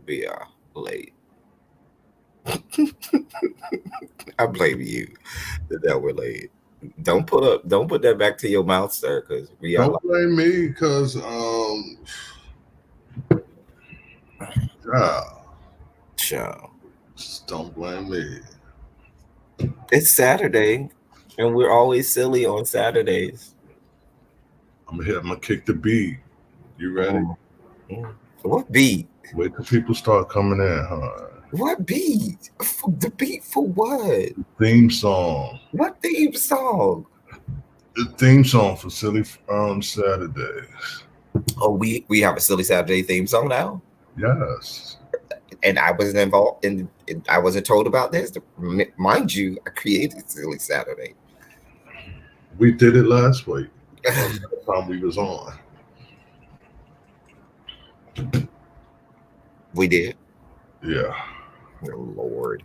We are late. I blame you that we're late. Don't put that back to your mouth, sir, because we are Don't blame me, cause yeah, show. just don't blame me. It's Saturday, and we're always silly on Saturdays. I'm gonna kick the beat. You ready? Mm, mm. What beat? Wait till people start coming in, huh? What beat? The beat for what? Theme song. What theme song? The theme song for Silly Saturday. Oh, we have a silly Saturday theme song now, Yes. and I wasn't involved I wasn't told about this. Mind you, I created silly Saturday. We did it last week. The time we was on. We did. Yeah. Oh, Lord.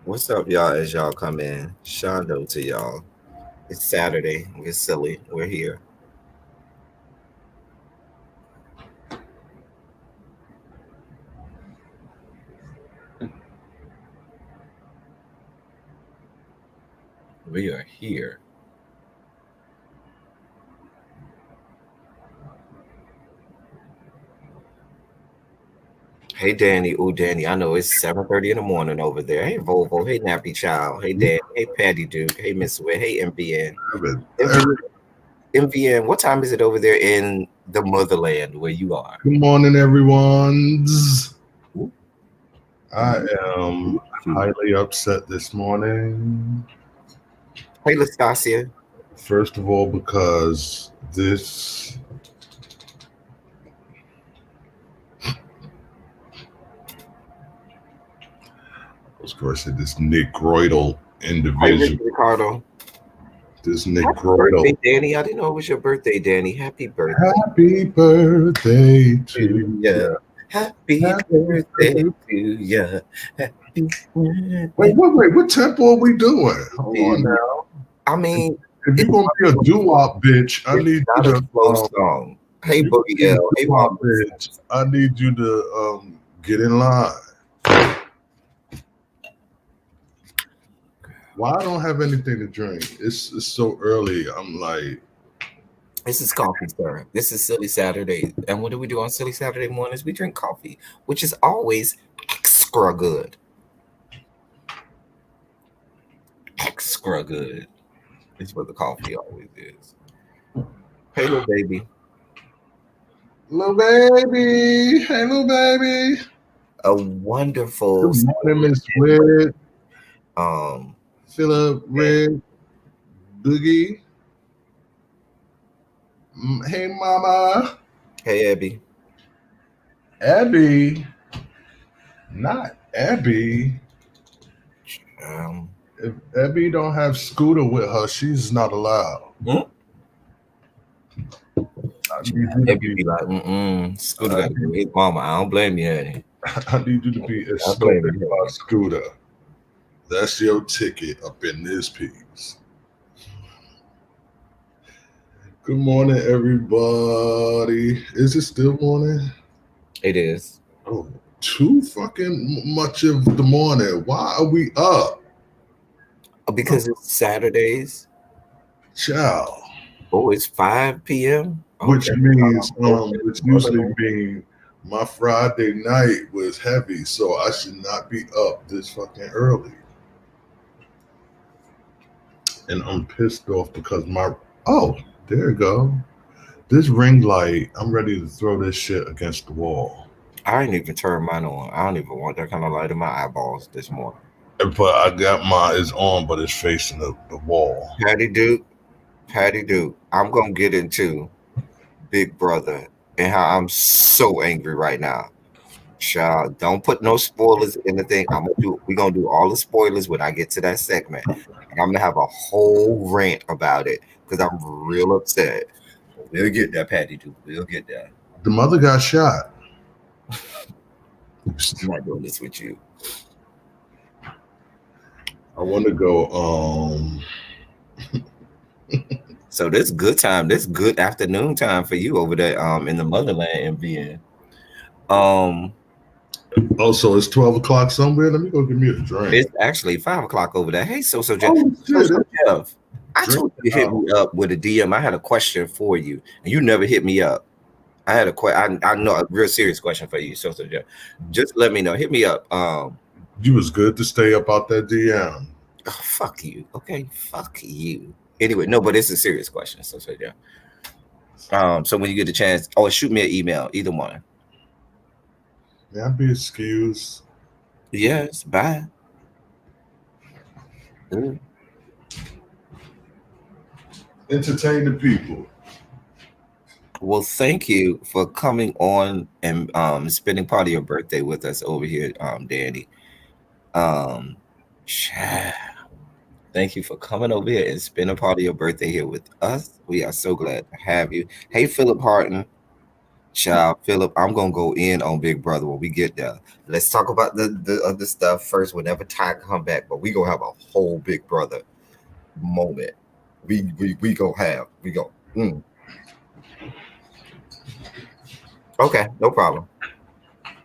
What's up, y'all? As y'all come in, Shondo to y'all. It's Saturday. We're silly. We're here. We are here. Hey, Danny. Oh, Danny. I know it's 7:30 in the morning over there. Hey, Volvo. Hey, Nappy Child. Hey, Danny. Hey, Patty Duke. Hey, Miss Sweat. Hey, MVN. MVN. What time is it over there in the motherland where you are? Good morning, everyone. I am highly upset this morning. Hey, Lastasia. First of all, because this I was going to say this Nick Groidal individual. Ricardo. This Nick Happy Groidal. birthday, Danny. I didn't know it was your birthday, Danny. Happy birthday. Happy birthday to you. Happy birthday to you. Happy birthday. Wait. What tempo are we doing? Hold on now. I mean, if you're going to be a doo-wop bitch, I need you to slow song. Hey, Boogie L. Hey, Mom. Bitch, I need you to get in line. Why I don't have anything to drink? It's so early. I'm like, this is coffee, sir. This is Silly Saturday. And what do we do on Silly Saturday mornings? We drink coffee, which is always extra good. Extra good. It's what the coffee always is. Hey, little baby. Little baby. Hey, little baby. A wonderful. Good morning, Miss Witt. Philip, Red, Boogie. Hey, Mama. Hey, Abby. Abby. Not Abby. If Abby don't have Scooter with her, she's not allowed. Abby be like, Scooter got to go with Mama. I don't blame you, honey. I need you to be escorted by Scooter. That's your ticket up in this piece. Good morning, everybody. Is it still morning? It is. Oh, too fucking much of the morning. Why are we up? Because it's Saturdays. Ciao. Oh, it's 5 p.m. Which means, which usually means my Friday night was heavy, so I should not be up this fucking early. And I'm pissed off because there you go. This ring light, I'm ready to throw this shit against the wall. I didn't even turn mine on. I don't even want that kind of light in my eyeballs this morning. But I got mine, it's on, but it's facing the wall. Patty Duke, I'm going to get into Big Brother and how I'm so angry right now. Child, don't put no spoilers in the thing. We're going to do all the spoilers when I get to that segment. And I'm going to have a whole rant about it because I'm real upset. We'll get that, Patty Duke. We'll get that. The mother got shot. I'm not doing this with you. I want to go So this good time, this good afternoon time for you over there in the motherland in VN. Um Oh, so it's 12 o'clock somewhere. Let me go give me a drink. it's actually 5 o'clock over there. Hey, so Jeff. Oh shit! So It's Jeff, I drink told you to hit hour. me up with a DM. I had a question for you, and you never hit me up. I had a question. I know a real serious question for you, so Jeff. Just let me know. Hit me up. You was good to stay up out that DM. Oh, fuck you. Okay, fuck you. Anyway, no, but it's a serious question. So yeah. So when you get the chance, or shoot me an email, either one. May I be excused? Yes, bye. Mm. Entertain the people. Well, thank you for coming on and spending part of your birthday with us over here, Danny. Um, cha- Thank you for coming over here and spending part of your birthday here with us. We are so glad to have you. Hey, Philip Harton. Child, Philip, I'm gonna go in on Big Brother when we get there. Let's talk about the other stuff first. Whenever Ty come back, but we gonna have a whole Big Brother moment. We gonna have we go. Okay, no problem.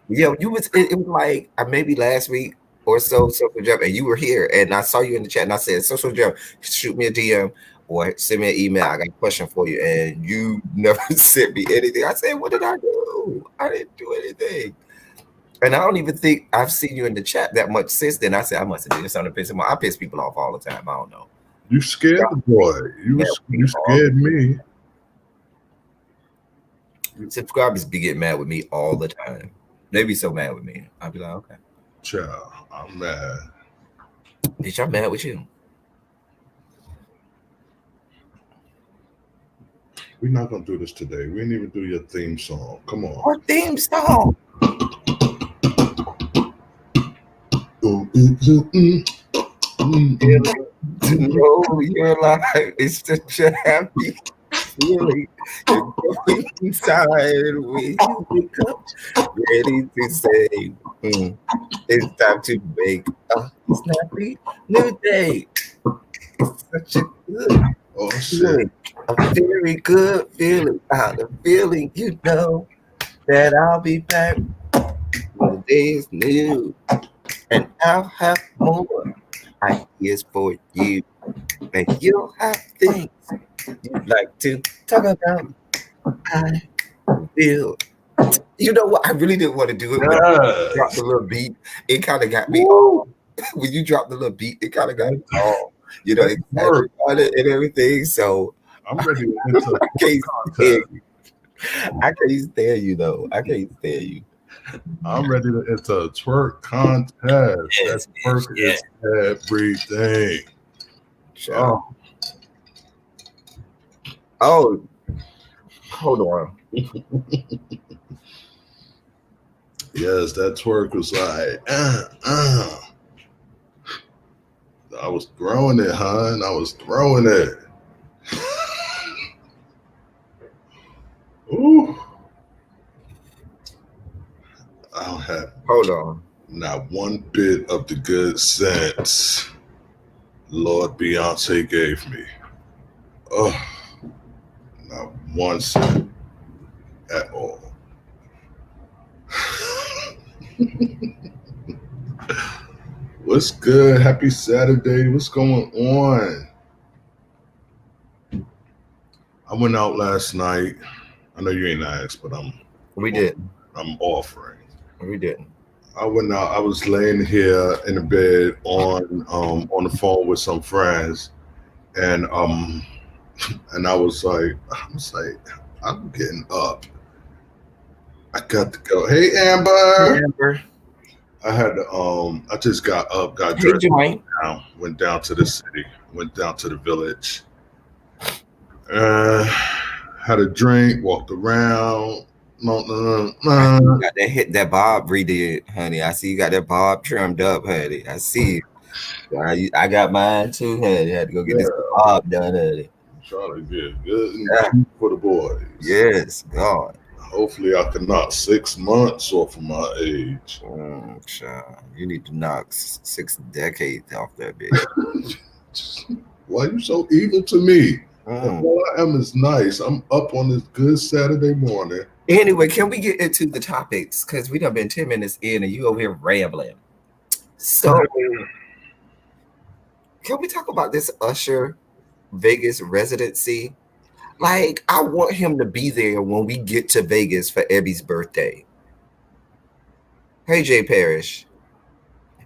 Yeah, you was it was like maybe last week or so, Social Jeff, and you were here, and I saw you in the chat, and I said, Social Jeff, shoot me a DM or send me an email. I got a question for you, and you never sent me anything. I said, what did I do? I didn't do anything. And I don't even think I've seen you in the chat that much since then. I said I must have did something to piss him off. I piss people off all the time. I don't know. You scared the boy. Yeah, You scared me. subscribers be getting mad with me all the time. They be so mad with me. I'll be like, okay. Child, I'm mad. Bitch, I'm mad with you. We're not gonna do this today. We didn't even do your theme song. Come on. Our theme song. Feeling to know you're alive is such a happy feeling. You're going inside when you wake up, ready to say, it's time to wake up. Snappy new day. It's such a good Oh shit. feeling, a very good feeling. The feeling you know that I'll be back when the day is new, and I'll have more ideas for you, and you'll have things you'd like to talk about. I will. You know what? I really didn't want to do it, but you dropped Yes. the little beat. It kind of got me Woo. off. When you dropped the little beat, it kind of got me That, off. You know, that excited worked. about it and everything. So I'm ready to enter I can't stand contest. you. I can't stand you though. I can't stand you. I'm ready to enter a twerk contest. That Yes, twerk yeah. is everything. Sure. Oh, hold on. Yes, that twerk was like, I was throwing it, hon. I was throwing it. Ooh. I don't have Hold on. not one bit of the good sense Lord Beyonce gave me. Oh, not one cent at all. What's good? Happy Saturday. What's going on? I went out last night. I know you ain't asked, but We didn't. I'm offering. We didn't. I went out. I was laying here in the bed on the phone with some friends, and and I was like, I'm getting up. I got to go. Hey Amber. Amber. I had to I just got up, got Hey, dressed Joint. down, went down to the city, went down to the village. Had a drink, walked around. No, no, no, I see you no. got that hit that bob redid, honey. I see you got that bob trimmed up, honey. I see it. I got mine too, honey. I had to go get Yeah, this bob done, honey. I'm trying to get good and Yeah. cute for the boys. Yes, God. Hopefully, I can knock 6 months off of my age. Child, you need to knock 6 decades off that bitch. Why you so evil to me? Mm. All I am is nice. I'm up on this good Saturday morning. Anyway, can we get into the topics? Because we done been 10 minutes in and you over here rambling. So, can we talk about this Usher Vegas residency? Like, I want him to be there when we get to Vegas for Ebby's birthday. Hey, Jay Parrish.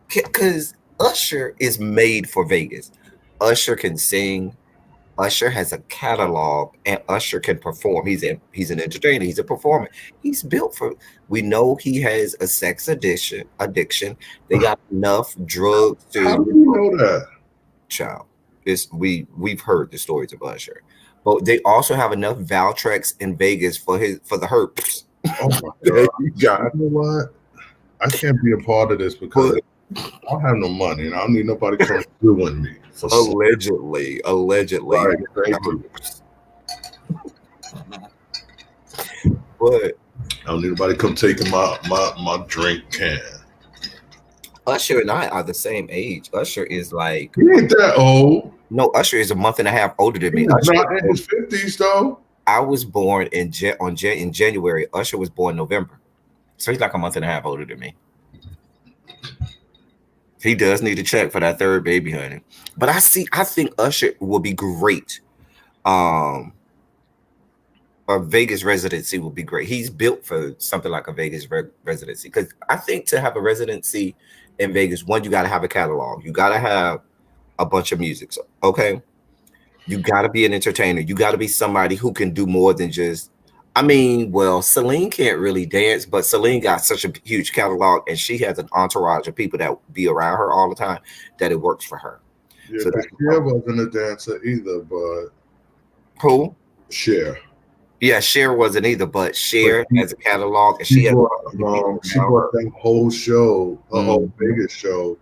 Because Usher is made for Vegas. Usher can sing. Usher has a catalog, and Usher can perform. He's an entertainer. He's a performer. He's built for. We know he has a sex addiction. Addiction. They got enough drugs How to do you know that? child. We've heard the stories of Usher, but they also have enough Valtrex in Vegas for the herpes. Oh my That God. you You got. know what? I can't be a part of this because But I don't have no money and I don't need nobody coming suing me for something. allegedly, Right, you got thank the you. herpes. But I don't need nobody come taking my drink can. Usher and I are the same age. Usher is like He ain't that old. no, Usher is a month and a half older than me. He's not in his 50s though. I was born in January. Usher was born November, so he's like a month and a half older than me. He does need to check for that third baby, honey. But I think Usher will be great. Um, a Vegas residency will be great. He's built for something like a Vegas residency because I think to have a residency in Vegas, one, you got to have a catalog. You got to have a bunch of music. So, okay. You got to be an entertainer. You got to be somebody who can do more than just. I mean, well, Celine can't really dance, but Celine got such a huge catalog, and she has an entourage of people that be around her all the time that it works for her. Yeah, So because Cher wasn't a dancer either, but who? Cher. Yeah, Cher wasn't either, but Cher has a catalog, and She she has. brought that whole show, a whole Mhm. Vegas show.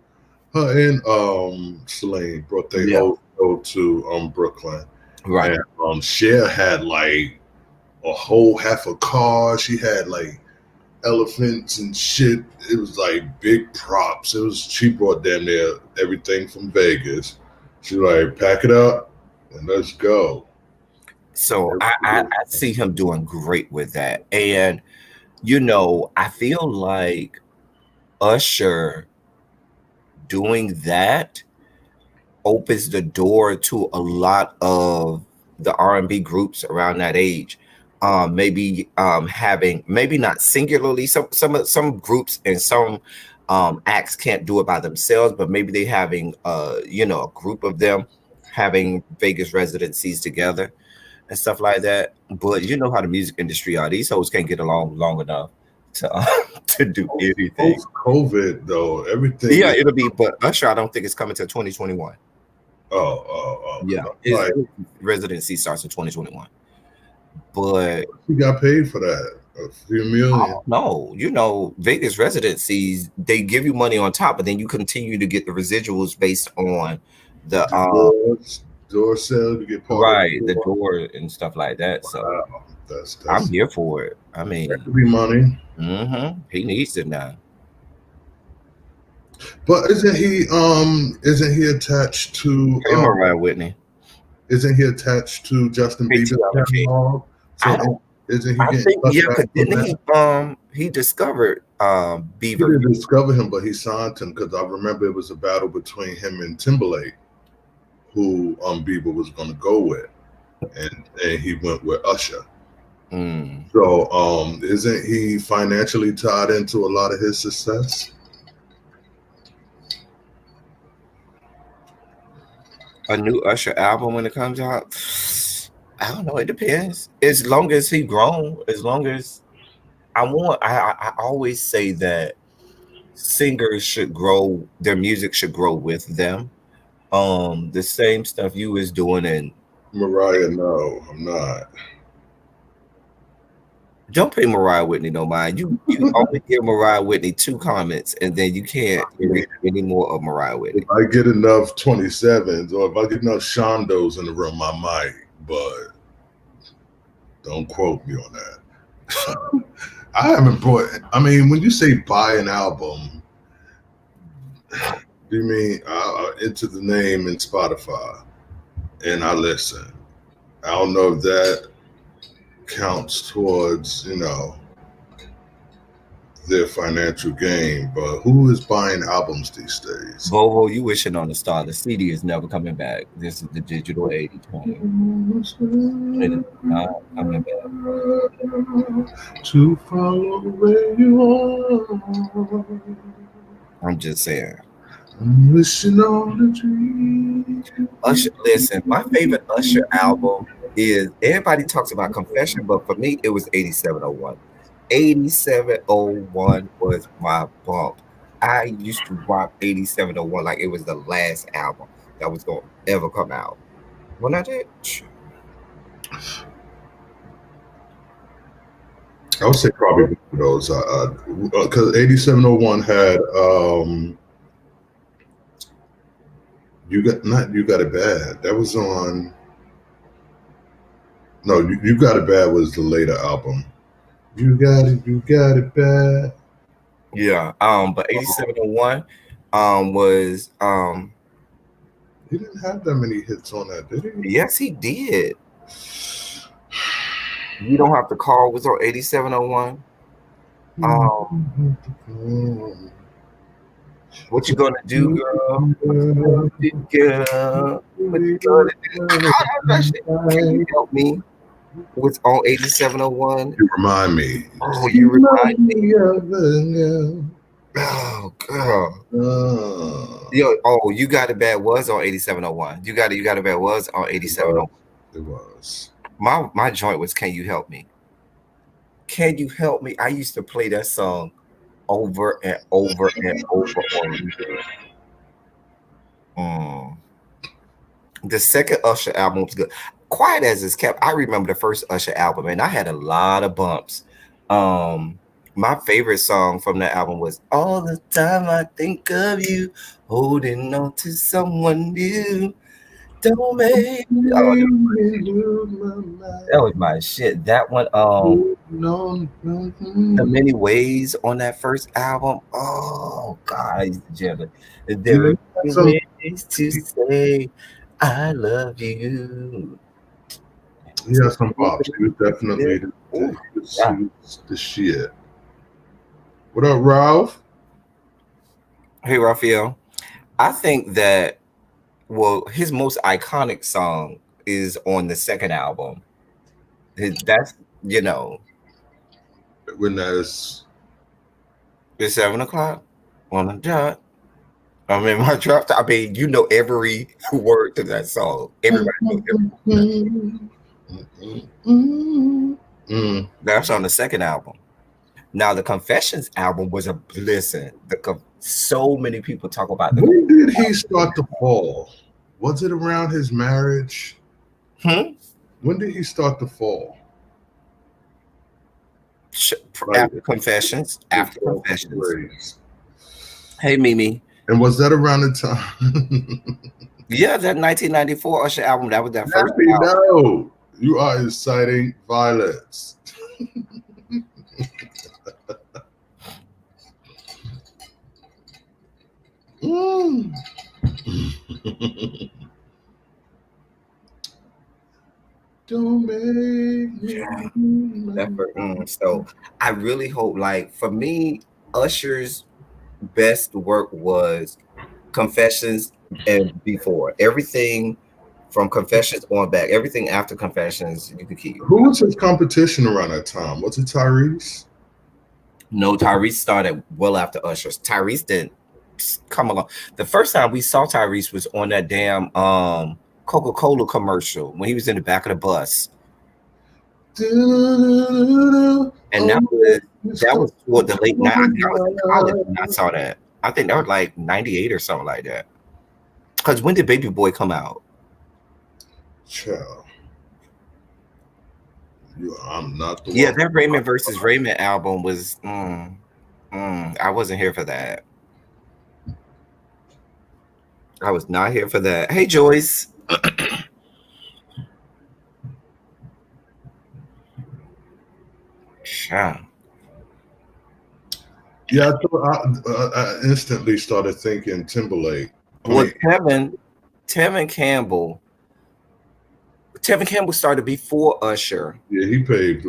Her and Celine brought their Yeah. whole show to Brooklyn. Right. And Cher had like a whole half a car. She had like elephants and shit. It was like big props. She brought damn near everything from Vegas. She like pack it up and let's go. So I see him doing great with that, and I feel like Usher doing that opens the door to a lot of the R&B groups around that age. Maybe having maybe not singularly some groups and some acts can't do it by themselves, but maybe they having a group of them having Vegas residencies together and stuff like that. But you know how the music industry are; these hoes can't get along long enough to to do anything. Post COVID though, everything. Yeah, it'll be. But Usher, I don't think it's coming to 2021. Yeah, his Like, residency starts in 2021. But he got paid for that. A few million. no, Vegas residencies, they give you money on top, but then you continue to get the residuals based on the Door sale to get part right, of the door and stuff like that. So Wow, that's I'm here for it. I mean, that could be money. he needs it now. But isn't he attached to Hey, Mariah Whitney. isn't he attached to Justin Bieber's Patriarchy. catalog? I So don't. isn't he I getting think cut yeah, back because from didn't that? he discovered He Beaver. didn't discover him, but he signed him because I remember it was a battle between him and Timberlake, who Bieber was going to go with, and he went with Usher. Mm. So isn't he financially tied into a lot of his success? A new Usher album when it comes out. I don't know. It depends. As long as he grown, as long as I always say that singers should grow. Their music should grow with them. The same stuff you was doing, and Mariah, no, I'm not. don't pay Mariah Whitney no mind. You only give Mariah Whitney 2 comments, and then you can't read any more of Mariah Whitney. If I get enough 27s or if I get enough Shondos in the room, I might, but don't quote me on that. I haven't brought, I mean, when you say buy an album, do you mean I enter the name in Spotify and I listen? I don't know if that counts towards, their financial gain, but who is buying albums these days? Volvo, you wishing on a star. The CD is never coming back. This is the digital 80/20. It is not coming back. To follow where you are. I'm just saying. I'm wishing on a dream. Usher, listen, my favorite Usher album is everybody talks about Confession, but for me, it was 8701. 8701 was my bump. I used to rock 8701 like it was the last album that was going to ever come out. When I did, I would say probably one of those. Because 8701 had you got it bad. That was on. No, you got it bad was the later album. You got it bad. yeah. But 8701 was He didn't have that many hits on that, did he? yes, he did. You Don't Have to Call was on 8701. What you gonna do, girl? What you gonna do, girl? What you gonna do? That shit. Can you help me? What's on 8701? You remind me. Oh, you remind me. Oh, girl. Yo, oh, You Got It Bad was on 8701. You Got It Bad was on 8701. It was. My joint was Can You Help Me? Can You Help Me? I used to play that song over and over and over on repeat. The second Usher album was good. Quiet as It's Kept. I remember the first Usher album, and I had a lot of bumps. My favorite song from that album was All the Time I Think of You, Holding On to Someone New. Don't make me. Oh, that was my shit. That one, The Many Ways on that first album. Oh, God, I used to jam it. There are many ways to say I love you. He had some pops. He was definitely the shit. What up, Ralph? Hey, Raphael. I think that, well, his most iconic song is on the second album. That's, When that's it's 7:00 on the dot. I'm in my drop. I mean, you know every word to that song. Everybody knows every word. That's on the second album. Now, the Confessions album was a listen. So many people talk about the. When did he start to fall? Was it around his marriage? When did he start to fall? After Confessions. After Confessions. Hey, Mimi. And was that around the time? Yeah, that 1994 Usher album. That was that first album. No, you are inciting violence. Don't make me. So I really hope, like, for me, Usher's best work was Confessions and before. Everything from Confessions on back, everything after Confessions, you could keep. Who was his competition around that time? Was it Tyrese? No, Tyrese started well after Usher's. Tyrese didn't come along. The first time we saw Tyrese was on that damn Coca-Cola commercial when he was in the back of the bus. And that was toward the late 90s. I was in college when I saw that. I think that was like 98 or something like that. Because when did Baby Boy come out? Child. I'm not the one. That Raymond versus Raymond album was I wasn't here for that. I was not here for that. Hey, Joyce. Yeah, I instantly started thinking Timberlake. Well, Tevin Campbell Tevin Campbell started before Usher. Yeah, he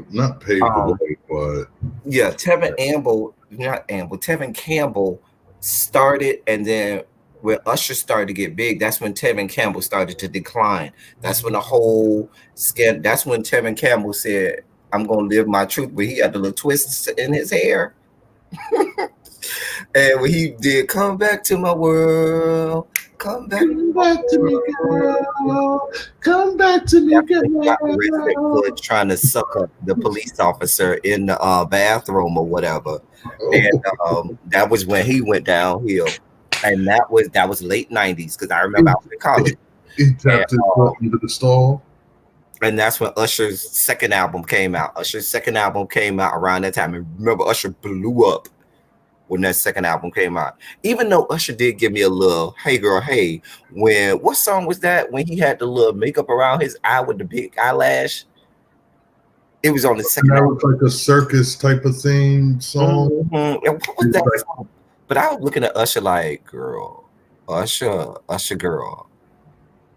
not paved the Um, way, but yeah, Tevin Campbell started, and then when Usher started to get big, that's when Tevin Campbell started to decline. That's when the whole scan. That's when Tevin Campbell said, "I'm gonna live my truth," but he had the little twists in his hair. And when he did "Come Back to My World," come back to come my back to me, world. girl. Come back to me, That's when he got arrested for girl. trying to suck up the police officer in the bathroom or whatever. And Oh, that was when he went downhill. And that was late '90s because I remember I he, was in college. he And tapped his foot under the stall. that's when Usher's second album came out. Usher's second album came out around that time. And remember, Usher blew up when that second album came out. Even though Usher did give me a little "Hey Girl, Hey," when what song was that? When he had the little makeup around his eye with the big eyelash. It was on the And second that album. was like a circus type of theme song. And what was It's that like, song? But I was looking at Usher like, girl, Usher girl,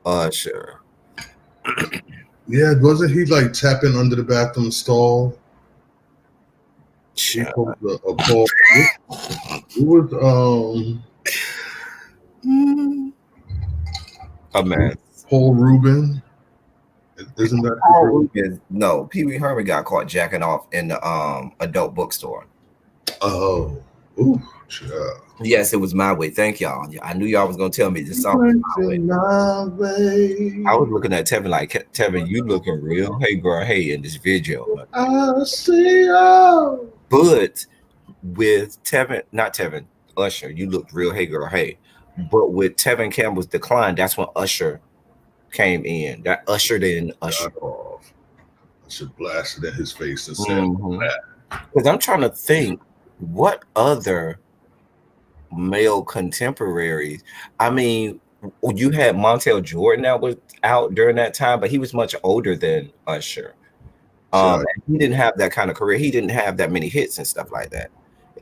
Usher. yeah, wasn't he like tapping under the bathroom stall? He Child. pulled a Paul. It was A mess. Paul Rubin. Isn't that the Paul girl? Rubens, no, Pee Wee Herman got caught jacking off in the adult bookstore. Oh, ooh, child. Yes, it was My Way. Thank y'all. I knew y'all was gonna tell me this song was My Way. My way. I was looking at Tevin like, Tevin, you looking real hey girl hey in this video. I see you. But with Tevin, not Tevin, Usher, you looked real hey girl hey. But with Tevin Campbell's decline, that's when Usher came in. That ushered in Usher. Got off. I should blast it in his face and say, Because I'm trying to think what other male contemporaries. I mean, you had Montel Jordan that was out during that time, but he was much older than Usher. And he didn't have that kind of career. He didn't have that many hits and stuff like that.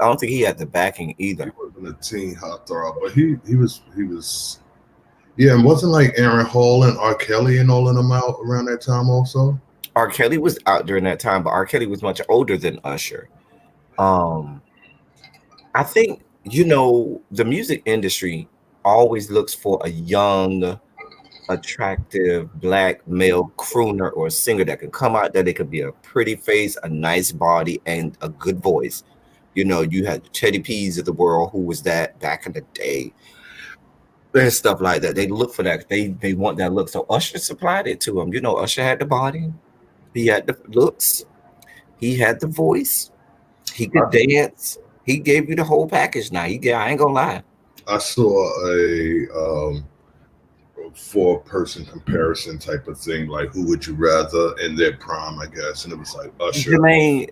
I don't think he had the backing either. He wasn't a teen heartthrob, but he was. Yeah, and wasn't like Aaron Hall and R. Kelly and all of them out around that time also? R. Kelly was out during that time, but R. Kelly was much older than Usher. I think, the music industry always looks for a young, attractive black male crooner or singer that can come out there. They could be a pretty face, a nice body, and a good voice. You had the Teddy P's of the world, who was that back in the day. And stuff like that. They look for that. They want that look. So Usher supplied it to him. Usher had the body, he had the looks, he had the voice, he could dance. He gave you the whole package. Now, I ain't gonna lie. I saw a 4-person comparison type of thing, like who would you rather in their prime, I guess, and it was like Usher. Jermaine,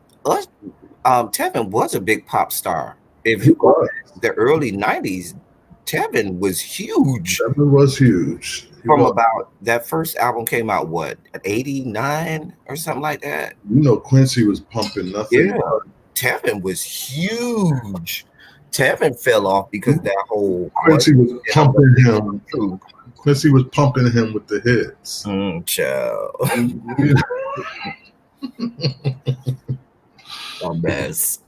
Tevin was a big pop star. If you go back to the early '90s, Tevin was huge. Tevin was huge. About that first album came out, what, 89 or something like that? Quincy was pumping nothing. Yeah, Tevin was huge. Tevin fell off because that whole Quincy was pumping him. Quincy was pumping him with the hits. Child. A mess.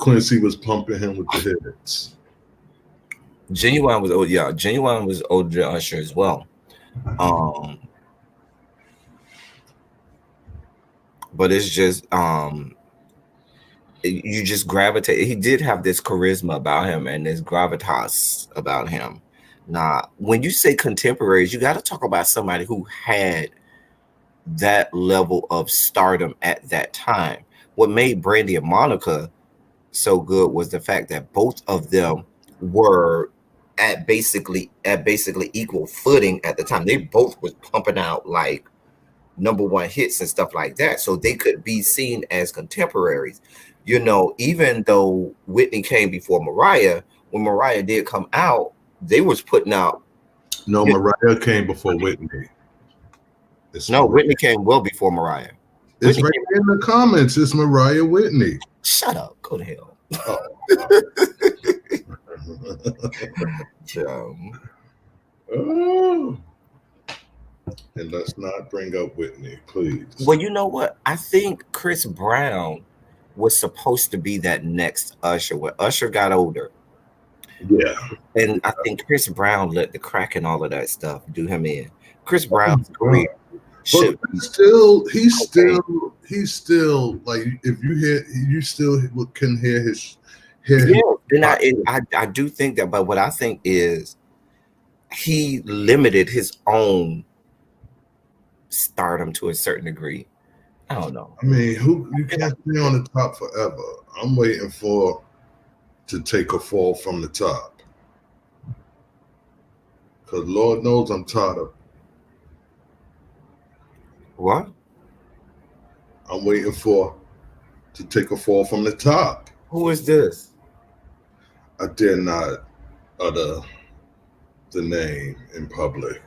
Quincy was pumping him with the hits. Genuine was old. Yeah, Genuine was older than Usher as well. But it's just you just gravitate. He did have this charisma about him and this gravitas about him. Now, when you say contemporaries, you got to talk about somebody who had that level of stardom at that time. What made Brandy and Monica so good was the fact that both of them were at basically equal footing at the time. They both was pumping out like #1 hits and stuff like that, so they could be seen as contemporaries. Even though Whitney came before Mariah, when Mariah did come out, they was putting out. No, Mariah came before Whitney. Whitney came well before Mariah. It's right in the comments. It's Mariah Whitney. Shut up. Go to hell. And let's not bring up Whitney, please. Well, you know what? I think Chris Brown was supposed to be that next Usher. When Usher got older, Yeah. and I think Chris Brown let the crack and all of that stuff do him in. Chris Oh Brown's my God. career But should be okay. he's still like if you hear you still can hear his Yeah, and pop. I do think that, but what I think is he limited his own stardom to a certain degree. I don't know. I mean, who you I feel like can't stay on the top forever. I'm waiting for to take a fall from the top because Lord knows I'm tired of. what? I'm waiting for to take a fall from the top. Who is this? I dare not utter the name in public,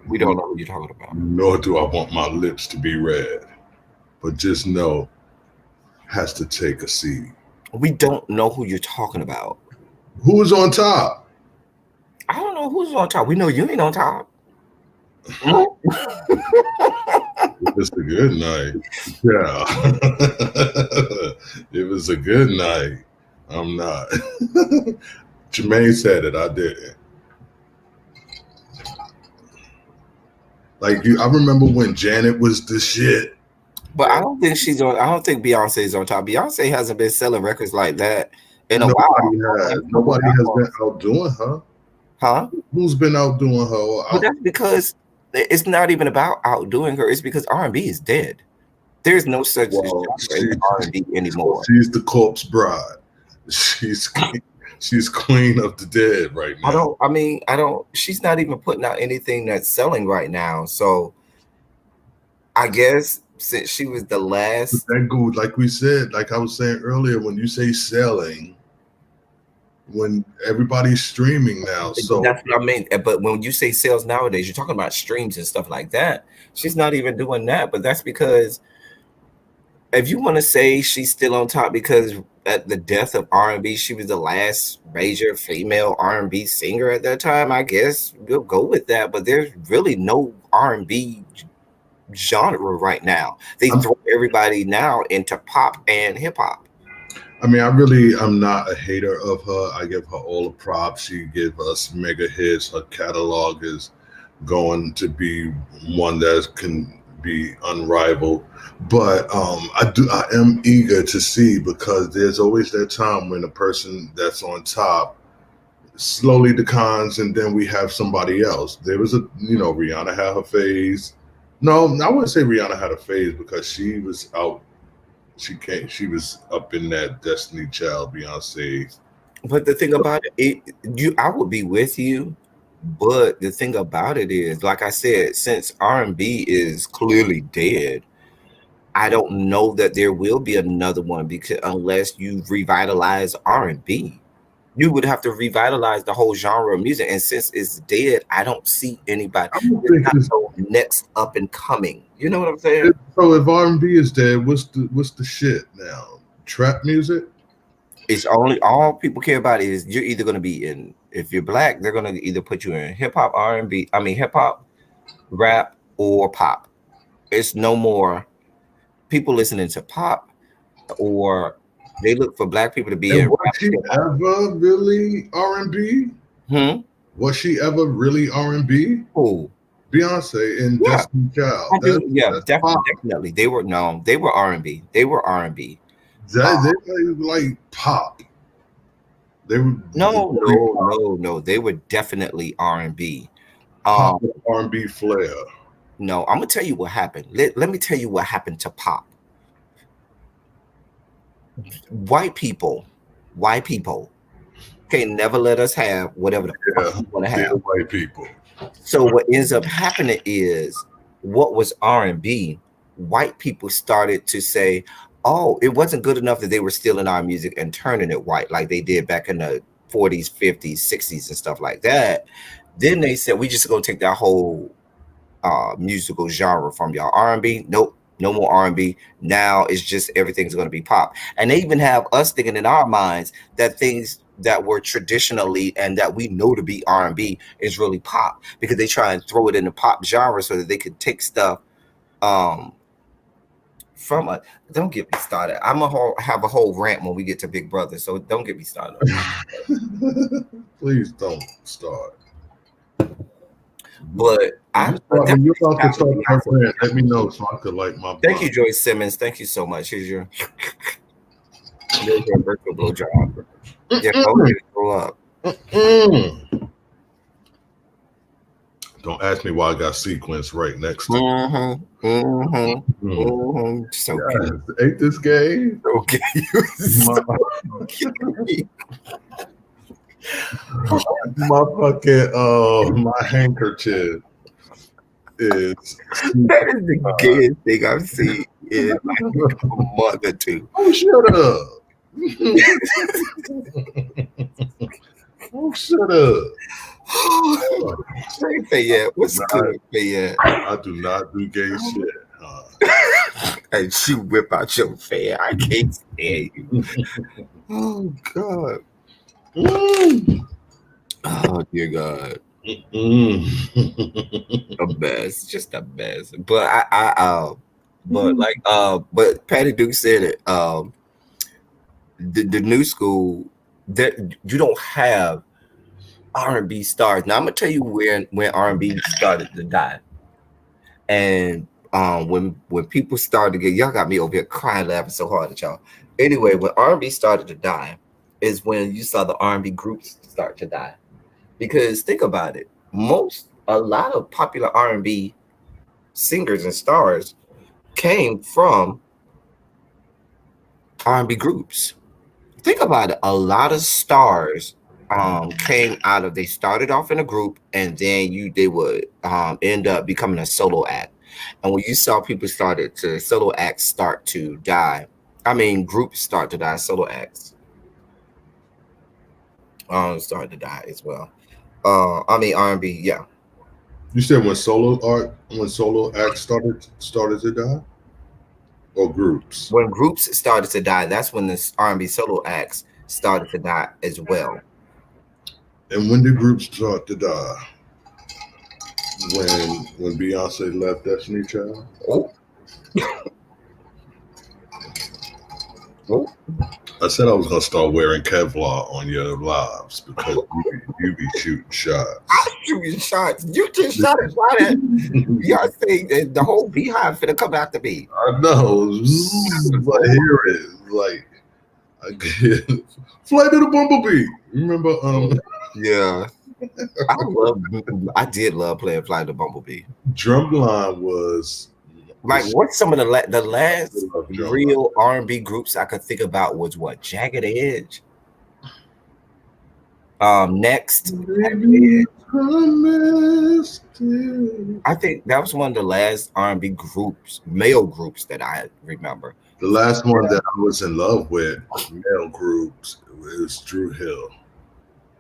We don't know who you're talking about. nor do I want my lips to be read. But just know, has to take a seat. We don't know who you're talking about. Who's on top? I don't know who's on top. We know you ain't on top. It was a good night. Yeah. It was a good night. I'm not. Jermaine said it. I didn't. Like you, I remember when Janet was the shit. But I don't think she's on. I don't think Beyonce's on top. Beyonce hasn't been selling records like that in a while. Nobody has been outdoing her. Huh? Who's been outdoing her? But that's because it's not even about outdoing her. It's because R&B is dead. There's no such Well, genre in R&B anymore. she's the corpse bride. She's she's queen of the dead right now. I don't. I mean, I don't. She's not even putting out anything that's selling right now. So I guess since she was the last, That good, like we said, like I was saying earlier, when you say selling, when everybody's streaming now, so that's what I mean. But when you say sales nowadays, you're talking about streams and stuff like that. She's not even doing that. But that's because if you want to say she's still on top because at the death of R&B, she was the last major female R&B singer at that time, I guess we'll go with that. But there's really no R&B genre right now. They throw everybody now into pop and hip hop. I mean, I'm not a hater of her. I give her all the props. She gives us mega hits. Her catalog is going to be one that can be unrivaled. But I am eager to see because there's always that time when the person that's on top slowly declines, and then we have somebody else. There was Rihanna had her phase. No, I wouldn't say Rihanna had a phase because she was out. She was up in that Destiny Child Beyonce. But the thing about I would be with you. But the thing about it is, like I said, since R&B is clearly dead, I don't know that there will be another one because unless you revitalize R&B, you would have to revitalize the whole genre of music. And since it's dead, I don't see anybody. I don't think it's next up and coming. You know what I'm saying? So if R&B is dead, what's the shit now? Trap music? It's only all people care about is you're either going to be in. If you're black, they're going to either put you in hip hop, R&B. I mean hip hop, rap, or pop. It's no more people listening to pop, or they look for black people to be and in. Was she ever really R&B? Was she ever really R&B? Who? Beyonce and Destiny Child. Definitely. They were R&B. They were R&B. They like pop. They were no. They were definitely R&B. R&B flair. No, I'm gonna tell you what happened. Let me tell you what happened to pop. White people can never let us have whatever the fuck we want to have. White people. So what ends up happening is what was R&B, white people started to say, oh, it wasn't good enough that they were stealing our music and turning it white like they did back in the 40s, 50s, 60s and stuff like that. Then they said, we just gonna take that whole musical genre from y'all. R&B, nope, no more R&B. Now it's just everything's going to be pop. And they even have us thinking in our minds that things that were traditionally and that we know to be R&B is really pop, because they try and throw it in the pop genre so that they could take stuff um from a. Don't get me started. Have a whole rant when we get to Big Brother, so don't get me started on that. Please don't start. But I but When you're definitely about to shout out to start that Beyonce. rant, let me know so I could light my Thank you, blunt. Joyce Simmons. Thank you so much. Here's your virtual blowjob. Yeah, go ahead and throw up. Mm. Don't ask me why I got sequence right next to me. So Yes. Ain't this gay? okay. My fucking my handkerchief is That is the gayest thing I've seen in like a month or two. oh shut up. Oh shut up. Hey, Fayette, what's good, Fayette? I do not do gay shit. And she whip out your fan. I can't stand you. Oh God. Oh dear God. The best, just the best. But but Patty Duke said it. The new school, that you don't have R&B stars. Now I'm gonna tell you when R&B started to die, and when people started to get, y'all got me over here crying laughing so hard at y'all. Anyway, when R&B started to die, is when you saw the R&B groups start to die. Because think about it, a lot of popular R&B singers and stars came from R&B groups. Think about it. A lot of stars came out of, they started off in a group, and then they would end up becoming a solo act. And when you saw solo acts start to die, I mean groups start to die, solo acts started to die as well. I mean R&B, yeah. You said when solo acts started to die? Or groups? When groups started to die, that's when the R&B solo acts started to die as well. And when did groups start to die? When Beyonce left Destiny Child? Oh. Oh. I said I was gonna start wearing Kevlar on your lives because you be shooting shots. I'm shooting shots. You just shot it right at Beyonce. The whole beehive finna come after me. I know. I hear it. Like I get Flight of the Bumblebee. Remember? Yeah. I did love playing Fly the Bumblebee. Drumline was like what's some of the last real R&B groups I could think about was what? Jagged Edge. Next, I think that was one of the last R&B groups, male groups that I remember. The last one that I was in love with, male groups, was Dru Hill.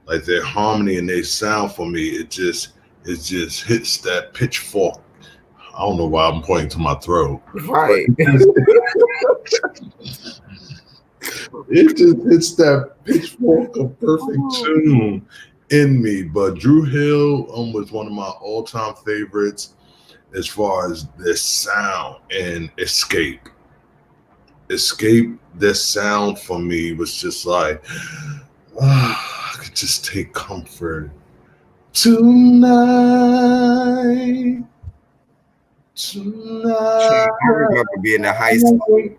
Like their harmony and their sound for me, it just hits that pitchfork. I don't know why I'm pointing to my throat. Right. It just hits that pitchfork of perfect tune in me. But Dru Hill was one of my all-time favorites as far as their sound and Escape. Their sound for me was just like, I could just take comfort tonight. I remember being in high school.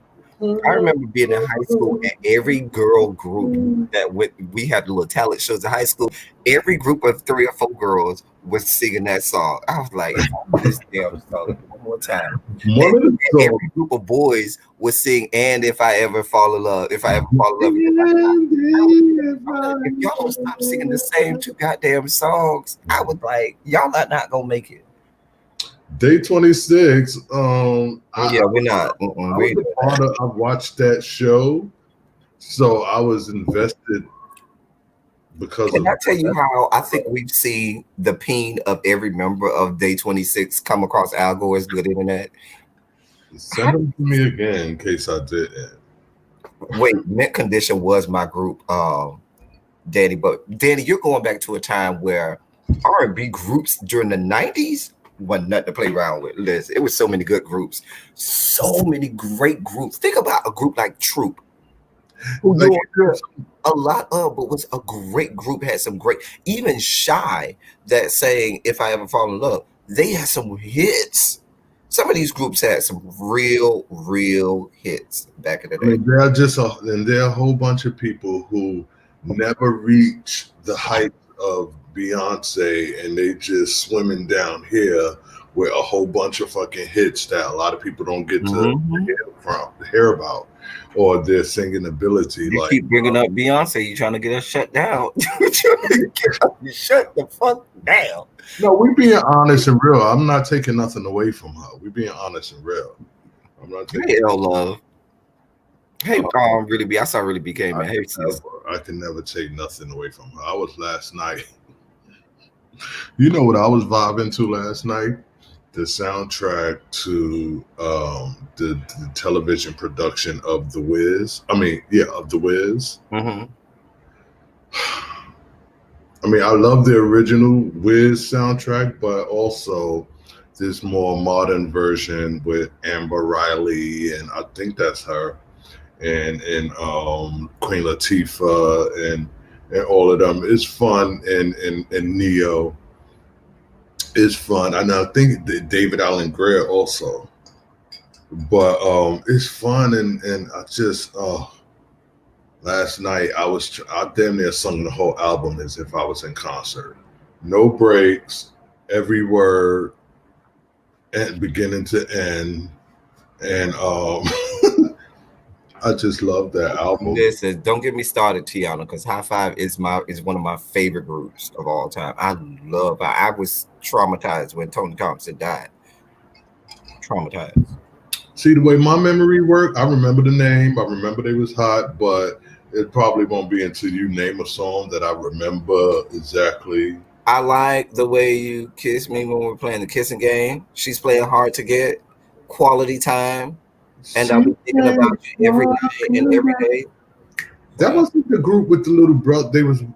And every girl group that we had little talent shows in high school, every group of 3 or 4 girls was singing that song. I was like, this damn song one more time. And every group of boys would sing "And If I Ever Fall in Love." If I ever fall in love, if y'all don't stop singing the same 2 goddamn songs, I was like, y'all are not gonna make it. Day 26. We're not. I watched that show, so I was invested because. Can I tell you how I think we've seen the peen of every member of Day 26 come across Al Gore's Good Internet? Send them to me again in case I didn't. Wait, Mint Condition was my group. Danny. But Danny, you're going back to a time where R&B groups during the 90s wasn't nothing to play around with. Liz, it was so many good groups, so many great groups. Think about a group like Troop, who you Like, don't hear a lot of, but was a great group, had some great, even Shy, that saying If I Ever Fall in Love, they had some hits. Some of these groups had some real hits back in the day. and there are a whole bunch of people who never reach the height of Beyonce, and they just swimming down here with a whole bunch of fucking hits that a lot of people don't get to Mhm. hear about, or their singing ability. You Like, keep bringing up Beyonce, you trying to get us shut down. You trying to get us shut the fuck down. no, we being honest and real. I'm not taking nothing away from her. We being honest and real. I'm not taking. Hey, L Love. Hey, Really B. I saw Really B came I in. Hey, can sis. never take nothing away from her. I was last night. You know what I was vibing to last night? The soundtrack to the television production of The Wiz. I mean, yeah, of The Wiz. Mm-hmm. I mean, I love the original Wiz soundtrack, but also this more modern version with Amber Riley, and I think that's her, and Queen Latifah, and all of them. It's fun, and Neo is fun, and I think David Allen Greer also. But it's fun, and I just last night I damn near sung the whole album as if I was in concert. No breaks, every word, and beginning to end, and I just love that album. Listen, don't get me started, Tiana, because High Five is one of my favorite groups of all time. I was traumatized when Tony Thompson died. Traumatized. See the way my memory worked. I remember the name. I remember they was hot, but it probably won't be until you name a song that I remember exactly. I like the way you kiss me when we're playing the kissing game. She's playing Hard to Get, Quality Time, and I'll be thinking about you every night and every day. That wasn't the group with the little brother. They wasn't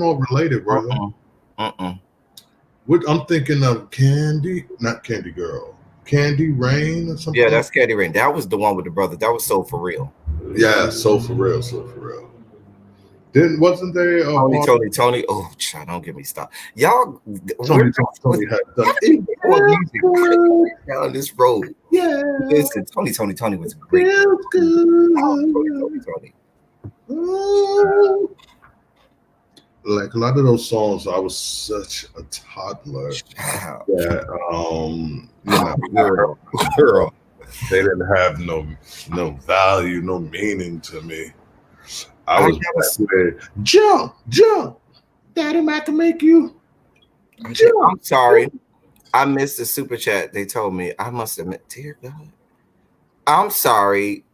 all related, were they? What I'm thinking of, Candy, not Candy Girl, Candy Rain or something. Yeah, that's Candy Rain. That was the one with the brother. That was So For Real. Yeah, so for real, so for real. Wasn't there Tony? Oh, child, don't get me started. Y'all, Tony had done music down this road. Yeah, Listen, Tony was great. Tony. Like a lot of those songs, I was such a toddler that girl. They didn't have no value, no meaning to me. I was with jump, Daddy, I can make you jump. I'm sorry, I missed the super chat. They told me I must admit, dear God, I'm sorry.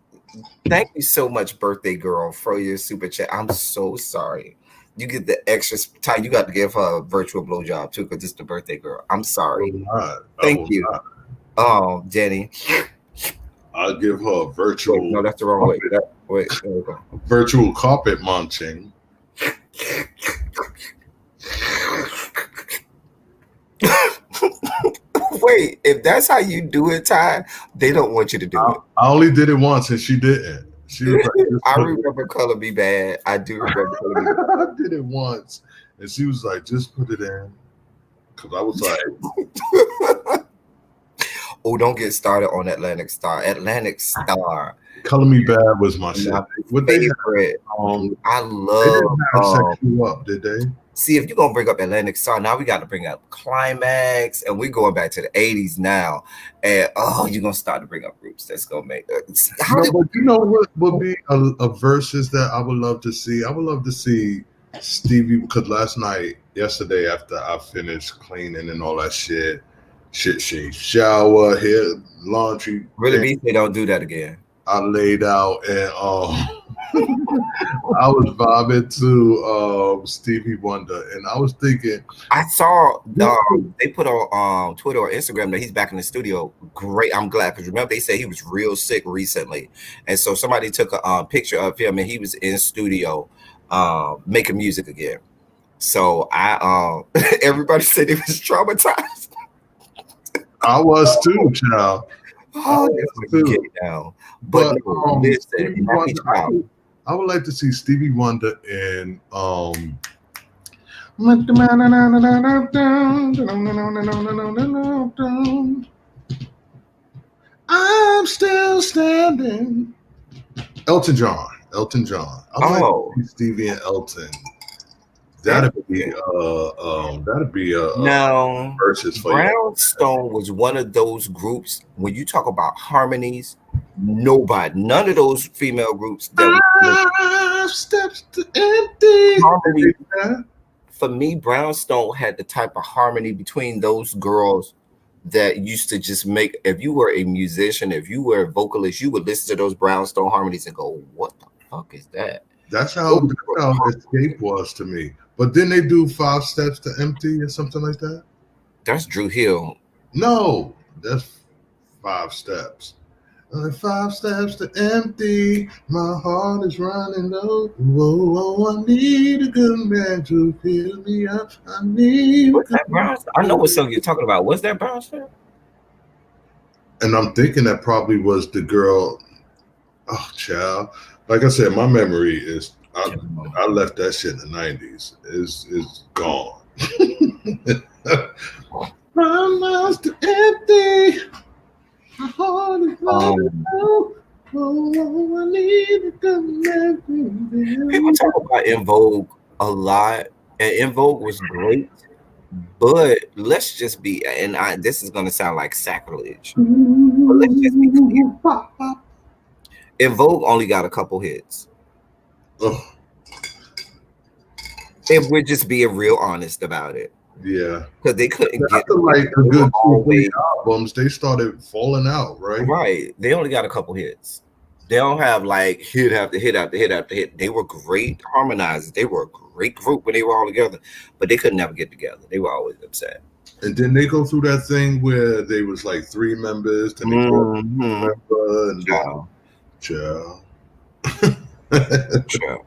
Thank you so much, birthday girl, for your super chat. I'm so sorry. You get the extra time. You got to give her a virtual blowjob too, because it's the birthday girl. I'm sorry. Thank you, Jenny. I'll give her a virtual. Wait, no, that's the wrong way. Wait, there we go. Virtual carpet munching. Wait, if that's how you do it, Ty, they don't want you to do it. I only did it once, and she didn't. She was like, I remember Color Me Bad. I do remember Color Me Bad. I did it once, and she was like, "Just put it in," because I was like, "Oh, don't get started on Atlantic Star." Atlantic Star. Color Me Bad was my shit. What favorite. I love. They didn't have Sex You Up, did they? See, if you're gonna bring up Atlantic Star, now we got to bring up Climax, and we're going back to the '80s now. And you're gonna start to bring up groups that's gonna make. But you know what would be a versus that I would love to see? I would love to see Stevie, because yesterday after I finished cleaning and all that shit, shave, shower, hair, laundry. Really, they don't do that again. I laid out and I was vibing to Stevie Wonder, and I was thinking. I saw they put on Twitter or Instagram that he's back in the studio. Great, I'm glad, because remember they said he was real sick recently, and so somebody took a picture of him and he was in studio making music again. So I everybody said it was traumatized. I was too, child. I Oh, that's was where you get too. it now. But But no, listen, Stevie happy Wonder, child. I would like to see Stevie Wonder in I'm still standing. Elton John. Elton John. I would like to Oh, see Stevie and Elton. interesting. That'd be a Now, versus for you. Brownstone was one of those groups. When you talk about harmonies, none of those female groups that we mentioned, 5 steps to empty. harmony for me, Brownstone had the type of harmony between those girls that used to just make. If you were a musician, if you were a vocalist, you would listen to those Brownstone harmonies and go, "What the fuck is that?" Those That's were how Escape was to me. But then they do 5 steps to empty or something like that. That's Drew Hill. No, that's 5 steps. 5 steps to empty. My heart is running low. Whoa, whoa, I need a good man to fill me up. I need a What's good that man. Brownstone? I know what song you're talking about. What's that Brownstone? And I'm thinking that probably was the girl. Oh, child. Like I said, my memory is. I left that shit in the 90s. It's gone. My mouth's to empty. My heart is running low. Oh, I need a good man to fill People me talk about In Vogue a lot, and In Vogue was great, but let's just be, and this is going to sound like sacrilege, but let's just be clear. up. In Vogue only got a couple hits. Oh, If we're just being real honest about it, yeah. because they couldn't get After like a they were good 2 3 always albums, they started falling out, right? right. They only got a couple hits. They don't have like hit after hit after hit after hit. They were great harmonizers. They were a great group when they were all together, but they could never get together. They were always upset. And then they go through that thing where they was like 3 members, then they go up to Mm-hmm. member, and then Child. child. Child.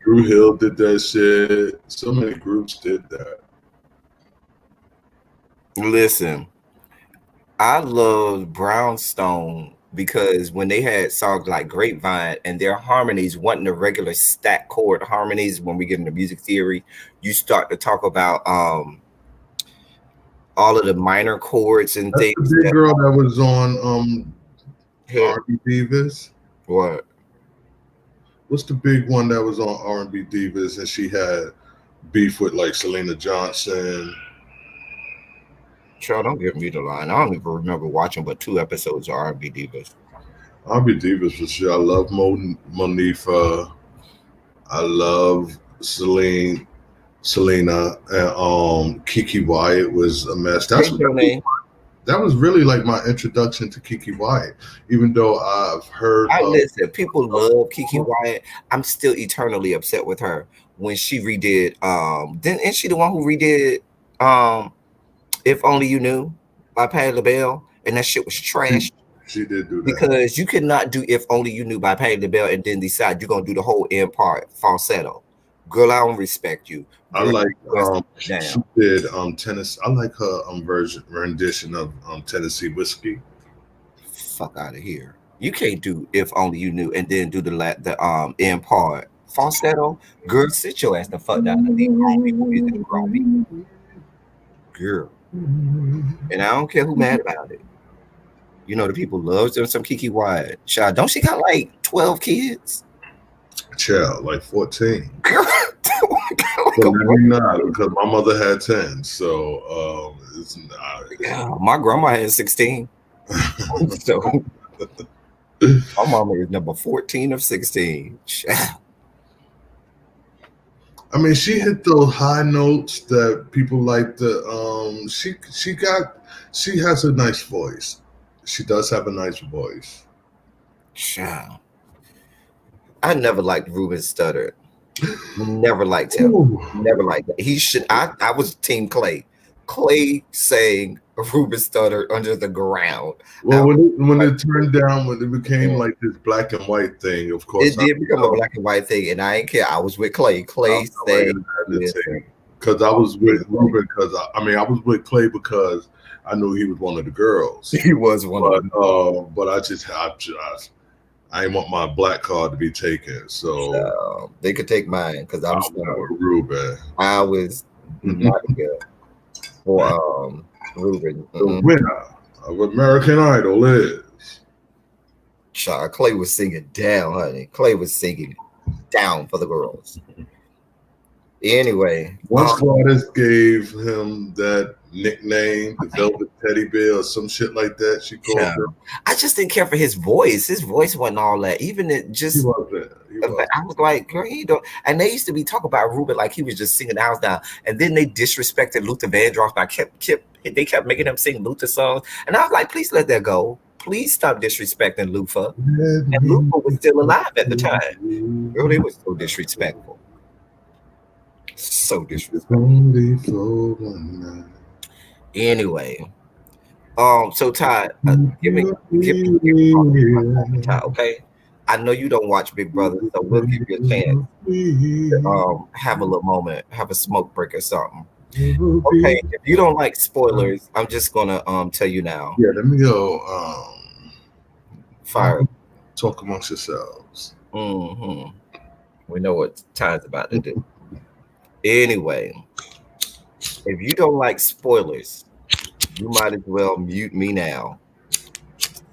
Drew Hill did that shit. So many groups did that. Listen, I loved Brownstone because when they had songs like Grapevine and their harmonies wasn't the regular stack chord harmonies. When we get into music theory, you start to talk about all of the minor chords and That's the things big that girl that was on hit. R&B Divas. What? What's the big one that was on R&B Divas and she had beef with like Selena Johnson? Child, don't give me the line. I don't even remember watching but 2 episodes of R&B Divas. R&B Divas for sure. I love Monifa. I love Selena, and Kiki Wyatt was a mess. Hey, your name. That was really like my introduction to Kiki Wyatt. Even though I've heard I listen. People love Kiki Wyatt. I'm still eternally upset with her when she redid. Then isn't she the one who redid "If Only You Knew" by Patti LaBelle, and that shit was trash. She did do that because you cannot do "If Only You Knew" by Patti LaBelle and then decide you're gonna do the whole end part falsetto. Girl, I don't respect you. I Girl, like she down. did Tennessee. I like her rendition of Tennessee Whiskey. Fuck out of here. You can't do "If Only You Knew" and then do the end part falsetto. Girl, sit your ass the fuck down and leave grown people music to grown people. Girl. And I don't care who mad about it. You know the people love them some Kiki Wyatt. Child, don't she got like 12 kids? Child, like 14. Girl, But maybe not because my mother had 10. So it's not. yeah, my grandma had 16. So my mama is number 14 of 16. Child. I mean, she hit those high notes that people like to. She has a nice voice. She does have a nice voice. Child. I never liked Ruben Studdard. Never liked him. Ooh. Never liked that. He should. I was Team Clay. Clay saying Ruben Stutter under the ground. I Well, was when like, it turned down, when it became like this black and white thing, of course, it did become a black and white thing, and I didn't care. I was with Clay. I Clay felt like said, I had to listen, take because I was with Ruben because I was with Clay because I knew he was one of the girls, he was one of them. but I didn't want my black card to be taken, so They could take mine because I I'm went sorry. with Ruben. I was not here for Ruben. The winner of American Idol is Child, Clay was singing down, honey. Clay was singing down for the girls. Anyway, once Gladys gave him that nickname, the Velvet Teddy Bear or some shit like that. She called him. I just didn't care for his voice. His voice wasn't all that. Even it He just, wasn't. He wasn't. I was like, girl, you don't. And they used to be talking about Ruben like he was just singing the house down. And then they disrespected Luther Vandross by they kept making him sing Luther songs. And I was like, please let that go. Please stop disrespecting Luther. And Luther was still alive at the time. Girl, they was so disrespectful. So disrespectful. Anyway, so Todd, give me Todd, okay? I know you don't watch Big Brother, so we'll give you a chance to have a little moment, have a smoke break or something. Okay, if you don't like spoilers, I'm just gonna tell you now. Yeah, let me go. Fire. Talk amongst yourselves. Mm-hmm. We know what Todd's about to do. Anyway, if you don't like spoilers, you might as well mute me now.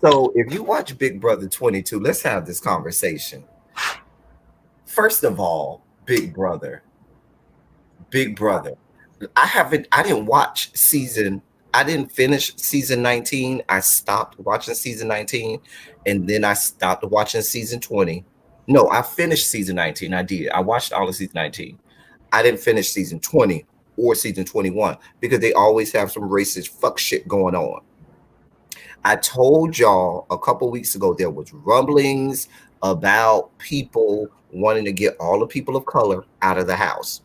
So if you watch Big Brother 22, let's have this conversation. First of all, Big Brother. I didn't finish season 19. I stopped watching season 19 and then I stopped watching season 20. No, I finished season 19. I did. I watched all of season 19. I didn't finish season 20 or season 21 because they always have some racist fuck shit going on. I told y'all a couple weeks ago there was rumblings about people wanting to get all the people of color out of the house.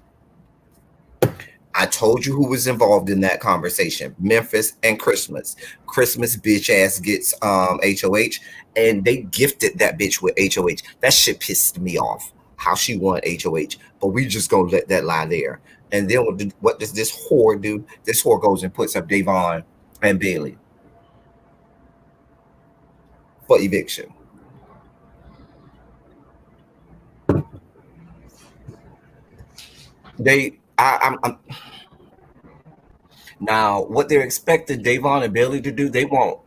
I told you who was involved in that conversation. Memphis and Christmas. Christmas bitch ass gets HOH and they gifted that bitch with HOH. That shit pissed me off. How she won HOH. But we just gonna let that lie there. And then what does this whore do? This whore goes and puts up Davon and Bailey for eviction. I'm now what they're expecting Davon and Bailey to do. They want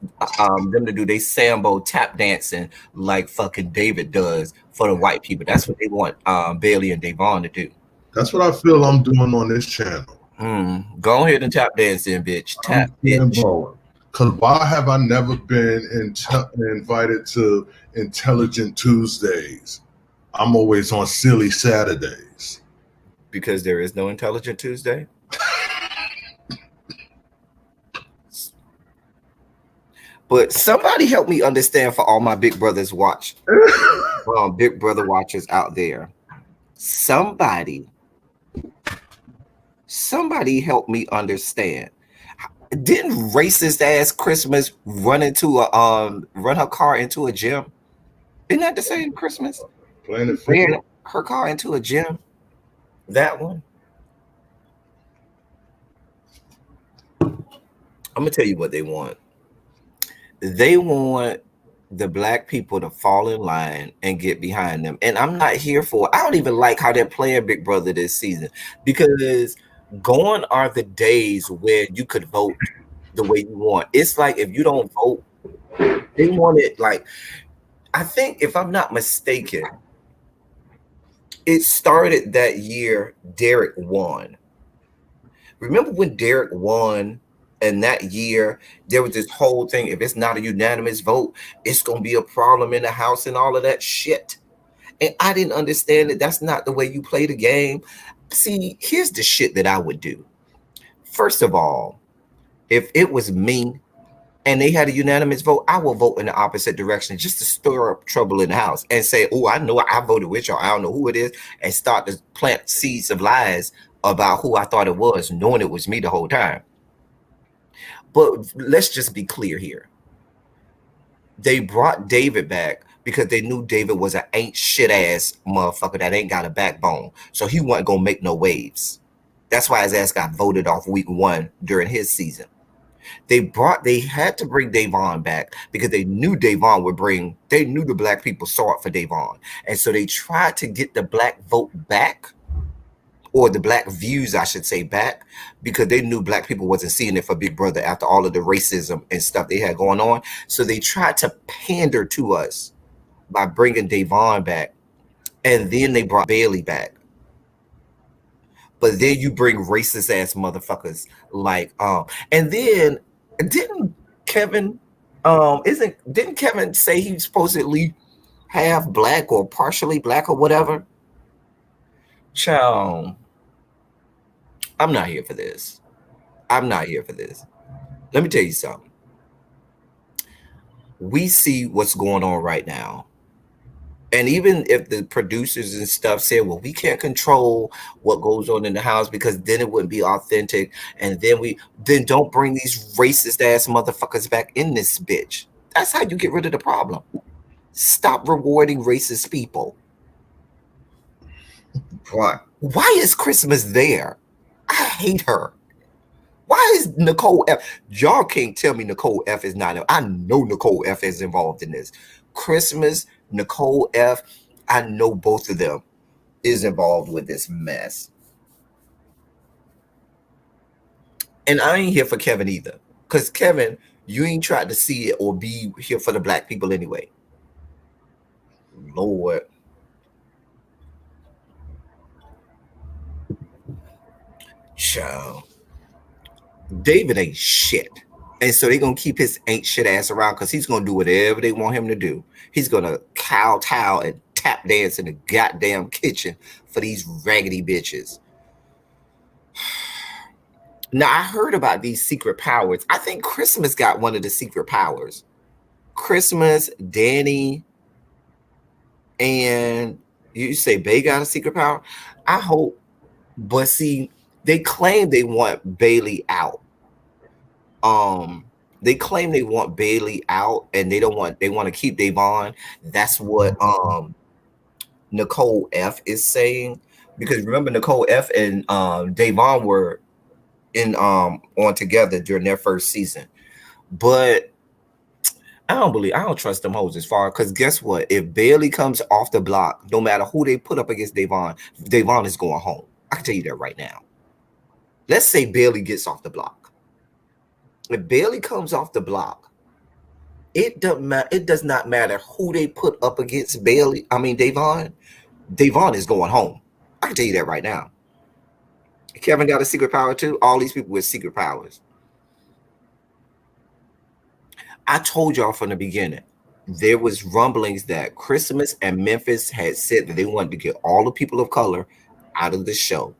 them to do they Sambo tap dancing like fucking David does for the white people. That's what they want Bailey and Davon to do. That's what I feel I'm doing on this channel. Go ahead and tap dance in, bitch. Tap, bitch. Because why have I never been invited to Intelligent Tuesdays? I'm always on Silly Saturdays. Because there is no Intelligent Tuesday? But somebody help me understand for all my Big Brothers watch. Big Brother watchers out there. Somebody help me understand. Didn't racist ass Christmas run her car into a gym? Isn't that the same Christmas? Ran her car into a gym. That one. I'm gonna tell you what they want. They want the black people to fall in line and get behind them. And I'm not here for it. I don't even like how they're playing Big Brother this season because gone are the days where you could vote the way you want. It's like if you don't vote, they want it like, I think if I'm not mistaken, it started that year Derek won. Remember when Derek won? And that year, there was this whole thing. If it's not a unanimous vote, it's going to be a problem in the house and all of that shit. And I didn't understand that that's not the way you play the game. See, here's the shit that I would do. First of all, if it was me and they had a unanimous vote, I will vote in the opposite direction just to stir up trouble in the house and say, oh, I know I voted with y'all. I don't know who it is, and start to plant seeds of lies about who I thought it was, knowing it was me the whole time. But let's just be clear here. They brought David back because they knew David was an ain't shit ass motherfucker that ain't got a backbone. So he wasn't gonna make no waves. That's why his ass got voted off week one during his season. They had to bring Davon back because they knew Davon would bring, they knew the black people saw it for Davon. And so they tried to get the black vote back, or the black views, I should say, back, because they knew black people wasn't seeing it for Big Brother after all of the racism and stuff they had going on. So they tried to pander to us by bringing Davon back, and then they brought Bailey back. But then you bring racist ass motherfuckers like and then didn't Kevin isn't didn't Kevin say he's supposedly half black or partially black or whatever? Child, I'm not here for this. I'm not here for this. Let me tell you something. We see what's going on right now. And even if the producers and stuff said, well, we can't control what goes on in the house because then it wouldn't be authentic. And then don't bring these racist ass motherfuckers back in this bitch. That's how you get rid of the problem. Stop rewarding racist people. Why is Christmas there? I hate her. Why is Nicole F? Y'all can't tell me Nicole F is not. I know Nicole F is involved in this. Christmas, Nicole F, I know both of them is involved with this mess. And I ain't here for Kevin either. Because Kevin, you ain't tried to see it or be here for the black people anyway. Lord. Child. David ain't shit. And so they're going to keep his ain't shit ass around because he's going to do whatever they want him to do. He's going to kowtow and tap dance in the goddamn kitchen for these raggedy bitches. Now, I heard about these secret powers. I think Christmas got one of the secret powers. Christmas, Danny, and you say Bay got a secret power? I hope. But see, they claim they want Bailey out. They claim they want Bailey out and they want to keep Davon. That's what Nicole F is saying. Because remember, Nicole F and Davon were in on together during their first season. But I don't trust them hoes as far, because guess what? If Bailey comes off the block, no matter who they put up against Davon is going home. I can tell you that right now. Let's say Bailey gets off the block. If Bailey comes off the block, it does not matter who they put up against Bailey. I mean Davon is going home. I can tell you that right now. Kevin got a secret power too. All these people with secret powers. I told y'all from the beginning, there was rumblings that Christmas and Memphis had said that they wanted to get all the people of color out of the show.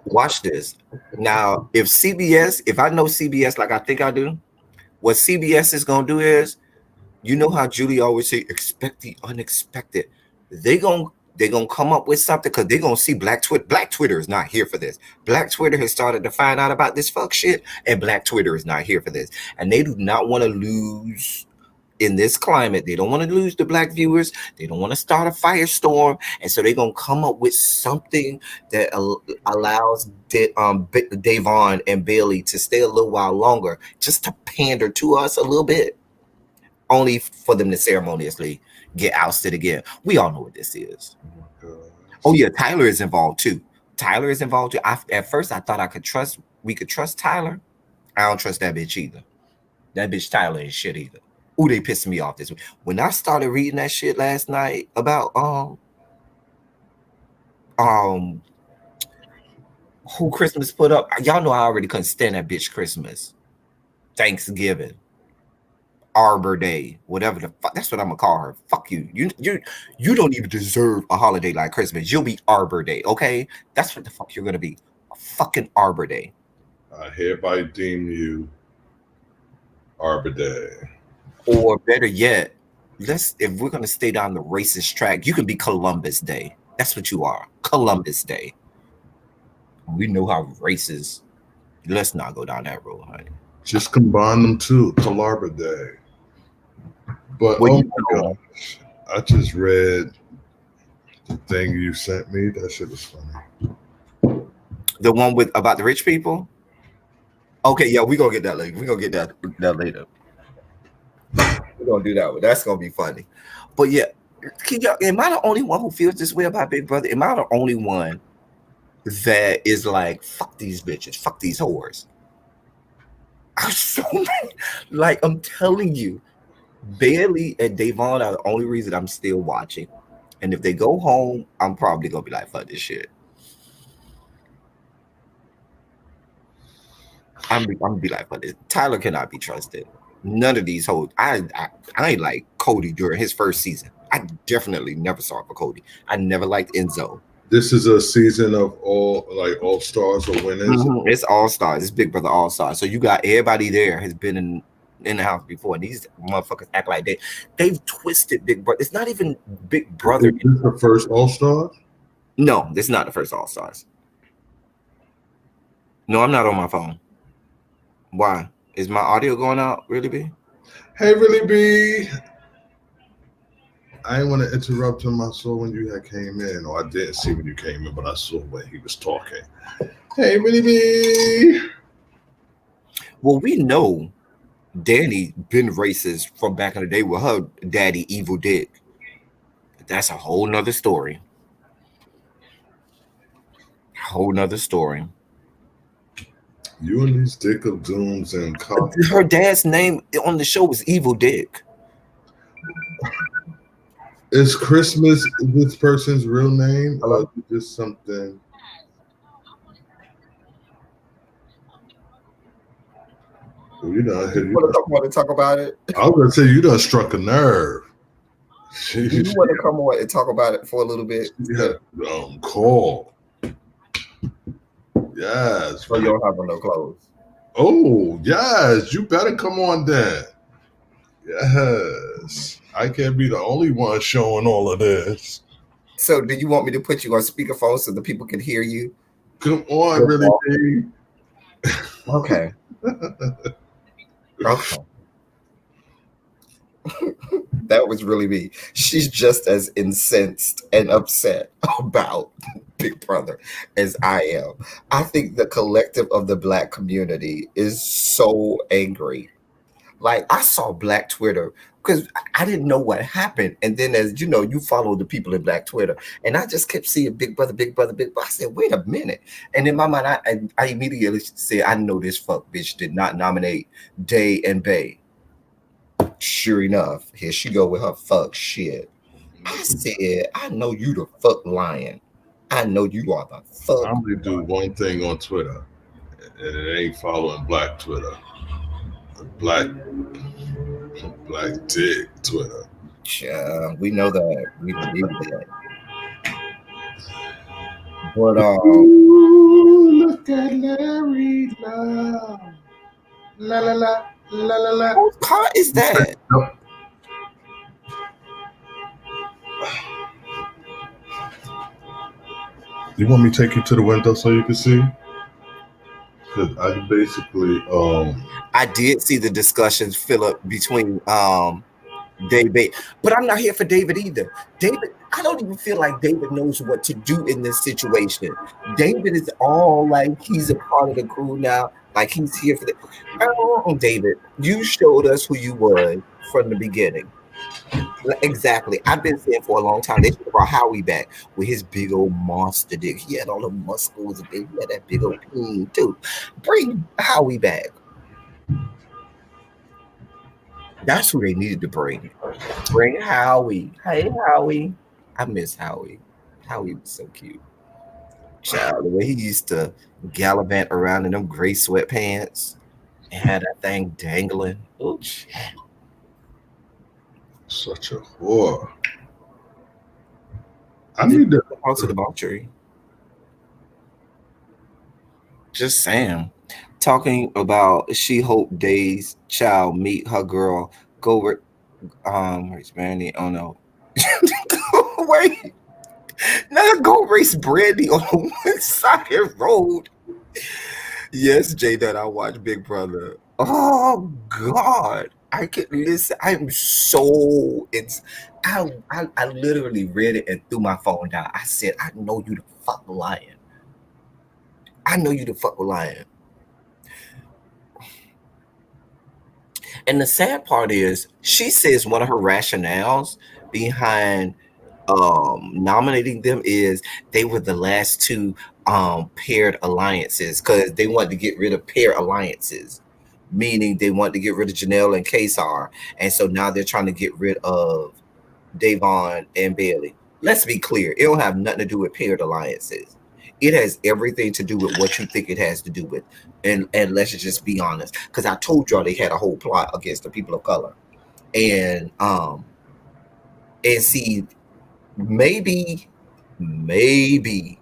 Watch this. Now, if I know CBS like I think I do, what CBS is going to do is, you know how Julie always say, expect the unexpected. They're going to come up with something because they're going to see Black Twitter. Black Twitter is not here for this. Black Twitter has started to find out about this fuck shit, and Black Twitter is not here for this. And they do not want to lose in this climate. They don't want to lose the black viewers. They don't want to start a firestorm. And so they're going to come up with something that allows Davon and Bailey to stay a little while longer, just to pander to us a little bit, only for them to ceremoniously get ousted again. We all know what this is. Oh yeah, Tyler is involved too. At first I thought we could trust Tyler. I don't trust that bitch either. That bitch Tyler ain't shit either. Ooh, they pissed me off this week. When I started reading that shit last night about who Christmas put up, y'all know I already couldn't stand that bitch Christmas, Thanksgiving, Arbor Day, whatever the fuck. That's what I'm gonna call her. Fuck you. You don't even deserve a holiday like Christmas. You'll be Arbor Day, okay? That's what the fuck you're gonna be. A fucking Arbor Day. I hereby deem you Arbor Day. Or better yet, let's if we're gonna stay down the racist track, you can be Columbus Day. That's what you are, Columbus Day. We know how racist. Let's not go down that road, honey. Just combine them two, Calarbor Day. But Well, oh you my know, gosh, I just read the thing you sent me. That shit was funny. the one with about the rich people. Okay, yeah, we gonna get that later. We gonna get that later. We're gonna do that one. That's gonna be funny. But yeah, am I the only one who feels this way about Big Brother? Am I the only one that is like, fuck these bitches, fuck these whores? I'm so mad. Like I'm telling you, Bailey and Davon are the only reason I'm still watching. And if they go home, I'm probably gonna be like, fuck this shit. I'm gonna be like, fuck this. Tyler cannot be trusted. None of these hoes. I ain't like Cody during his first season. I definitely never saw it for Cody. I never liked Enzo. This is a season of all stars or winners. It's all stars. It's Big Brother All Stars. So you got everybody there has been in the house before, and these motherfuckers act like they've twisted Big Brother. It's not even Big Brother. Is this the first All Stars? No, this is not the first All Stars. No, I'm not on my phone. Why? Is my audio going out? Really, B? Hey, really, B. I didn't want to interrupt him. I saw when you had came in, or I didn't see when you came in, but I saw when he was talking. Hey, really, B. Well, we know Danny been racist from back in the day with her daddy Evil Dick. That's a whole nother story. Whole nother story. You and these Dick of Dooms and cops. Her dad's name on the show was Evil Dick. Is Christmas this person's real name, or just something? You know, You want to talk about it? I was gonna say you done struck a nerve. You want to come on and talk about it for a little bit? Yeah, call. Yes. So you don't have no clothes. Oh, yes. You better come on then. Yes. I can't be the only one showing all of this. So do you want me to put you on speakerphone so the people can hear you? Come on, really, B. Okay. Okay. That was really me. She's just as incensed and upset about Big Brother as I am. I think the collective of the Black community is so angry. Like I saw Black Twitter because I didn't know what happened. And then as you know, you follow the people in Black Twitter. And I just kept seeing Big Brother, Big Brother, Big Brother. I said, wait a minute. And in my mind, I immediately said, I know this fuck bitch did not nominate Day and Bay. Sure enough, here she go with her fuck shit. I said, I know you the fuck lying. I know you are the fuck. I only do one thing on Twitter, and it ain't following Black Twitter. Black Dick Twitter. We know that. We believe that. But ooh, look at Larry now. La la la la la la. Whose car is that? You want me to take you to the window so you can see? Because I basically I did see the discussions, Philip, between David, but I'm not here for David either. David, I don't even feel like David knows what to do in this situation. David is all like he's a part of the crew now, like he's here for the. Oh, David, you showed us who you were from the beginning. Exactly. I've been saying for a long time. They should have brought Howie back with his big old monster dick. He had all the muscles and he had that big old peen too. Bring Howie back. That's who they needed to bring. Bring Howie. Hey, Howie. I miss Howie. Howie was so cute. Child, the way he used to gallivant around in them gray sweatpants and had that thing dangling. Oh, such a whore. I need to house of debauchery. Just saying. Talking about She Hope Days child meet her girl go Race Brandy. Oh no. Wait. Now go race Brandy on one side of the road. Yes, Jay, that I watch Big Brother. Oh God. I could listen. I'm so it's I literally read it and threw my phone down. I said, I know you the fuck lying. I know you the fuck lying. And the sad part is she says one of her rationales behind nominating them is they were the last two paired alliances because they wanted to get rid of pair alliances, meaning they wanted to get rid of Janelle and Kesar, and so now they're trying to get rid of Davon and Bailey. Let's be clear, it don't have nothing to do with paired alliances. It has everything to do with what you think it has to do with, and let's just be honest, because I told y'all they had a whole plot against the people of color, and see maybe, maybe,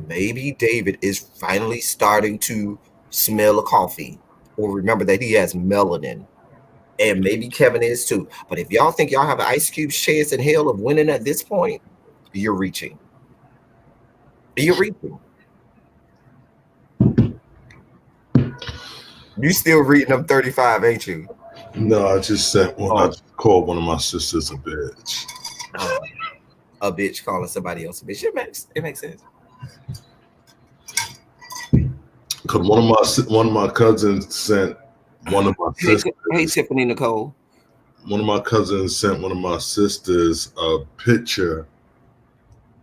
maybe David is finally starting to smell a coffee or remember that he has melanin. And maybe Kevin is too. But if y'all think y'all have an Ice Cube's chance in hell of winning at this point, you're reaching. You're reaching. You still reading them 35, ain't you? No, I just sent one. I just called one of my sisters a bitch. A bitch calling somebody else a bitch. It makes sense. Because one of my cousins sent one of my sisters. Hey, Tiffany Nicole. One of my cousins sent one of my sisters a picture,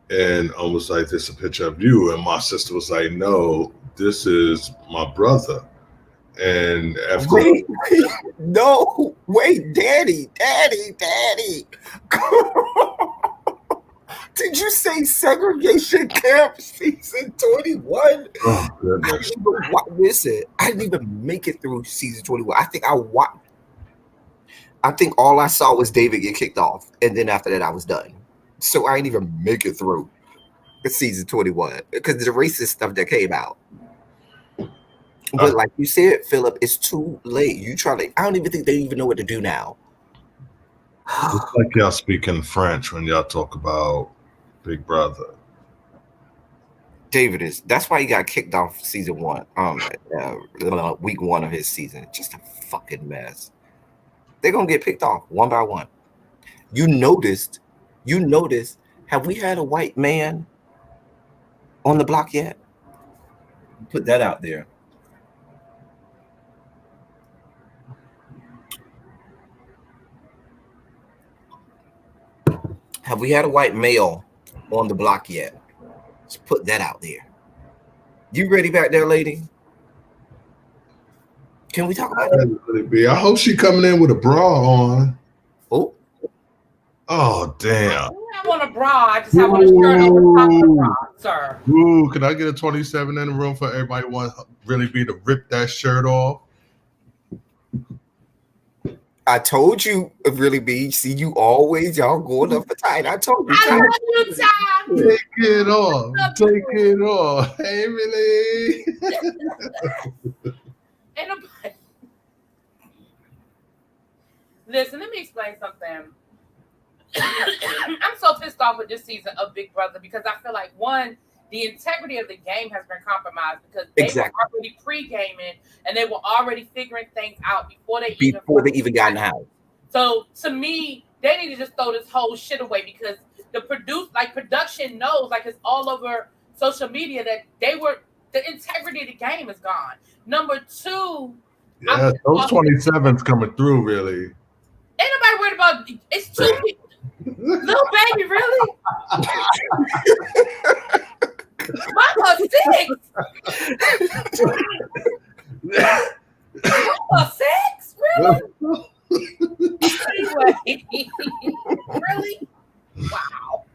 and I was like, "This is a picture of you," and my sister was like, "No, this is my brother." And after Daddy. Did you say segregation camp season 21? Oh goodness! Listen, I didn't even make it through season 21. I think all I saw was David get kicked off, and then after that, I was done. So I didn't even make it through season 21 because the racist stuff that came out. But like you said, Philip, it's too late. I don't even think they even know what to do now. It's like y'all speaking French when y'all talk about Big Brother. David is. That's why he got kicked off season 1. Week 1 of his season. Just a fucking mess. They're gonna get picked off one by one. You noticed. Have we had a white man on the block yet? Put that out there. Have we had a white male on the block yet? Let's put that out there. You ready back there, lady? Can we talk about it? I hope she coming in with a bra on. Oh damn! I don't have on a bra. I just have on a shirt over top of the bra, sir. Ooh, can I get a 27 in the room for everybody want really be to rip that shirt off? I told you, really be. See, you always y'all going up for tight. I told you. I love you, Tom. Take it off. Take it off. Hey, really? Listen, let me explain something. I'm so pissed off with this season of Big Brother because I feel like, one, the integrity of the game has been compromised because they were already pre-gaming and they were already figuring things out before they even got in the house. So to me, they need to just throw this whole shit away because production knows, like it's all over social media that the integrity of the game is gone. Number two, yeah, those 27s coming through really. Ain't nobody worried about it's 2 people. Little baby, really? Mama 6. Mama 6? Really? Anyway, really? Wow.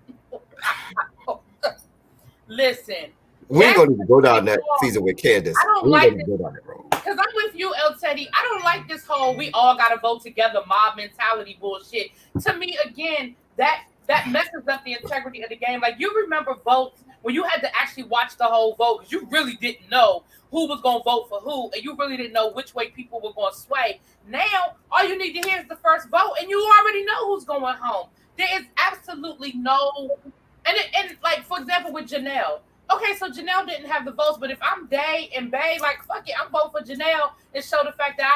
Listen. We ain't gonna even go down that season with Candace. I don't like this because I'm with you, El Teddy. I don't like this whole we all gotta vote together mob mentality bullshit. To me, again, that messes up the integrity of the game. Like, you remember votes when you had to actually watch the whole vote because you really didn't know who was going to vote for who, and you really didn't know which way people were going to sway. Now, all you need to hear is the first vote, and you already know who's going home. There is absolutely no, and like, for example, with Janelle. Okay, so Janelle didn't have the votes, but if I'm Day and Bay, like, fuck it, I'm voting for Janelle and show the fact that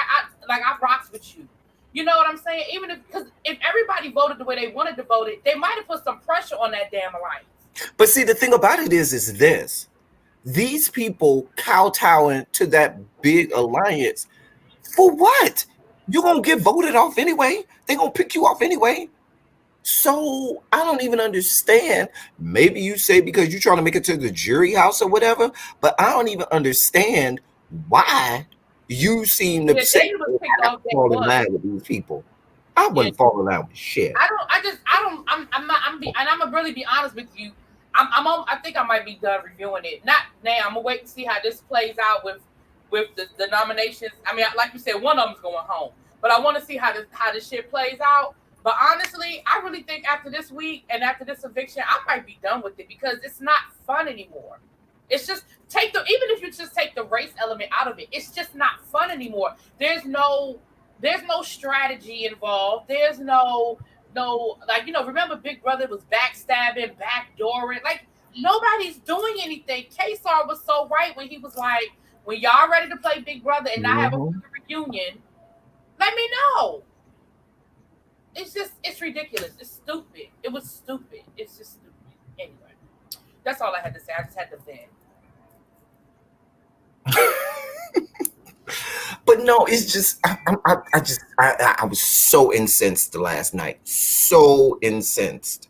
I rocks with you. You know what I'm saying? Even because if everybody voted the way they wanted to vote it, they might have put some pressure on that damn alliance. But see, the thing about it is this. These people kowtowing to that big alliance for what? You're going to get voted off anyway. They're going to pick you off anyway. So I don't even understand. Maybe you say because you're trying to make it to the jury house or whatever, but I don't even understand why you seem to say fall in line with these people. I wouldn't fall in line with shit. I'm gonna really be honest with you. I think I might be done reviewing it. Not now. I'm gonna wait and see how this plays out with the nominations. I mean, like you said, one of them's going home, but I want to see how this shit plays out. But honestly, I really think after this week and after this eviction, I might be done with it because it's not fun anymore. It's just even if you just take the race element out of it, it's just not fun anymore. There's no strategy involved. There's no like, remember Big Brother was backstabbing, backdooring. Like, nobody's doing anything. K-Star was so right when he was like, when y'all ready to play Big Brother and not have a reunion, let me know. It's ridiculous. It's stupid. It was stupid. It's just stupid. Anyway, that's all I had to say. I just had to vent. But no, it's just I was so incensed last night. So incensed.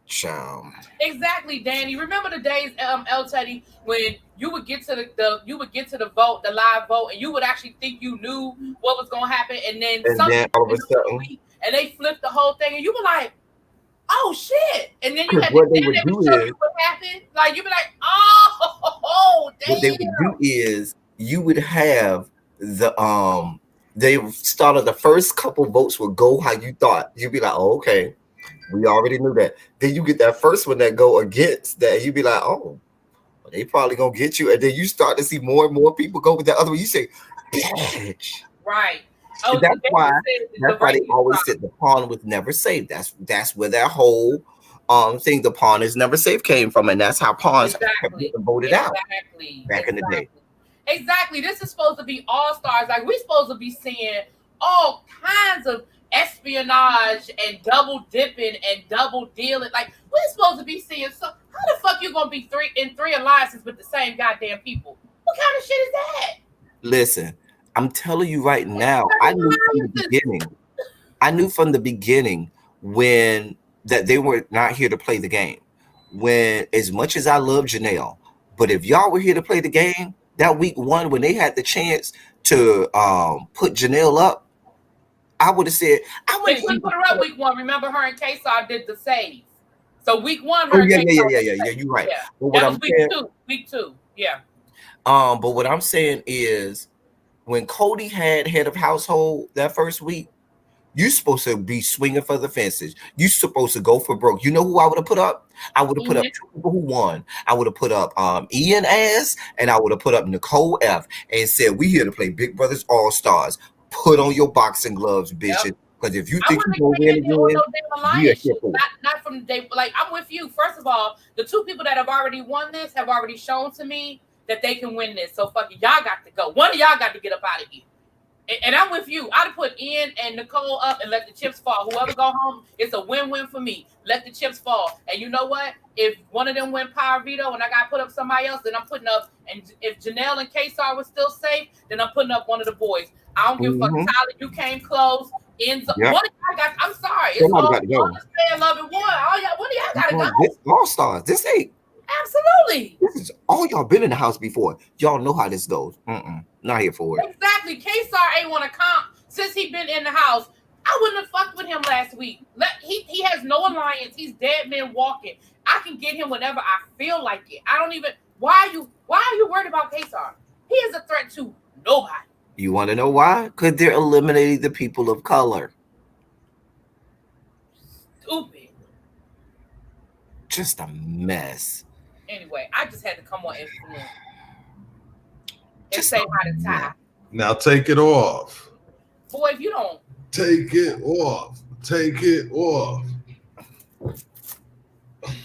Child. Exactly, Danny. Remember the days, El Teddy, when you would get to the vote, the live vote, and you would actually think you knew what was gonna happen, and then all of a sudden, and they flipped the whole thing, and you were like, "Oh shit!" And then you had what they would do is what happened. Like, you'd be like, "Oh, damn." What they would do is you would have they started the first couple votes would go how you thought. You'd be like, "Oh, okay, we already knew that." Then you get that first one that go against that, you'd be like, "Oh, they probably gonna get you." And then you start to see more and more people go with that other one. You say, "Bitch." Right. Oh, that's why they always said the pawn was never safe. That's where that whole thing, the pawn is never safe, came from, and that's how pawns voted out back in the day. Exactly. This is supposed to be all stars. Like, we're supposed to be seeing all kinds of espionage and double dipping and double dealing. Like, we're supposed to be seeing. So how the fuck you gonna be in three alliances with the same goddamn people? What kind of shit is that? Listen, I'm telling you right now, I knew from the beginning when that they were not here to play the game. When, as much as I love Janelle, but if y'all were here to play the game, that week one when they had the chance to put Janelle up, I would have said they couldn't put her up week one. Remember, her and K-Star did the save. So week one, her yeah, you're right. Yeah. But what that was week two. Yeah. But what I'm saying is, when Cody had head of household that first week, you supposed to be swinging for the fences. You supposed to go for broke. You know who I would have put up? I would have put up two people who won. I would have put up Ian S. and I would have put up Nicole F. and said, "We here to play Big Brothers All Stars. Put on your boxing gloves, bitches. Because if you think you're gonna win again, not from the day. Like, I'm with you. First of all, the two people that have already won this have already shown to me that they can win this. So fucking y'all got to go. One of y'all got to get up out of here. And I'm with you. I'd put Ian and Nicole up and let the chips fall. Whoever go home, it's a win-win for me. Let the chips fall. And you know what? If one of them win power veto and I got to put up somebody else, then I'm putting up. And if Janelle and K-Star was still safe, then I'm putting up one of the boys. I don't give a fuck. Tyler, you came close. One of y'all got. I'm sorry. It's all got to go. Love and one. One of y'all got to go. This All Stars. This ain't. Absolutely. This is all y'all been in the house before. Y'all know how this goes. Not here for it. Exactly. K-Star ain't want to comp since he been in the house. I wouldn't have fucked with him last week. He has no alliance. He's dead man walking. I can get him whenever I feel like it. I don't even. Why are you worried about K-Star? He is a threat to nobody. You want to know why? Because they're eliminating the people of color. Stupid. Just a mess. Anyway, I just had to come on and They say how to tie. Now take it off. Boy, if you don't take it off. Take it off.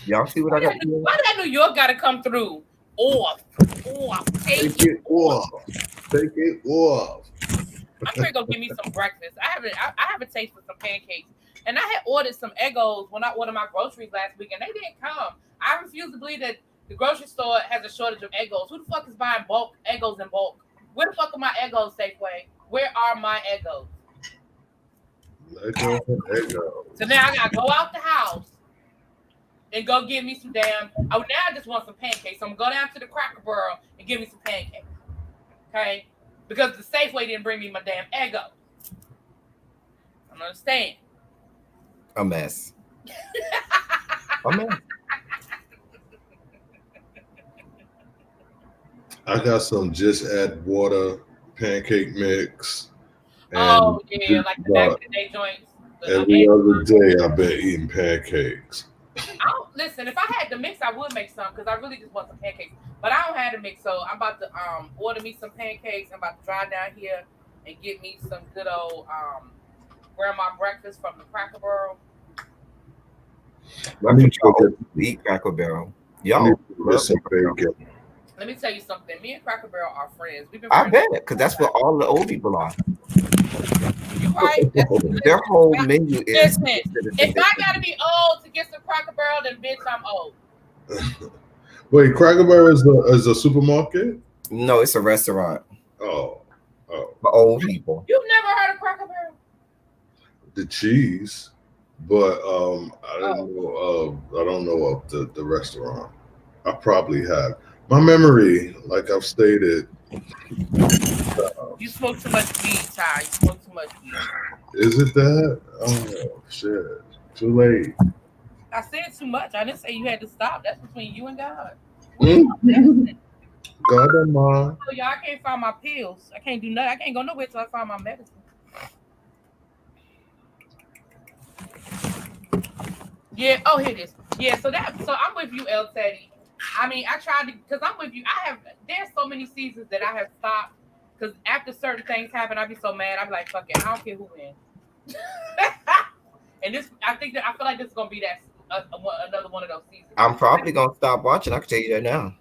Y'all see what I got? Why did New York got to come through? Off. Take it off. Take it off. I'm sure gonna give me some breakfast. I have a taste for some pancakes, and I had ordered some Eggos when I ordered my groceries last week, and they didn't come. I refuse to believe that the grocery store has a shortage of Eggos. Who the fuck is buying bulk Eggos in bulk? Where the fuck are my Eggos, Safeway? Where are my Eggos? Eggos. So now I gotta go out the house and go get me some damn. Oh, now I just want some pancakes. So I'm gonna go down to the Cracker Barrel and get me some pancakes. Okay, because the Safeway didn't bring me my damn Eggo. I don't understand. A mess. A mess. I got some just add water pancake mix. Oh yeah, like the back of the day joints. Every other day I've been eating pancakes. Listen, if I had the mix, I would make some because I really just want some pancakes. But I don't have the mix, so I'm about to order me some pancakes. I'm about to drive down here and get me some good old grandma breakfast from the Cracker Barrel. Let me eat Cracker Barrel. Y'all listen, bacon. Let me tell you something. Me and Cracker Barrel are friends. We've been I bet, because that's where all the old people are. You right? Their whole menu is. Listen, if I gotta be old to get some Cracker Barrel, then bitch, I'm old. Wait, Cracker Barrel is a supermarket? No, it's a restaurant. Oh. For old people. You've never heard of Cracker Barrel? The cheese, but I don't know of the restaurant. I probably have. My memory, like I've stated. You smoke too much weed, Ty. You smoke too much weed. Is it that? Oh shit! Too late. I said too much. I didn't say you had to stop. That's between you and God. God and mine. So y'all, I can't find my pills. I can't do nothing. I can't go nowhere till I find my medicine. Yeah. Oh, here it is. Yeah. So I'm with you, El Teddy. I mean, I tried to, because I'm with you. There's so many seasons that I have stopped, because after certain things happen, I'd be so mad. I'd be like, fuck it, I don't care who wins. And I feel like this is going to be another one of those seasons. I'm probably going to stop watching. I can tell you that now.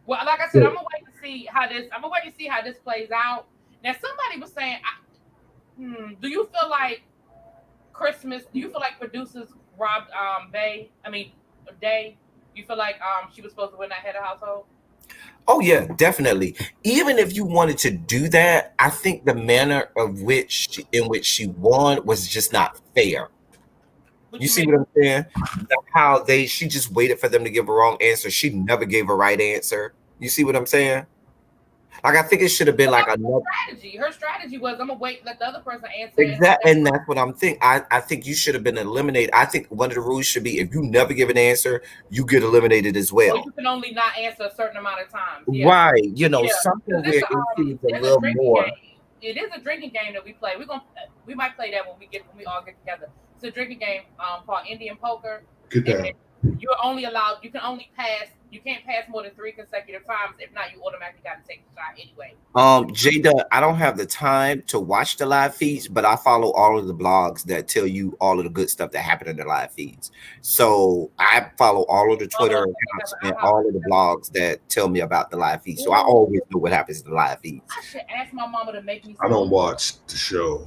Well, like I said, I'm going to wait to see how this plays out. Now, somebody was saying, do you feel like producers robbed Day? You feel like she was supposed to win that head of household? Oh yeah, definitely. Even if you wanted to do that, I think the manner in which she won was just not fair. You see what I'm saying? How she just waited for them to give a wrong answer. She never gave a right answer. You see what I'm saying? Like, I think it should have been like another strategy. Her strategy was, I'm gonna wait, let the other person answer. Exactly, and that's what I'm thinking. I think you should have been eliminated. I think one of the rules should be, if you never give an answer, you get eliminated as well. Or you can only not answer a certain amount of times. Yeah. Right. Something where it seems a little more. Game. It is a drinking game that we play. We might play that when we all get together. It's a drinking game called Indian Poker. Get that. You can't pass more than 3 consecutive times. If not, you automatically got to take the shot anyway. Jada, I don't have the time to watch the live feeds, but I follow all of the blogs that tell you all of the good stuff that happened in the live feeds. So I follow all of the Twitter accounts and all of the blogs that tell me about the live feeds. So I always know what happens in the live feeds. I should ask my mama to make me some. I don't watch the show.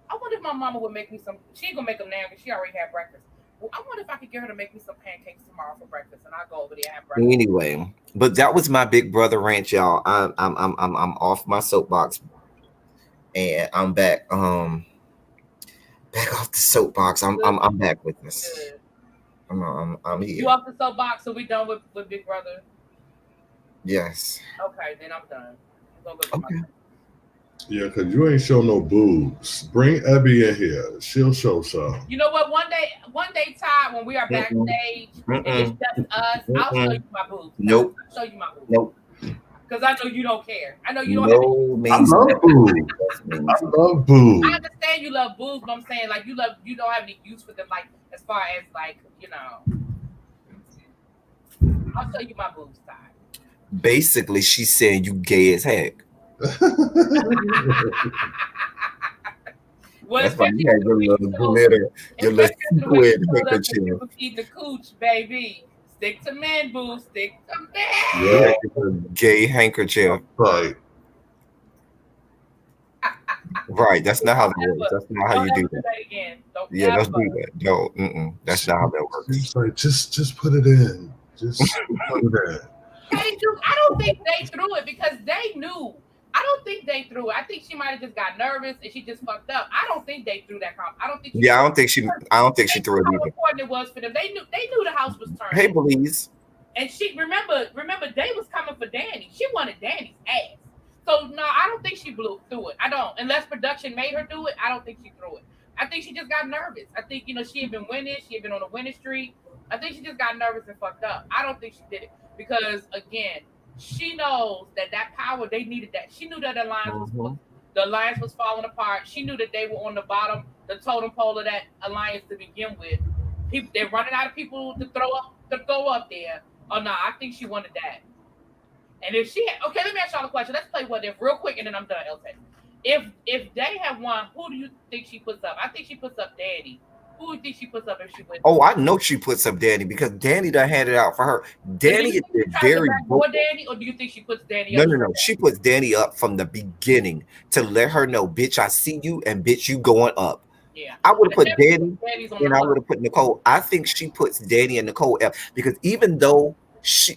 I wonder if my mama would make me some. She ain't gonna make them now because she already had breakfast. Well, I wonder if I could get her to make me some pancakes tomorrow for breakfast, and I'll go over there and have breakfast. Anyway, but that was my big brother rant, y'all. I'm off my soapbox, and I'm back. Back off the soapbox. I'm back with this. I'm here. You off the soapbox? So we done with Big Brother? Yes. Okay, then I'm done. I'm gonna go get Yeah, because you ain't show no boobs. Bring Abby in here. She'll show some. You know what? One day, Ty, when we are backstage and it's just us, I'll show you my boobs. Nope. I'll show you my boobs. Nope. Because I know you don't care. I know you don't. I love boobs. I love boobs. I understand you love boobs, but I'm saying like you don't have any use for them. Like as far as like I'll show you my boobs, Ty. Basically, she's saying you gay as heck. Well, That's why especially you had after the your way you little told, glitter, your little especially after the way you sequin told us that she handkerchief. was eating the cooch, baby. Stick to men, boo. Stick to You Yeah, men. had your little gay handkerchief. right. Right. That's not how Don't that works. ever, That's not how don't you do ever do that. that again. Don't Yeah, don't do ever. that. No, that's She, not how that she works. was like, just put it in. Just put it in. They do. I don't think they threw it because they knew. I don't think they threw it. I think she might have just got nervous and she just fucked up. I don't think they threw that comp. I don't think she Yeah, threw it. I don't think They she knew threw it how either. important it was for them. They knew the house was Hey, turning. Belize. And she remember Day was coming for Danny. She wanted Danny's ass. So no, I don't think she blew through it. I don't. Unless production made her do it, I don't think she threw it. I think she just got nervous. I think she had been winning. She had been on a winning streak. I think she just got nervous and fucked up. I don't think she did it because again, she knows that power they needed that. She knew that Mm-hmm. the alliance was falling apart. She knew that they were on the bottom, the totem pole of that alliance to begin with. People they're running out of people to throw up there. Oh no, I think she wanted that. And if she had, okay, let me ask y'all a question. Let's play what if real quick, and then I'm done. LT. If they have won, who do you think she puts up? I think she puts up Danny. Who do you think she puts up if she wins? Oh, I know she puts up Danny because Danny done had it out for her. But do Danny you is think she tries to very backdoor vocal. Danny, or do you think she puts Danny No, up no, straight no. up? She puts Danny up from the beginning to let her know, bitch, I see you, and bitch, you going up. Yeah, I would I have put definitely think Danny Danny's on the and I low. would have put Nicole. I think she puts Danny and Nicole F because even though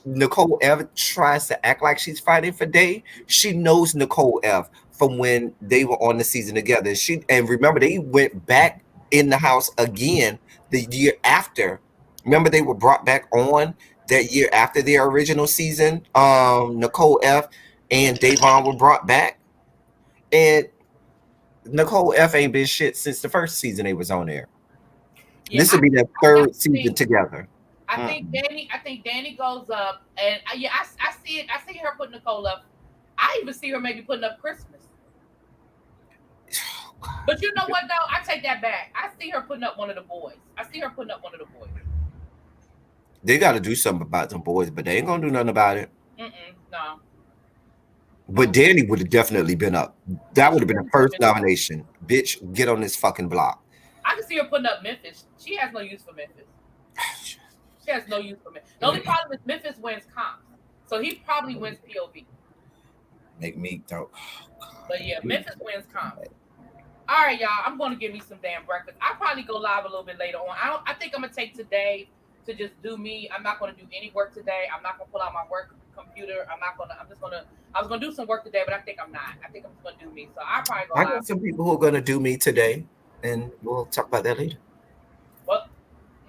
Nicole F tries to act like she's fighting for Day, she knows Nicole F from when they were on the season together. And remember they went back in the house again the year after. Remember they were brought back on that year after their original season. Nicole F and Davon were brought back, and Nicole F ain't been shit since the first season they was on there. Yeah, This will be their I third definitely season think together. I think Mm-mm. Danny. I think Danny goes up, and yeah, I see it. I see her putting Nicole up. I even see her maybe putting up Christmas. But you know what though? I take that back. I see her putting up one of the boys. I see her putting up one of the boys. They got to do something about them boys, but they ain't gonna do nothing about it. No. But Danny would have definitely been up. That would She have been the really should have first been up. nomination. Bitch, get on this fucking block. I can see her putting up Memphis. She has no use for Memphis. She has no use for Memphis. The only problem is Memphis wins comps. So he probably wins POV. Make me don't. But yeah, Memphis wins comps. All right, y'all. I'm going to give me some damn breakfast. I'll probably go live a little bit later on. I think I'm gonna take today to just do me. I'm not going to do any work today. I'm not going to pull out my work computer. I'm not going to. I'm just going to. I was going to do some work today, but I think I'm not. I think I'm just going to do me. So I'll probably go I live. got some people who are gonna do me today, and we'll talk about that later. What?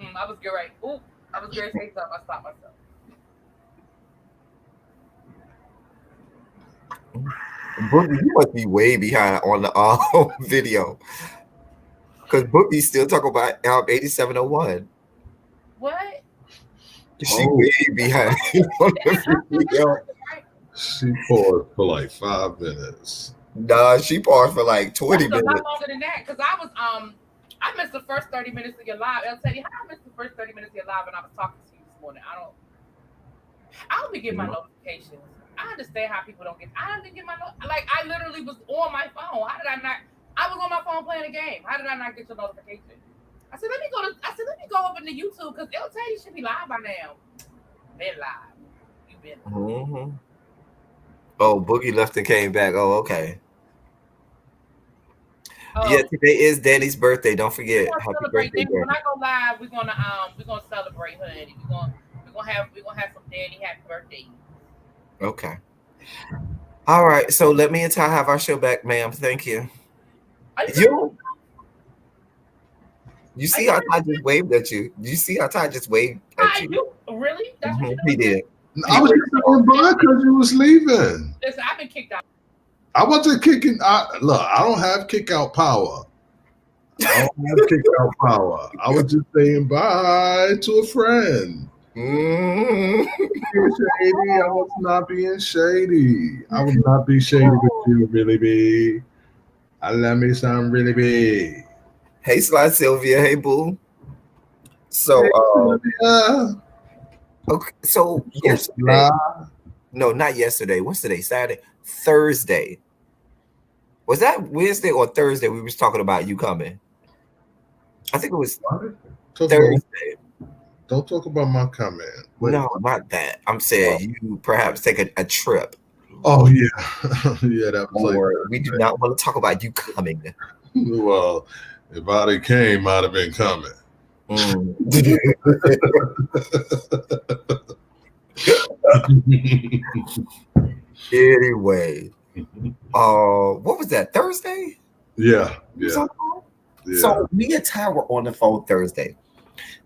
I was getting ready. Ooh, I was getting ready to say something. I stopped myself. Boogie, you must be way behind on the video because Boogie's still talking about 8701. What? She Oh, way behind on the video. she paused for like 5 minutes. Nah, she paused for like 20 That's a lot minutes. longer than that because I missed the first 30 minutes of your live. I'll tell you how I missed the first 30 minutes of your live when I was talking to you this morning. I don't be getting my notifications. I understand how people don't get. I don't get my like. I literally was on my phone. How did I not? I was on my phone playing a game. How did I not get your notification? I said, let me go over to YouTube because they'll tell you should be live by now. Been live. You been live. Mm-hmm. Oh, Boogie left and came back. Oh, okay. Oh, Yeah, today is Danny's birthday. Don't we're forget. gonna Happy celebrate birthday, Danny. When Danny. I go live, we're gonna celebrate her. Eddie. We're gonna have some Danny happy birthday. Okay. All right. So let me and Ty have our show back, ma'am. Thank you. Are you You Are see you how Ty just waved at you? You see how Ty just waved at you? you really? That's what you're He doing? did. I was just saying bye because you was leaving. Listen, I've been kicked out. I wasn't kicking. Look, I don't have kick out power. I don't have kick out power. I was just saying bye to a friend. Mm-hmm. Being shady. I was not being shady. I would not be shady with you, really be. I let me sound really big. Hey, Sly Sylvia. Hey, Boo. So, Yeah. okay. So So yesterday, No, not yesterday. What's today? Saturday, Thursday. Was that Wednesday or Thursday? We was talking about you coming. I think it was Talk about, Thursday. don't talk about my comment. Wait. No, not that. I'm saying you perhaps take a trip, Oh yeah, yeah. That was like, or we do not want to talk about you coming. well, if I'd have came, I'd have been coming. Mm. Anyway, what was that? Thursday? Yeah, You yeah, talking about? yeah. So me and Ty were on the phone Thursday.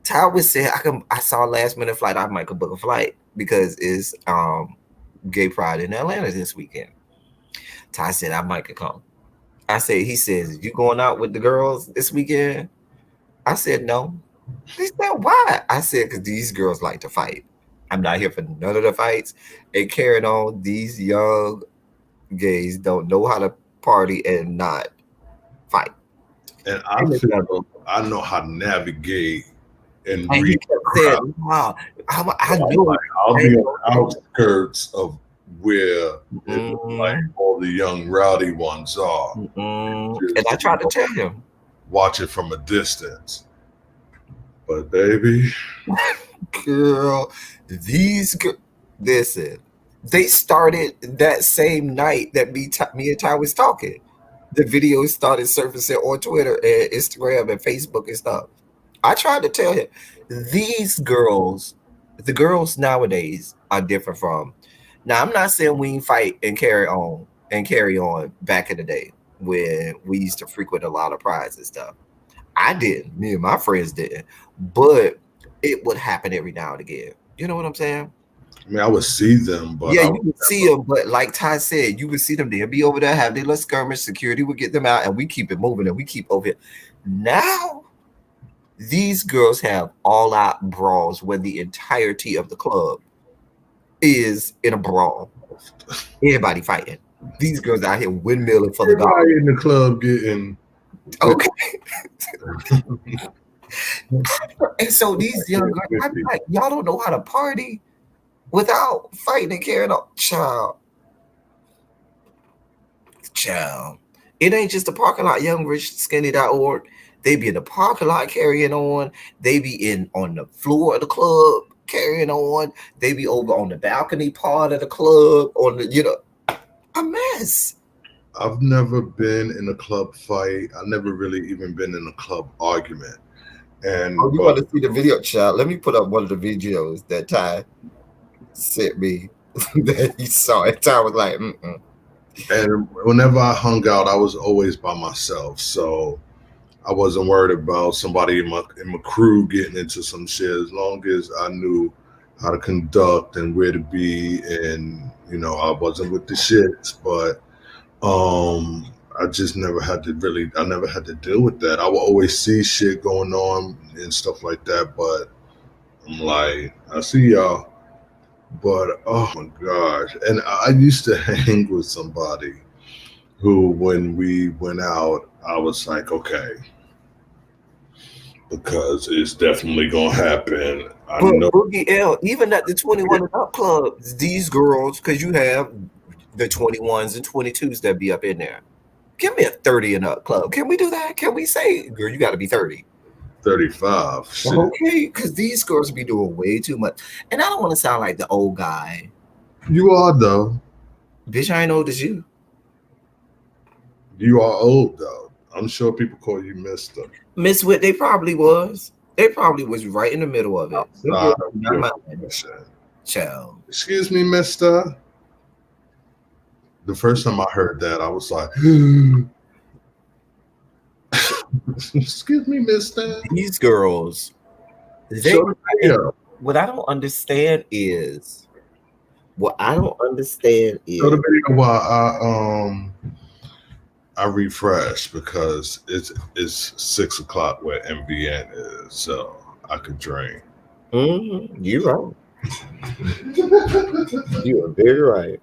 Ty was saying I saw a last minute flight. I might could book a flight because it's Gay Pride in Atlanta this weekend. Ty said I might could come. I said, he says, you going out with the girls this weekend? I said, no. He said, why? I said, because these girls like to fight. I'm not here for none of the fights. And carrying on, these young gays don't know how to party and not fight. And I feel I know how to navigate and And read. he kept saying, wow, I know. I'll be on the outskirts of where like all the young rowdy ones are. And I tried to tell him. Watch it from a distance. But baby. Girl, listen, they started that same night that me and Ty was talking. The videos started surfacing on Twitter and Instagram and Facebook and stuff. I tried to tell him, these girls, the girls nowadays are different from. Now, I'm not saying we ain't fight and carry on back in the day when we used to frequent a lot of prides and stuff. I didn't. Me and my friends didn't. But it would happen every now and again. You know what I'm saying? I mean, I would see them, but yeah, you would see them. But like Ty said, you would see them. They'd be over there, have their little skirmish. Security would get them out, and we keep it moving, and we keep over here. Now, these girls have all-out brawls where the entirety of the club is in a brawl. Everybody fighting. These girls out here windmilling for the dog. Everybody in the club getting okay. And so these young girls, I'm like, y'all don't know how to party without fighting and carrying on. Child. It ain't just the parking lot, youngrich.skinny.org. They be in the parking lot carrying on. They be on the floor of the club carrying on. They be over on the balcony part of the club a mess. I've never been in a club fight. I've never really even been in a club argument. And you want to see the video, child? Let me put up one of the videos that Ty sent me that he saw. And Ty was like, mm-mm. And whenever I hung out, I was always by myself. So I wasn't worried about somebody in my crew getting into some shit as long as I knew how to conduct and where to be. And, I wasn't with the shits. But I just never had to deal with that. I would always see shit going on and stuff like that, but I'm like, I see y'all. But oh my gosh. And I used to hang with somebody who, when we went out, I was like, okay, because it's definitely gonna happen. But Boogie L, even at the 21 and up clubs, these girls, because you have the 21s and 22s that be up in there. Give me a 30 and up club. Can we do that? Can we say, girl, you got to be 30? 35. Shit. Okay, because these girls be doing way too much. And I don't want to sound like the old guy. You are, though. Bitch, I ain't old as you. You are old, though. I'm sure people call you Mister. Miss Wit, they probably was. They probably was right in the middle of it. Child. Excuse me, Mister. The first time I heard that, I was like, excuse me, mister. These girls, what I don't understand is, So the video while I refresh because it's 6:00 where MVN is, so I could drink. You're right. You are very right.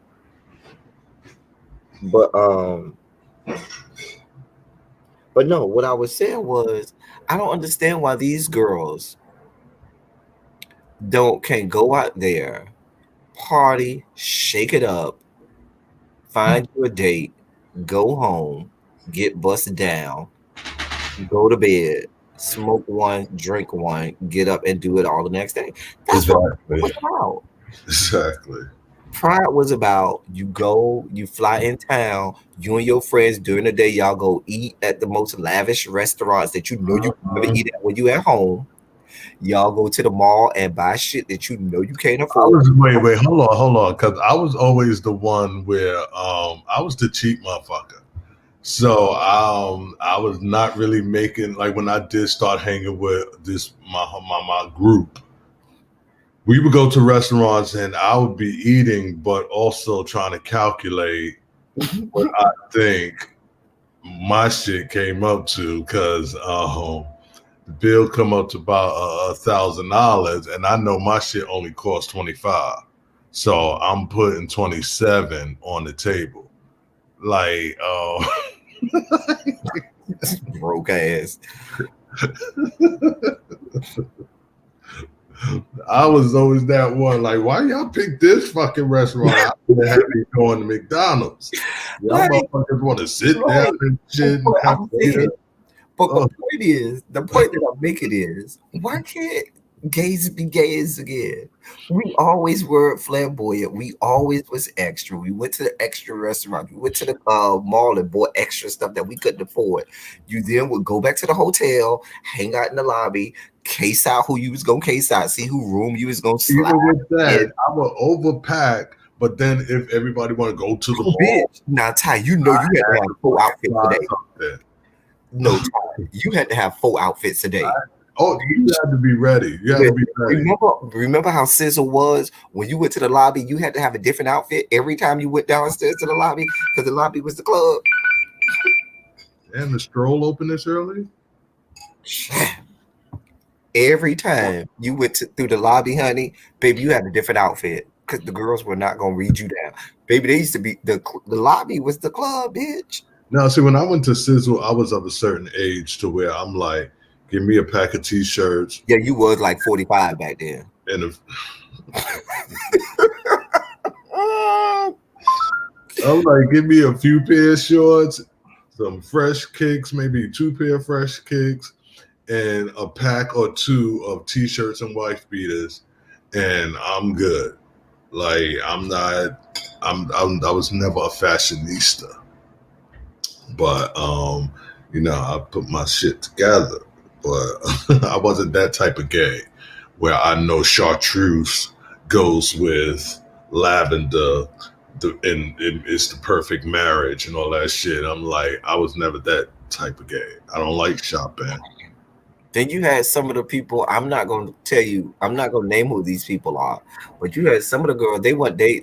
But no, what I was saying was I don't understand why these girls can't go out there party, shake it up, find you a date, go home, get busted down, go to bed, smoke one, drink one, get up and do it all the next day. That's what it Exactly. was about. Exactly. Pride was about you go, you fly in town, you and your friends during the day, y'all go eat at the most lavish restaurants that you know you can never eat at when you at home. Y'all go to the mall and buy shit that you know you can't afford. Wait, hold on, because I was always the one where I was the cheap motherfucker. So I was not really making, like, when I did start hanging with this my group, we would go to restaurants and I would be eating, but also trying to calculate what I think my shit came up to, because the bill come up to about $1,000, and I know my shit only cost 25, so I'm putting 27 on the table, like Broke ass. I was always that one. Like, why y'all pick this fucking restaurant? I would have me going to McDonald's. Y'all Right, motherfuckers want to sit right. down and shit and But have I'm later. saying, but Oh. the point that I'm making is, why can't gays be gays again? We always were flamboyant. We always was extra. We went to the extra restaurant. We went to the mall and bought extra stuff that we couldn't afford. You then would go back to the hotel, hang out in the lobby, case out who you was gonna case out, see who room you was gonna slide. Even with that, in. I would overpack. But then if everybody want to go to the Oh, mall, bitch. Now, Ty, you know you had to have 4 outfits a day. something. No, Ty, you had to have 4 outfits a day. Oh, you had to be ready. You had to be ready. Remember how Sizzle was when you went to the lobby? You had to have a different outfit every time you went downstairs to the lobby because the lobby was the club. And the stroll open this early? Every time you went through the lobby, honey, baby, you had a different outfit because the girls were not gonna read you down. Baby, they used to be the lobby was the club, bitch. Now, see, when I went to Sizzle, I was of a certain age to where I'm like, give me a pack of T-shirts. Yeah, you was like 45 back then. And I'm like, give me a few pair of shorts, some fresh kicks, maybe 2 pair of fresh kicks, and a pack or 2 of T-shirts and wife beaters, and I'm good. Like, I was never a fashionista, but I put my shit together. But I wasn't that type of gay where I know chartreuse goes with lavender and it's the perfect marriage and all that shit. I'm like, I was never that type of gay. I don't like shopping. Then you had some of the people, I'm not going to name who these people are, but you had some of the girls,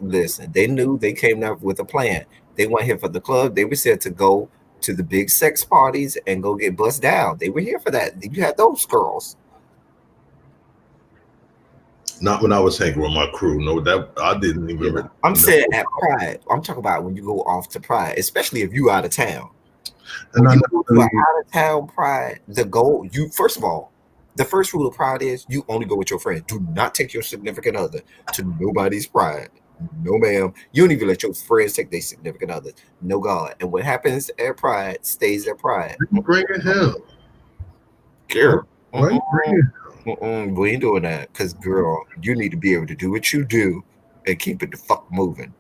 listen, they knew they came up with a plan. They weren't here for the club. They were said to go to the big sex parties and go get bust down. They were here for that. You had those girls. Not when I was hanging with my crew. No, that I didn't even. Yeah. I'm saying at Pride. I'm talking about when you go off to Pride, especially if you out of town. And when you go to out of town Pride, the goal, first of all, the first rule of Pride is you only go with your friends. Do not take your significant other to nobody's Pride. No, ma'am. You don't even let your friends take their significant others. No, God. And what happens at Pride stays at Pride. Bring it him. Girl. Why you bring it? We ain't doing that. Because, girl, you need to be able to do what you do and keep it the fuck moving.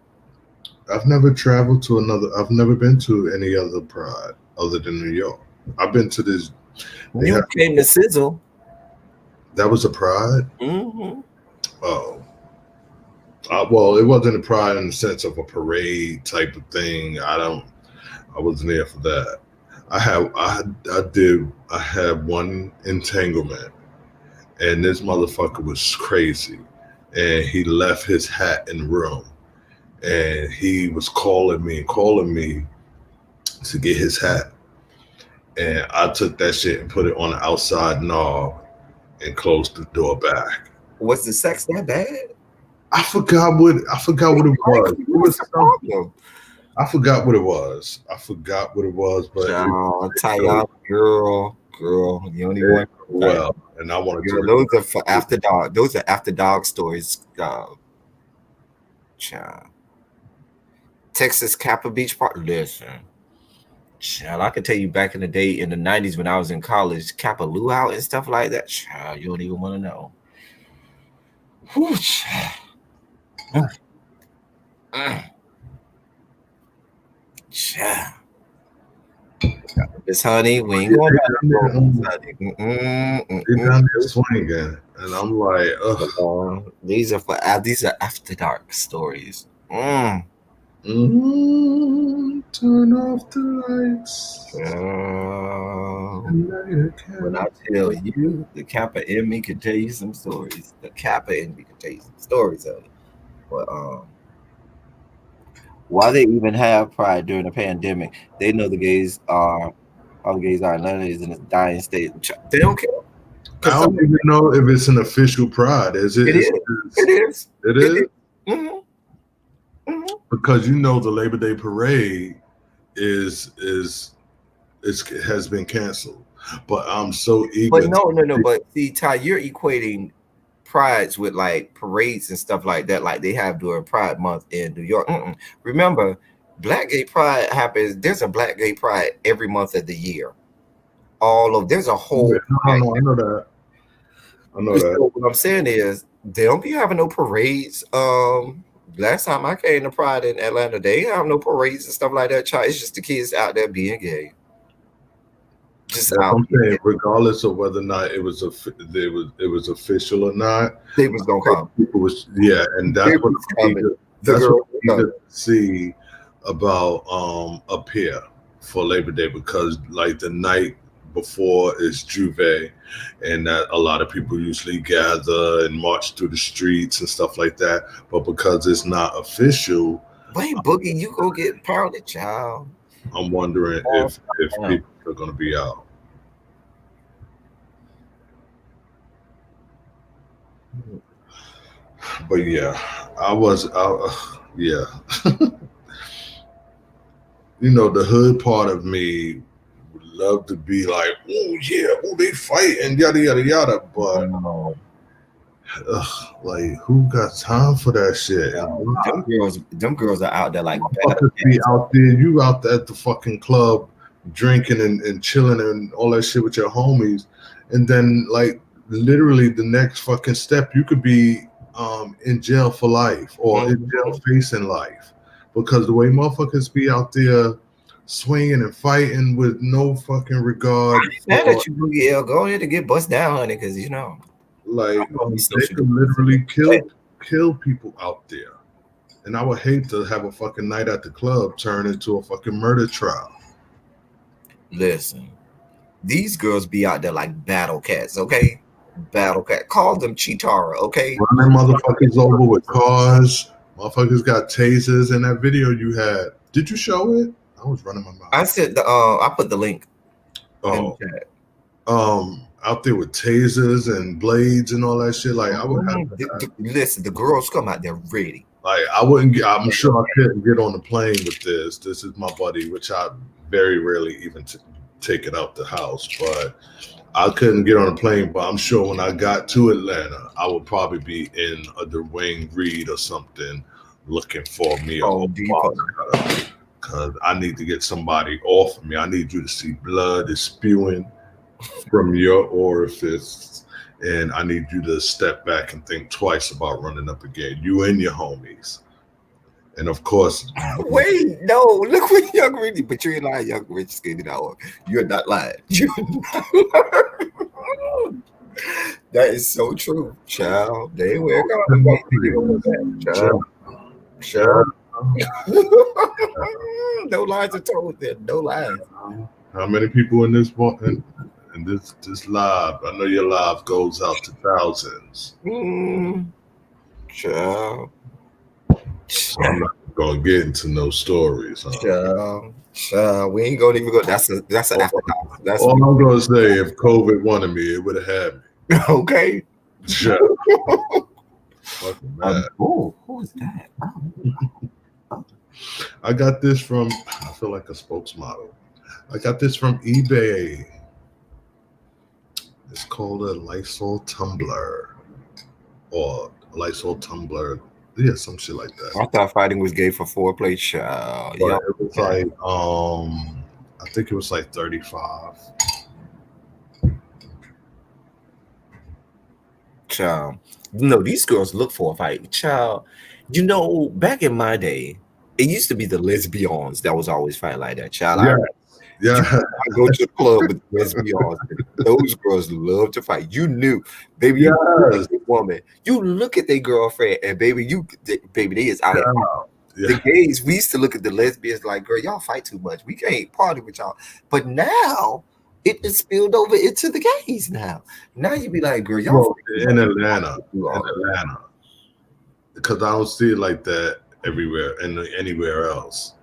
I've never traveled to I've never been to any other Pride other than New York. I've been to this. You came to Sizzle. That was a Pride? Mm-hmm. Oh. Well, it wasn't a Pride in the sense of a parade type of thing. I wasn't there for that. I had one entanglement, and this motherfucker was crazy, and he left his hat in the room, and he was calling me to get his hat, and I took that shit and put it on the outside knob and closed the door back. Was the sex that bad? I forgot what it was. It was something. I forgot what it was. But Taya, girl, you don't even want. Well, and I wanted to. Those are for after dog. Those are after dog stories. Child. Texas Kappa Beach Park. Listen, child, I can tell you back in the day in the 90s when I was in college, Kappa luau and stuff like that. Child, you don't even want to know. Whew, child. Mm, child. Miss Honey, we ain't going back to honey. They down there swinging, and I'm like, ugh. These are after dark stories. Turn off the lights. When I tell you, the Kappa in me can tell you some stories. The Kappa in me can tell you some stories of it. But why they even have pride during the pandemic? They know the gays are all the gays are Atlanta is in a dying state. They don't care. I don't even know if it's an official pride. Is it? It is. It is. It is. Mm-hmm. Mm-hmm. Because you know the Labor Day parade has been canceled. But I'm so eager. But no. But see, Ty, you're equating prides with like parades and stuff like that, like they have during Pride Month in New York. Remember, Black Gay Pride happens. There's a Black Gay Pride every month of the year. There's a whole. I know that. So what I'm saying is they don't be having no parades. Last time I came to Pride in Atlanta, they have no parades and stuff like that. Child, it's just the kids out there being gay. Just out. I'm saying, regardless of whether or not it was official or not, they was gonna come. And that's what I'm to see about up here for Labor Day, because like the night before is Juve, and that a lot of people usually gather and march through the streets and stuff like that. But because it's not official, wait, Boogie, you go get pounded, child. I'm wondering if people are going to be out. But yeah, yeah. You know, the hood part of me would love to be like, oh yeah, oh they fighting, yada yada yada. But like, who got time for that shit? Them girls are out there like be out there. You out there at the fucking club drinking and chilling and all that shit with your homies, and then like literally the next fucking step, you could be in jail for life or in jail facing life, because the way motherfuckers be out there swinging and fighting with no fucking regard. That you Boogie L, go ahead and get bust down, honey, because you know, like they could literally kill people out there. And I would hate to have a fucking night at the club turn into a fucking murder trial. Listen, these girls be out there like battle cats, okay? Battle cat. Call them Chitara, okay? Running motherfuckers over with cars. Motherfuckers got tasers in that video you had. Did you show it? I was running my mouth. I said I put the link. Oh. Out there with tasers and blades and all that shit. Like I would have listen, the girls come out there ready. Like I wouldn't get, I'm sure I couldn't get on the plane with this. This is my buddy, which I very rarely even take it out the house, but I couldn't get on a plane. But I'm sure when I got to Atlanta, I would probably be in a Dwayne Reed or something looking for me. Because I need to get somebody off of me. I need you to see blood is spewing from your orifice, and I need you to step back and think twice about running up again. You and your homies. And of course, wait, no, look what Young Rich, but you're lying, Young Rich skated out. You're not lying. You're not lying. That is so true, child. They wear child. No lies are told there. No lies. How many people in this one? And this live, I know your live goes out to thousands. Child. I'm not gonna get into no stories. Child. We ain't gonna even go. That's an after. That's all I'm gonna say. If COVID wanted me, it would have had me. Okay. Child. Who is that? I got this from, I feel like a spokesmodel. I got this from eBay. It's called a Lysol tumbler, or Lysol tumbler Yeah, some shit like that. I thought fighting was gay for foreplay. Child, But yo, it was like I think it was like 35. child. No, these girls look for a fight, child. You know, back in my day, it used to be the lesbians that was always fighting like that, child. Yeah, yeah, I go to the club with lesbians. And those girls love to fight. You knew, baby. You look at yes, the woman. You look at their girlfriend, and baby, baby, they is out here. The yeah. gays, we used to look at the lesbians like, girl, y'all fight too much. We can't party with y'all. But now it is spilled over into the gays now. Now you be like, girl, y'all Well, fight too in much. Atlanta, You in are. Atlanta, because I don't see it like that everywhere and anywhere else.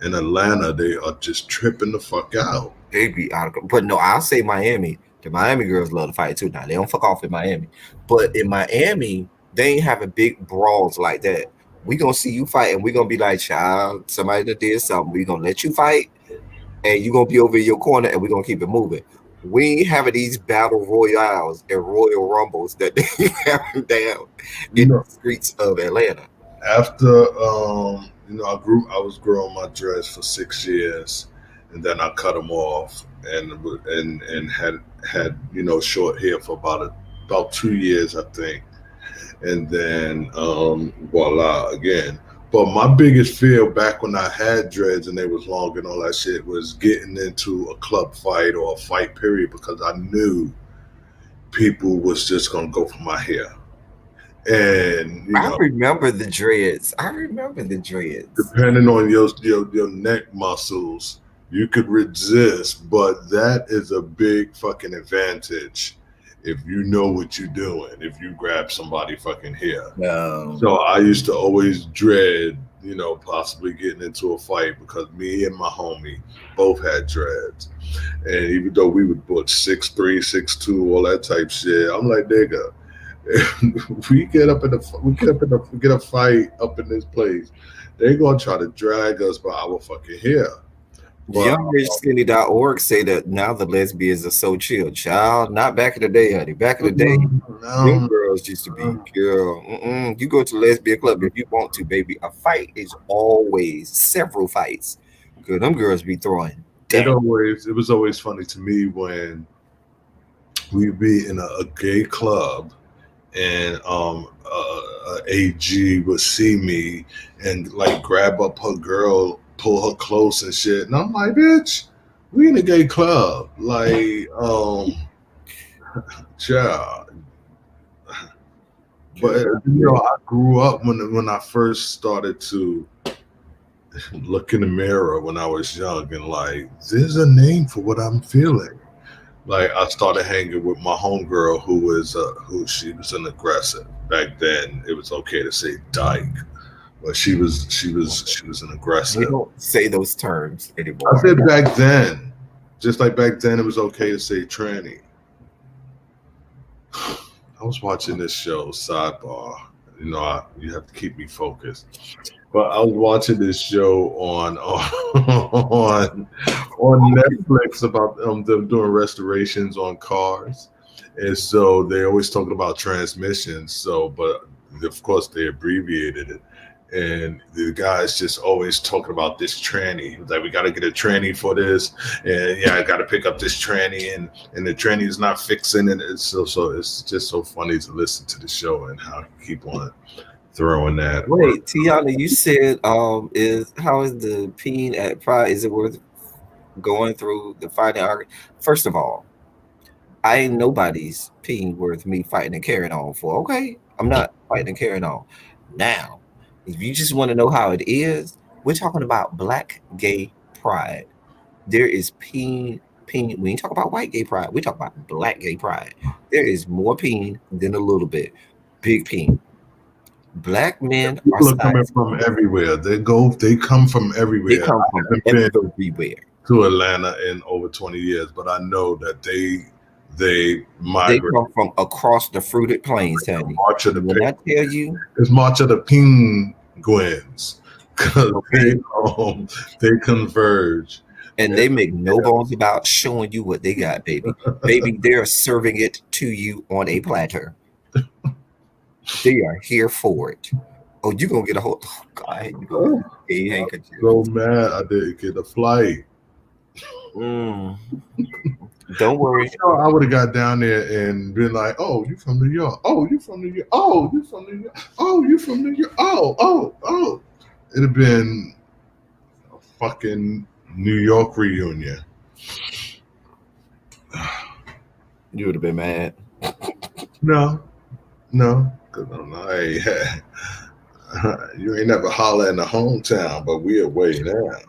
In Atlanta, they are just tripping the fuck out. They be out of, but no, I'll say Miami. The Miami girls love to fight too. Now they don't fuck off in Miami, but in Miami they ain't having big brawls like that. We gonna see you fight, and we gonna be like, child, somebody that did something. We gonna let you fight, and you gonna be over in your corner, and we gonna keep it moving. We ain't having these battle royales and royal rumbles that they having down You in know, the streets of Atlanta. after I was growing my dreads for 6 years, and then I cut them off, and had short hair for about 2 years, I think, and then voila again. But my biggest fear back when I had dreads and they was long and all that shit was getting into a club fight or a fight period, because I knew people was just gonna go for my hair. And I remember the dreads. I remember the dreads. depending on your neck muscles, you could resist, but that is a big fucking advantage if you know what you're doing, if you grab somebody fucking here. So I used to always dread, possibly getting into a fight, because me and my homie both had dreads. And even though we would put 6'3", 6'2", all that type shit, I'm like, nigga, we get a fight up in this place, they gonna try to drag us by our fucking hair. But YoungRichSkinny.org say that now the lesbians are so chill. Child, not back in the day, honey. Back in the day, them no, girls used to be, girl, you go to the lesbian club if you want to, baby. A fight is always several fights. Girl, them girls be throwing down. it was always funny to me when we'd be in a gay club, and AG would see me and like grab up her girl, pull her close and shit, and I'm like, bitch, we in a gay club, like, yeah. But I grew up when I first started to look in the mirror when I was young, and like, there's a name for what I'm feeling. Like, I started hanging with my homegirl who she was an aggressive. Back then, it was okay to say dyke, but she was an We aggressive. don't say those terms I anymore. said back then, just like back then, it was okay to say tranny. I was watching this show, Sidebar. You have to keep me focused. But I was watching this show on Netflix about them doing restorations on cars, and so they're always talking about transmissions. So, but of course they abbreviated it, and the guy's just always talking about this tranny. He's like, we got to get a tranny for this, and yeah, I got to pick up this tranny, and the tranny is not fixing it. So it's just so funny to listen to the show and how you keep on throwing that. Wait, Tiana, you said is how is the peen at Pride? Is it worth going through the fighting argument? First of all, I ain't nobody's peen worth me fighting and carrying on for. Okay, I'm not fighting and carrying on. Now, if you just want to know how it is, we're talking about Black gay pride. There is peen. We ain't talk about white gay pride. We talk about Black gay pride. There is more peen than a little bit. Big peen. Black men are People are coming size. from everywhere. They come from They everywhere. come I from haven't been everywhere. to Atlanta in over 20 years, but I know that they They migrate. come from across the fruited plains, honey. March of the When I tell you, It's March of the Penguins, because okay, they converge. and they make no bones about showing you what they got, baby. Baby, they're serving it to you on a platter. They are here for it. Oh, you gonna get a whole? Oh, God, you gonna get a handkerchief? So mad I didn't get a flight. Mm. Don't worry. I would have got down there and been like, "Oh, you from New York? Oh, you from New York? Oh, you from New York? Oh, you from New York? Oh." It'd have been a fucking New York reunion. You would have been mad. No, because I'm like, you ain't never holler in the hometown, but we away now.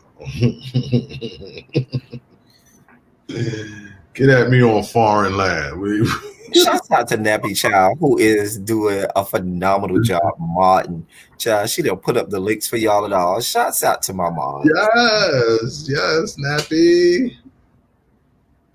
Get at me on foreign land. Shouts out to Nappy Child, who is doing a phenomenal job modding. Child, she done put up the links for y'all and all. Shouts out to my mom. Yes, Nappy.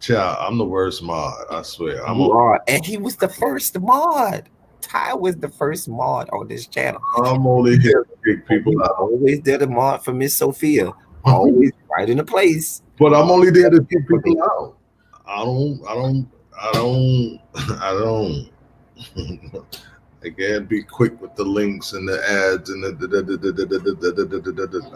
Child, I'm the worst mod, I swear. You are. And he was the first mod. Ty was the first mod on this channel. I'm only here to kick people out. Always did a mod for Miss Sophia. Always right in the place. But I'm only there to kick people out. I can't be quick with the links and the ads and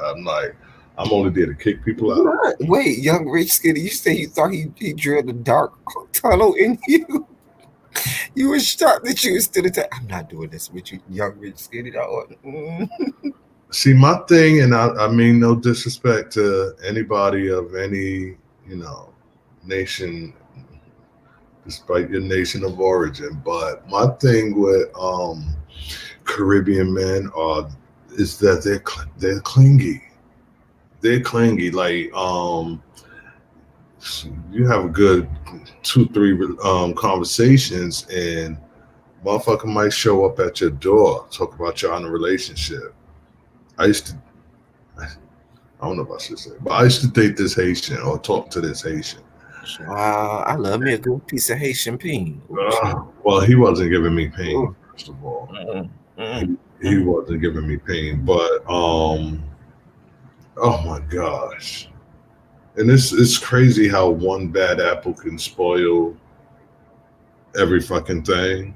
I'm like, I'm only there to kick people out. Wait, young rich skinny, you say you thought he drilled a dark tunnel in you? You were shocked that you was still attacked. I'm not doing this with you, young rich skinny dog. See, my thing, and I mean no disrespect to anybody of any, nation, despite your nation of origin, but my thing with Caribbean men is that they're clingy. They're clingy. Like you have a good 2-3 conversations, and motherfucker might show up at your door, talk about y'all in a relationship. I don't know if I should say, but I used to date this Haitian or talk to this Haitian. I love me a good piece of Haitian pain. Well, he wasn't giving me pain, first of all. He wasn't giving me pain, but oh my gosh. And it's crazy how one bad apple can spoil every fucking thing.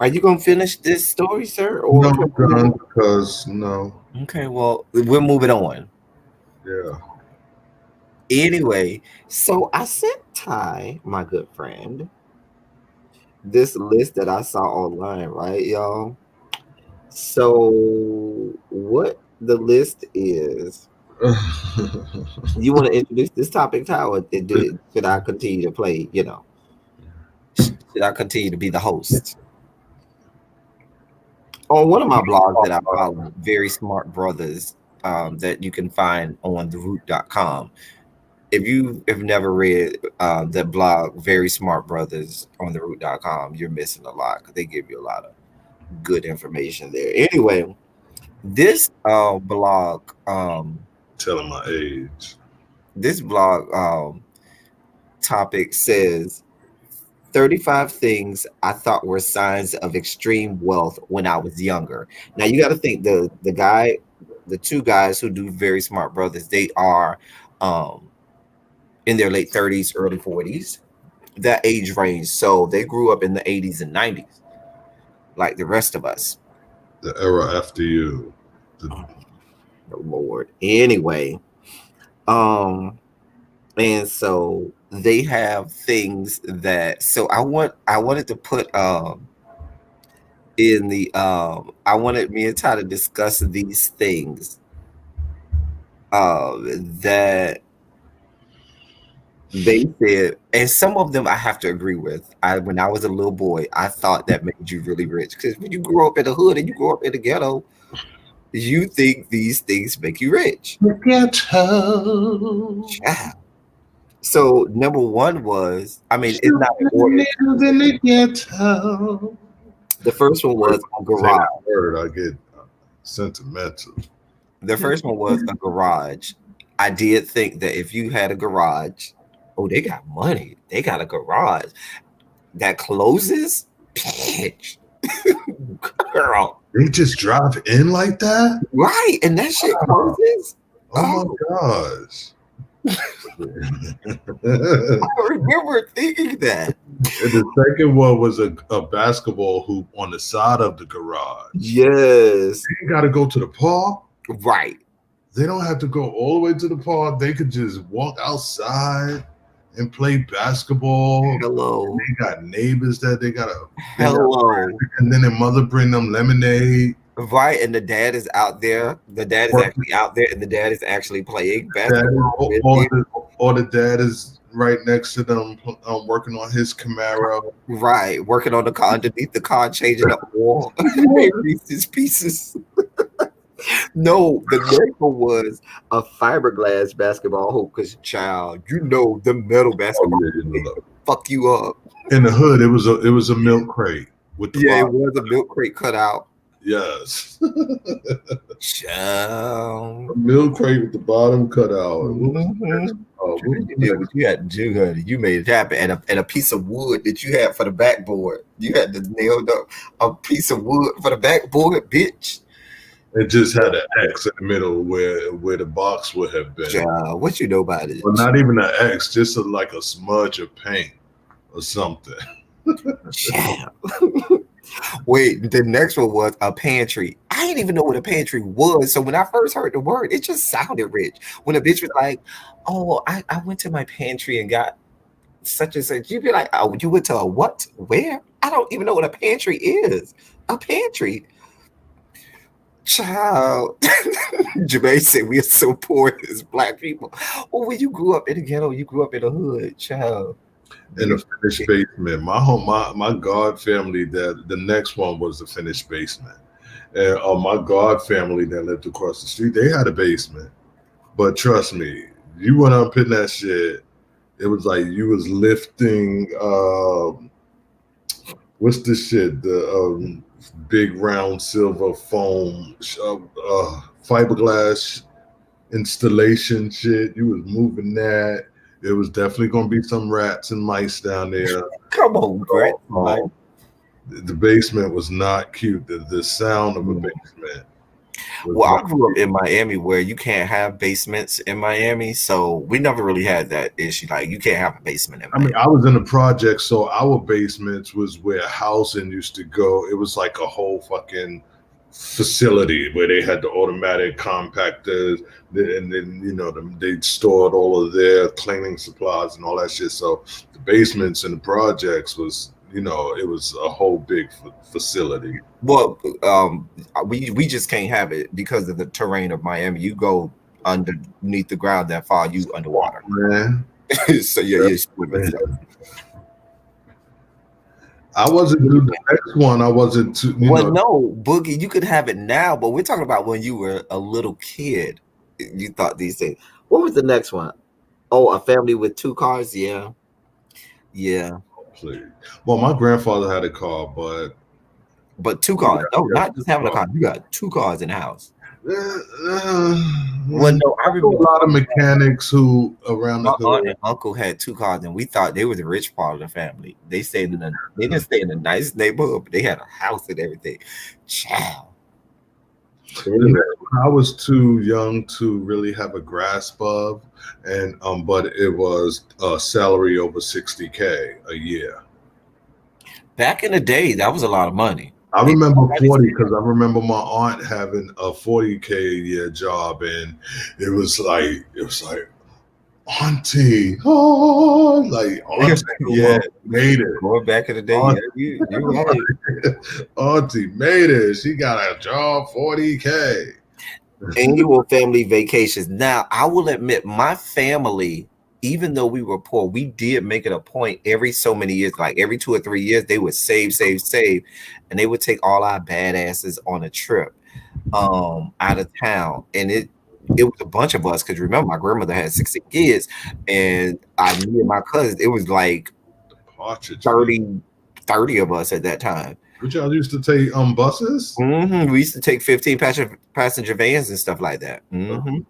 Are you gonna finish this story, sir? Or no, because no. Okay, well, we're moving on. Yeah. Anyway, so I sent Ty, my good friend, this list that I saw online, right, y'all? So what the list is, you want to introduce this topic, Ty, or should I continue to play, should I continue to be the host? On one of my blogs that I follow, Very Smart Brothers, that you can find on theroot.com. If you have never read that blog, Very Smart Brothers on theroot.com, you're missing a lot because they give you a lot of good information there. Anyway, this blog, telling my age. This blog topic says 35 things I thought were signs of extreme wealth when I was younger. Now you got to think the two guys who do Very Smart Brothers, they are in their late 30s, early 40s, that age range. So they grew up in the 80s and 90s, like the rest of us. The era after you. Oh, Lord. Anyway, and so they have things that, so I wanted to put in the I wanted me and Ty to discuss these things that they said, and some of them I have to agree with. When I was a little boy, I thought that made you really rich, because when you grow up in the hood and you grow up in the ghetto, you think these things make you rich. The ghetto. Yeah. So number one was, I mean, it's not in order. In the ghetto. The first one was a garage. Word, I get sentimental. The first one was a garage. I did think that if you had a garage, oh, they got money. They got a garage that closes. Bitch. Girl. They just drive in like that? Right. And that shit closes. Oh my gosh. I remember thinking that. And the second one was a basketball hoop on the side of the garage. Yes. You got to go to the park. Right. They don't have to go all the way to the park. They could just walk outside and play basketball. Hello. They got neighbors that they got to. Hello. And then their mother bring them lemonade. Right, and the dad is out there. The dad is actually out there, and the dad is actually playing basketball. Or the dad is right next to them working on his Camaro. Right, working on the car, underneath the car, changing the oil. Reese's Pieces. No, the next one was a fiberglass basketball hoop. Because, child, you know the metal basketball fuck you up. In the hood, it was a milk crate with the it was a milk crate cut out. Yes. Child. A milk crate with the bottom cut out. Mm-hmm. What you had to do, honey. You made it happen. And a piece of wood that you had for the backboard. You had to nail up a piece of wood for the backboard, bitch. It just had an X in the middle where the box would have been. Child, what you know about it? Well, not even an X, just like a smudge of paint or something. Child. Wait, the next one was a pantry. I didn't even know what a pantry was. So when I first heard the word, it just sounded rich. When a bitch was like, oh, I went to my pantry and got such and such, you'd be like, oh, you went to a what? Where? I don't even know what a pantry is. A pantry. Child. Jermaine said we are so poor as Black people. Well, when you grew up in the ghetto, you grew up in the hood, child. In a finished basement. My God family, that the next one was the finished basement. And my God family that lived across the street, they had a basement. But trust me, you went up in that shit, it was like you was lifting what's the shit? The big round silver foam fiberglass installation shit. You was moving that. It was definitely going to be some rats and mice down there. Come on, Brett. The basement was not cute. The sound of a basement. Well, I grew up in Miami where you can't have basements in Miami, so we never really had that issue. Like, you can't have a basement in Miami. I mean, I was in a project, so our basements was where housing used to go. It was like a whole fucking facility where they had the automatic compactors, and then they stored all of their cleaning supplies and all that shit. So the basements and the projects was, it was a whole big facility. Well, we just can't have it because of the terrain of Miami. You go underneath the ground that far, you underwater. Man. So you're swimming. I wasn't doing the next one. I wasn't too. No, Boogie, you could have it now, but we're talking about when you were a little kid. You thought these things. What was the next one? Oh, a family with 2 cars. Yeah. Please. Well, my grandfather had a car, but 2 cars. No, not just having a car. You got 2 cars in the house. Well, no, I remember a lot of mechanics who around the hood. My aunt and uncle had 2 cars, and we thought they were the rich part of the family. They didn't stay in a nice neighborhood, but they had a house and everything. Child. I was too young to really have a grasp of, and but it was a salary over $60K a year. Back in the day, that was a lot of money. I remember 40 because I remember my aunt having a $40K a year job, and it was like auntie, auntie, made it. Going back in the day, auntie, you're right. Auntie made it. She got a job, 40K. Annual family vacations. Now, I will admit, my family, even though we were poor, we did make it a point every so many years, like every 2 or 3 years, they would save, and they would take all our badasses on a trip out of town. And it was a bunch of us, because remember, my grandmother had 16 kids, and me and my cousins, it was like 30 of us at that time. But y'all used to take buses? Mm-hmm. We used to take 15 passenger vans and stuff like that. Mm-hmm.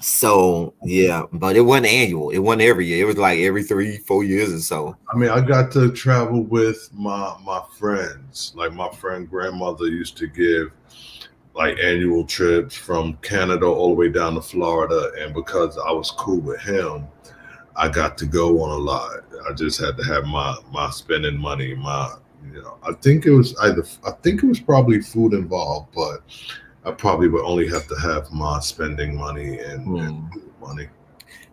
So yeah, but it wasn't annual. It wasn't every year. It was like every 3-4 years or so. I mean, I got to travel with my friends. Like my friend grandmother used to give like annual trips from Canada all the way down to Florida, and because I was cool with him, I got to go on a lot. I just had to have my spending money, my I think it was probably food involved, but I probably would only have to have my spending money and food money.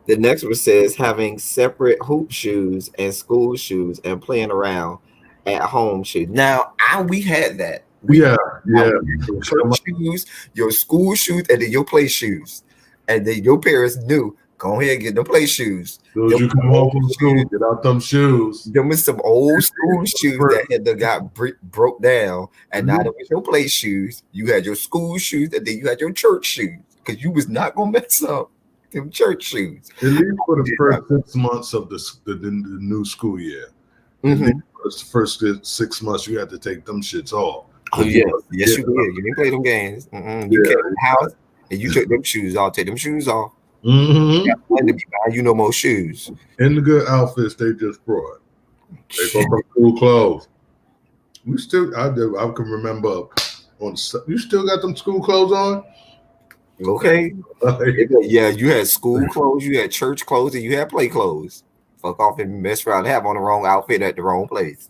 The next one says having separate hoop shoes and school shoes and playing around at home shoes. Now, we had that. We Yeah, yeah. your church shoes, your school shoes, and then your play shoes. And then your parents knew, go ahead and get the play shoes. Those you come home from school, get out them shoes. Them was some old school shoes that had got broke down, and now that was your play shoes. You had your school shoes, and then you had your church shoes because you was not gonna mess up them church shoes. At least for the first 6 months of the new school year. The first 6 months, you had to take them shits off. Oh yeah, yes you did. You didn't play them games. You came to the house and you took them shoes off. Take them shoes off. Mm-hmm. To be buying you no more shoes. In the good outfits they just brought. They brought some cool clothes. We still, I can remember. You still got them school clothes on? Okay. Yeah, you had school clothes, you had church clothes, and you had play clothes. Fuck off and mess around and have on the wrong outfit at the wrong place.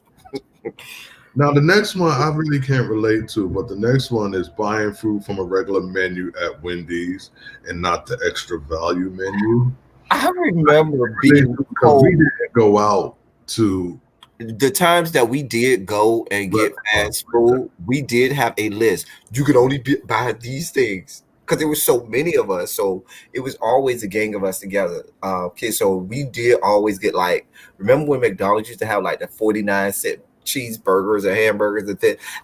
Now, the next one I really can't relate to, but the next one is buying food from a regular menu at Wendy's and not the extra value menu. I remember being told, we didn't go out to the times that we did go and get fast food. We did have a list. You could only buy these things because there were so many of us. So it was always a gang of us together. Okay, so we did always get like, remember when McDonald's used to have like the 49-cent cheeseburgers or hamburgers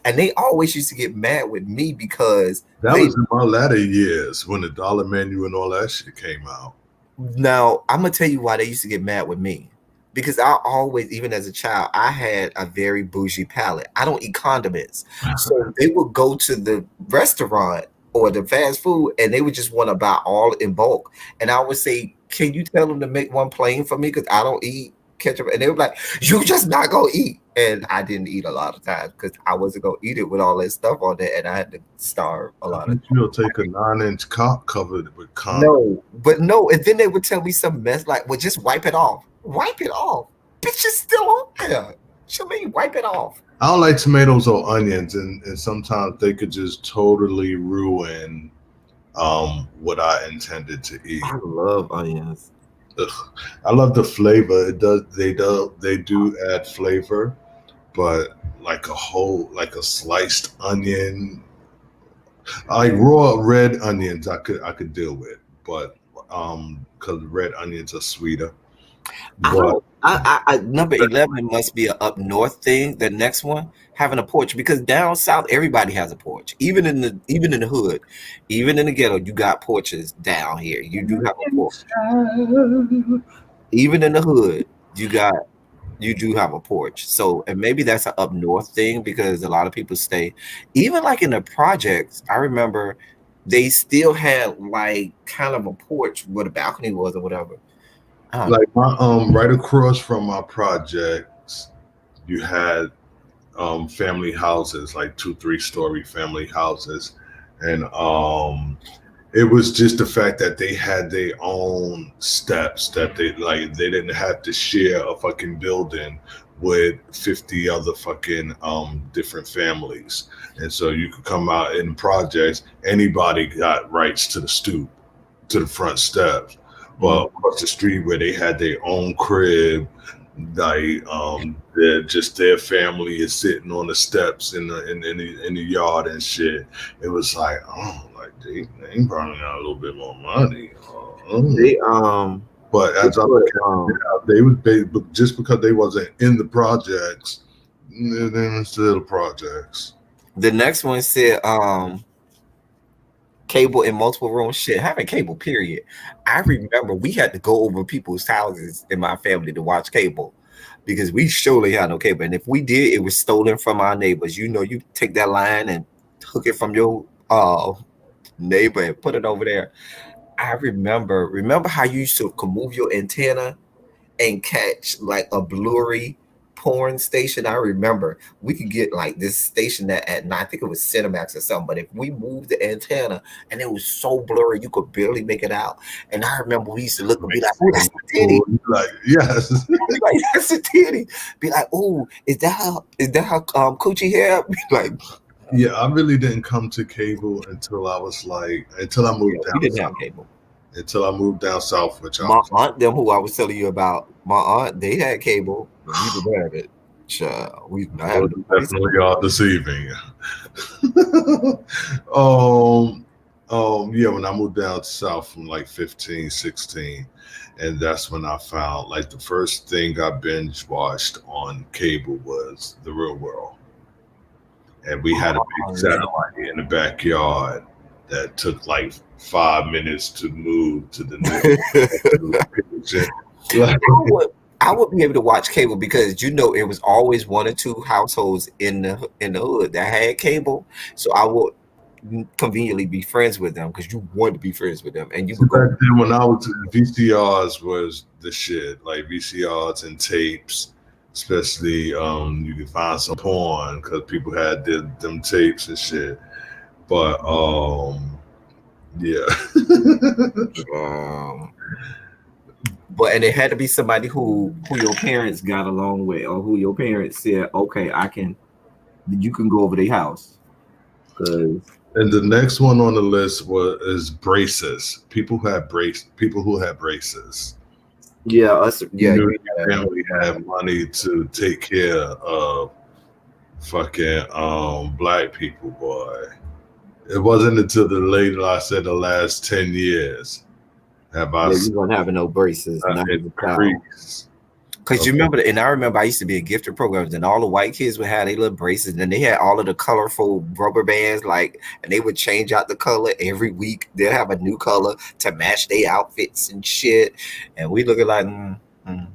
and they always used to get mad with me because that was in my latter years when the dollar menu and all that shit came out. Now I'm gonna tell you why they used to get mad with me, because I always, even as a child, I had a very bougie palate. I don't eat condiments, so they would go to the restaurant or the fast food and they would just want to buy all in bulk, and I would say, can you tell them to make one plain for me because I don't eat ketchup? And they were like, you just not gonna eat. And I didn't eat a lot of times because I wasn't gonna eat it with all that stuff on there, and I had to starve a lot of times. You'll take a 9-inch cup covered with condom. No, and then they would tell me some mess like, well, just wipe it off. Wipe it off. Bitch is still on there. Show me wipe it off. I don't like tomatoes or onions, and sometimes they could just totally ruin what I intended to eat. I love onions. Ugh. I love the flavor. They do add flavor, but like a sliced onion, like raw red onions, I could deal with, but because red onions are sweeter. But number 11 must be an up north thing. The next one, having a porch, because down south everybody has a porch. Even in the hood, even in the ghetto, you got porches down here. You do have a porch. Even in the hood, you do have a porch. So, and maybe that's an up north thing because a lot of people stay, even like in the projects. I remember they still had like kind of a porch where the balcony was or whatever. Like my right across from my projects, you had family houses, like 2-3 story family houses, and it was just the fact that they had their own steps, that they didn't have to share a fucking building with 50 other fucking different families. And so you could come out in projects, anybody got rights to the stoop, to the front steps. But across the street where they had their own crib, like just their family is sitting on the steps in the yard and shit. It was like, oh, like they probably got a little bit more money. But as but just because they wasn't in the projects, they're still projects. The next one said cable in multiple rooms. Shit, having cable, period. I remember we had to go over people's houses in my family to watch cable because we surely had no cable. And if we did, it was stolen from our neighbors. You know, you take that line and hook it from your neighbor and put it over there. I remember how you used to move your antenna and catch like a blurry porn station, I remember we could get like this station that at night, I think it was Cinemax or something, but if we moved the antenna and it was so blurry, you could barely make it out. And I remember we used to look and be like, oh, that's the titty. Like, yes. Be like, that's the titty. Be like, oh, is that her coochie hair? Be like, yeah, I really didn't come to cable until I moved down. We didn't have cable. Until I moved down south, which my aunt, them who I was telling you about, my aunt, they had cable. We didn't have it. We definitely are deceiving. Yeah, when I moved down south from like 15, 16, and that's when I found like the first thing I binge watched on cable was The Real World. And we had a big satellite in the backyard that took like 5 minutes to move to the next. I would be able to watch cable because it was always one or two households in the hood that had cable, so I would conveniently be friends with them because you want to be friends with them, and you would back then when I was VCRs was the shit, like VCRs and tapes, especially you could find some porn because people had them tapes and shit, but yeah. And it had to be somebody who your parents got along with, or who your parents said, okay, you can go over their house. And the next one on the list is braces. People who had braces. Yeah, your family had money to take care of fucking black people, boy. It wasn't until the last 10 years have I you weren't having no braces. Because you remember, and I remember I used to be in gifted programs, and all the white kids would have their little braces, and then they had all of the colorful rubber bands, and they would change out the color every week. They'll have a new color to match their outfits and shit. And we looking like,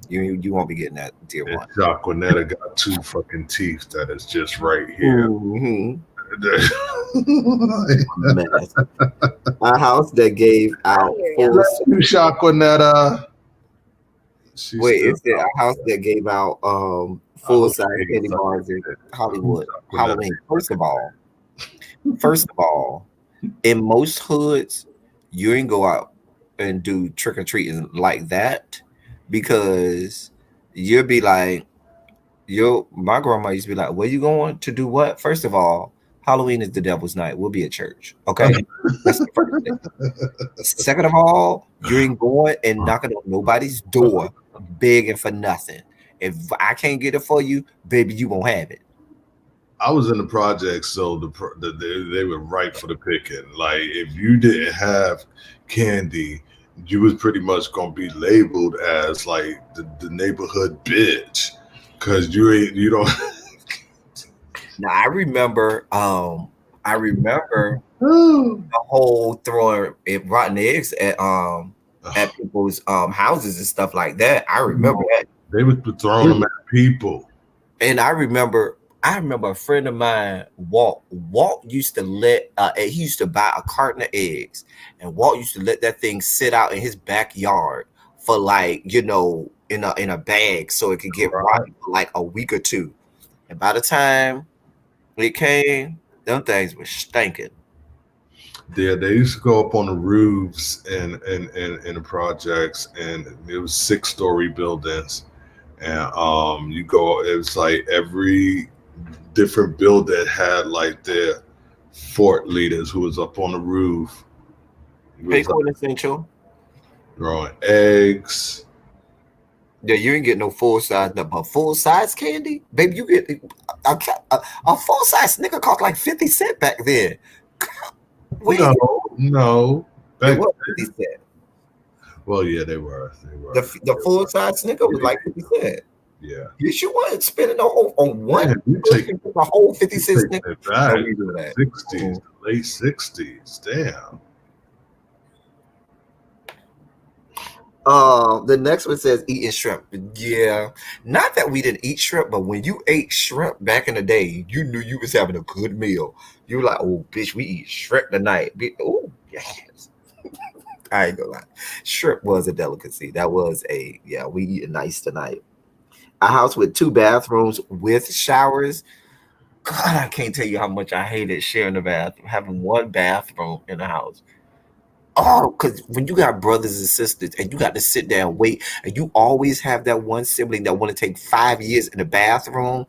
you won't be getting that, dear one. Jacquinetta got 2 fucking teeth that is just right here. Mm-hmm. A house that gave out Jacquinetta. Wait, is there a house that gave out full-size candy bars in Hollywood Halloween? First of all, in most hoods, you ain't go out and do trick-or-treating like that because you'll be like, my grandma used to be like, where you going to do what? First of all, Halloween is the devil's night. We'll be at church. Okay. That's the first thing. Second of all, you ain't going and knocking on nobody's door begging for nothing. If I can't get it for you, baby, you won't have it. I was in the project, so they were ripe for the picking. Like, if you didn't have candy, you was pretty much gonna be labeled as like the neighborhood bitch, because you don't. Now I remember the whole throwing rotten eggs at people's houses and stuff like that. I remember that. They was throwing them at people. And I remember a friend of mine, Walt used to he used to buy a carton of eggs, and Walt used to let that thing sit out in his backyard for in a bag so it could get rotten for like a week or two. And by the time it came, them things were stinking. Yeah, they used to go up on the roofs in the projects, and it was 6-story buildings. And it was like every different building had like their fort leaders who was up on the roof. Acorn Essential. Throwing eggs. Yeah, you ain't get no full-size, but full-size candy? Baby, you get a full-size Snicker cost like 50 cents back then. No. They were 50 cents. Well, yeah, they were. The full-size Snicker was like 50 cents. Yeah. Yes, you weren't spending on one. Man, you take the whole 50 cents Snicker. Back, 60s, late 60s. Damn. The next one says eating shrimp. Yeah, not that we didn't eat shrimp, but when you ate shrimp back in the day, you knew you was having a good meal. You were like, oh, bitch, we eat shrimp tonight. Oh, yes. I ain't gonna lie. Shrimp was a delicacy. That was we eating nice tonight. a house with 2 bathrooms with showers. God, I can't tell you how much I hated sharing a bathroom, having one bathroom in the house. Oh, because when you got brothers and sisters and you got to sit there and wait, and you always have that one sibling that want to take 5 years in the bathroom,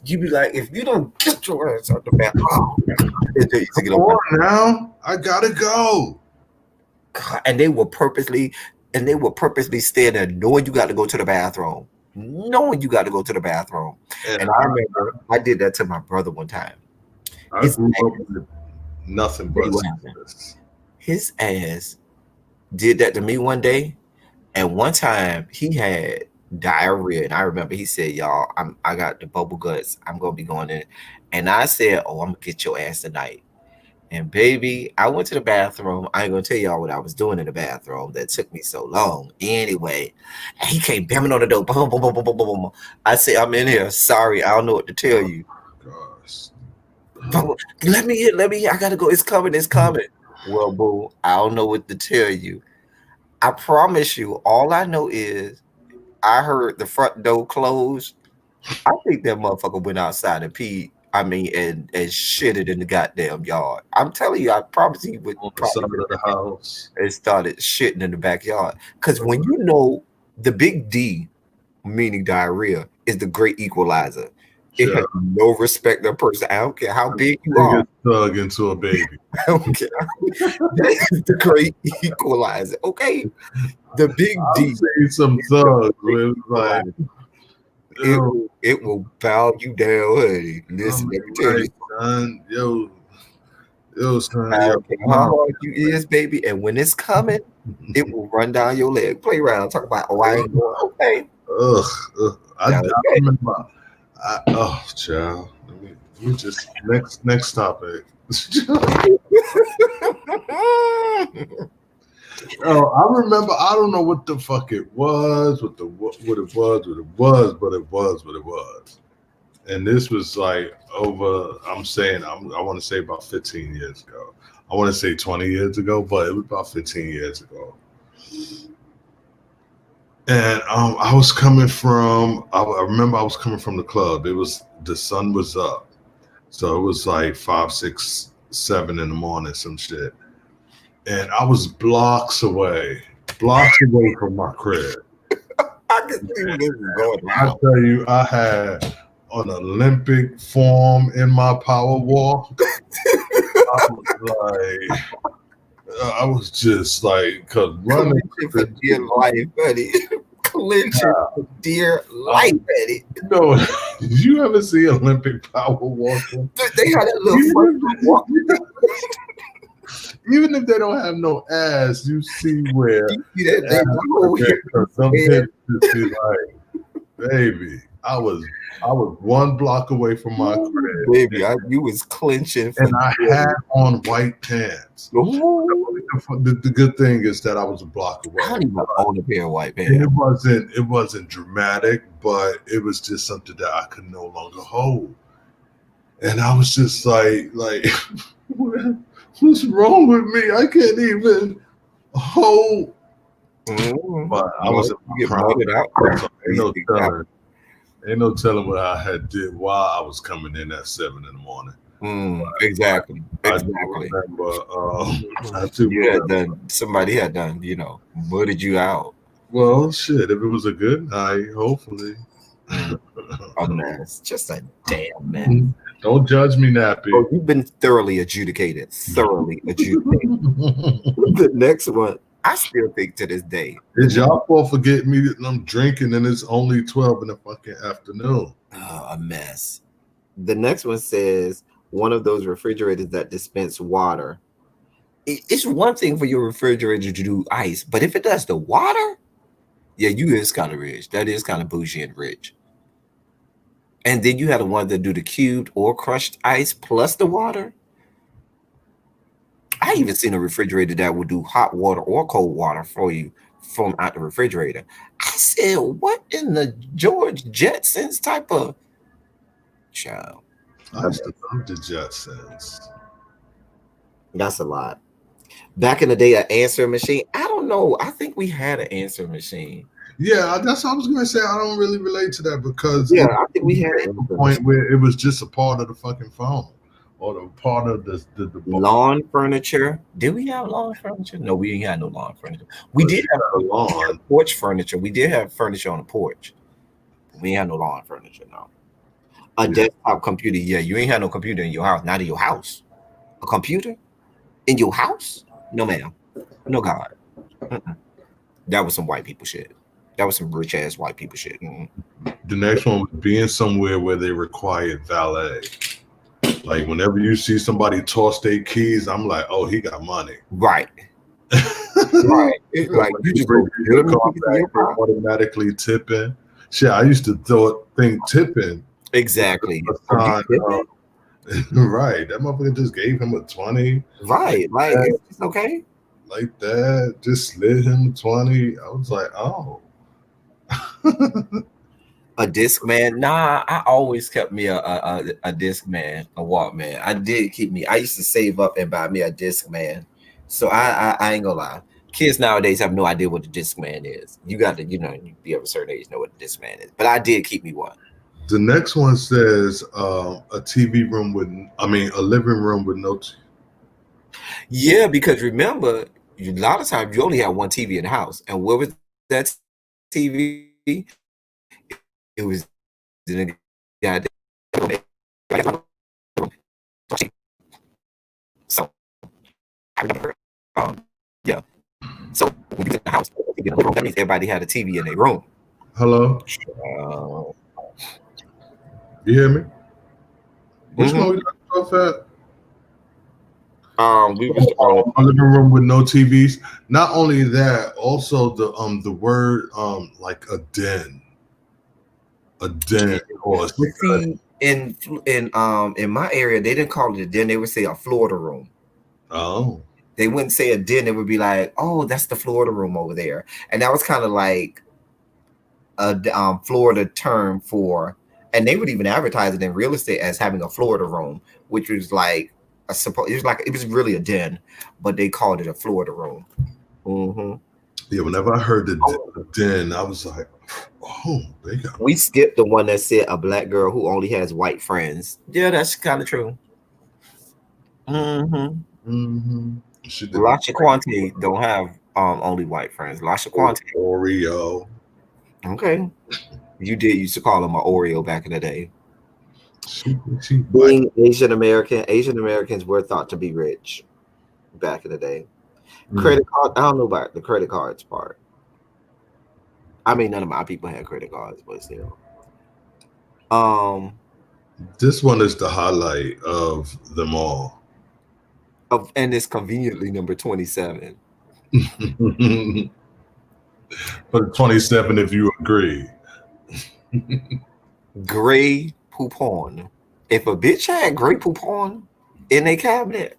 you be like, if you don't get your ass out the bathroom, oh, it's easy to get Come on. on now, I gotta go. God, and they will purposely stay there knowing you got to go to the bathroom. Knowing you got to go to the bathroom. And I remember I did that to my brother one time. I His grew up ass, with nothing tell but you what happened. sisters. His ass did that to me one day. And one time he had diarrhea. And I remember he said, y'all, I got the bubble guts. I'm gonna be going in. And I said, oh, I'm gonna get your ass tonight. And baby, I went to the bathroom. I ain't gonna tell y'all what I was doing in the bathroom that took me so long. Anyway, and he came banging on the door. Boom, boom, boom, boom, boom, boom, boom. I said, I'm in here. Sorry, I don't know what to tell you. Gosh. Let me in, let me in. I gotta go. It's coming, it's coming. Well, boo, I don't know what to tell you. I promise you, all I know is I heard the front door close. I think that motherfucker went outside and peed. I mean, and shitted in the goddamn yard. I'm telling you, I promise he would On the probably side of the house. and started shitting in the backyard. Because when you know the big D, meaning diarrhea, is the great equalizer. It has Sure. no respect of person. I don't care how big you are. Biggest thug into a baby. I don't care. That is the great equalizer. Okay, the big I've D. seen some thugs where it's like, It will bow you down, honey. Listen, let me tell you. right, son, son, I yo, don't care how hard you is, baby, and when it's coming, it will run down your leg. Play around, talk about, oh, I ain't going. Okay, ugh, I now, okay. remember. Oh, child. Let me just next topic. Oh, I remember. I don't know what the fuck it was, what it was, but it was what it was. And this was like over. I want to say about 15 years ago. I want to say 20 years ago, but it was about 15 years ago. And I was coming from. I remember I was coming from the club. The sun was up, so it was like 5, 6, 7 in the morning, some shit. And I was blocks away from my crib. I can see where this is going I now. tell you, I had an Olympic form in my power walk. I was just like, cause running Clinching for dear life, buddy. Clinching for dear life, buddy. No, did you ever see Olympic power walking? They had that little front walk. Even if they don't have no ass, you see where You see that they go here. some pictures be like, baby, I was 1 block away from my crib, Baby, you was clinching for and I had on white pants. Ooh. The good thing is that I was a block away. I don't even own a pair of white And pants. it wasn't dramatic, but it was just something that I could no longer hold. And I was just like what's wrong with me? I can't even hold. But I was get mudded out. Ain't no telling what I had did while I was coming in at 7 in the morning. Exactly. I do remember, somebody had done, mudded you out. Well, shit, if it was a good night, hopefully. A mess. Just a damn mess. Don't judge me, Nappy. Oh, you've been thoroughly adjudicated. The next one, I still think to this day. It's y'all fault for getting me that I'm drinking and it's only 12 in the fucking afternoon. A mess. The next one says one of those refrigerators that dispense water. It's one thing for your refrigerator to do ice, but if it does the water, yeah, you is kind of rich. That is kind of bougie and rich. And then you have the ones that do the cubed or crushed ice plus the water. I even seen a refrigerator that would do hot water or cold water for you from out the refrigerator. I said, what in the George Jetsons type of child? I used to love the Jetsons. That's a lot. Back in the day, an answering machine. I don't know. I think we had an answering machine. Yeah, that's what I was gonna say. I don't really relate to that because Yeah, it I think we had came to a point where it was just a part of the fucking phone or the part of the lawn furniture. Did we have lawn furniture? No, we ain't had no lawn furniture. We but did you have got a lawn. porch furniture. We did have furniture on the porch. We ain't had no lawn furniture. No, a Yeah. desktop computer. Yeah, you ain't had no computer in your house. Not in your house. A computer in your house? No, ma'am. No, God. Mm-mm. That was some white people shit. That was some rich ass white people shit. Mm-mm. The next one was being somewhere where they required valet. Like whenever you see somebody toss their keys, I'm like, oh, he got money. Right. Right. It's like When you they just bring go you get the them the car keys in back, your they car. automatically tipping. Shit, I used to think tipping. Exactly. was Oh, a you sign tipping? right. That motherfucker just gave him a 20. Right. Like it's okay. Like that. Just slid him a 20. I was like, oh. A disc man. Nah, I always kept me a disc man, a Walkman. I did keep me. I used to save up and buy me a disc man. So I ain't gonna lie. Kids nowadays have no idea what the disc man is. You got to, you be of a certain age know what the disc man is. But I did keep me one. The next one says a TV room with, a living room with no. Yeah, because remember, a lot of times you only have one TV in the house, and where was that TV? It was in the goddamn so I remember, yeah. So when you get in the house, that means everybody had a TV in their room. Hello? Uh, You hear me? Which mhm. one we left off at? We was A living room with no TVs. Not only that, also the word like a den or a but see, in my area, they didn't call it a den. They would say a Florida room. oh They wouldn't say a den. It would be like, oh, that's the Florida room over there, and that was kind of like a Florida term for, and they would even advertise it in real estate as having a Florida room, which was like it was really a den, but they called it a Florida room. Mm-hmm. yeah. Whenever I heard the den, I was like, oh, they got. We skipped the one that said a black girl who only has white friends. Yeah, that's kind of true. Mm-hmm. Mm-hmm. She did La Chiquante don't have only white friends. La Chiquante. Oreo. Okay. You did used to call him an Oreo back in the day. She Being Asian Americans were thought to be rich back in the day. Credit card, I don't know about the credit cards part. I mean, none of my people had credit cards, but still. This one is the highlight of them all. And it's conveniently number 27. But 27, if you agree. Gray poupon. If a bitch had gray poupon in a cabinet,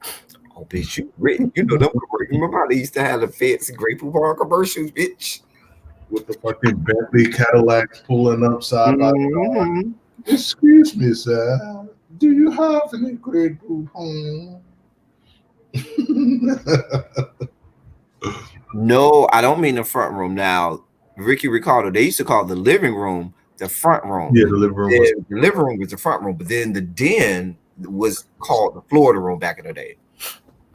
oh bitch, you rich. You know them. Remember how they used to have the fancy gray poupon commercials, bitch? With the fucking Bentley Cadillacs pulling up side by Mm-hmm. side. Excuse me, sir. Do you have any great home? No, I don't mean the front room. Now, Ricky Ricardo, they used to call the living room the front room. Yeah, the living room was The living room was the front room, but then the den was called the Florida room back in the day.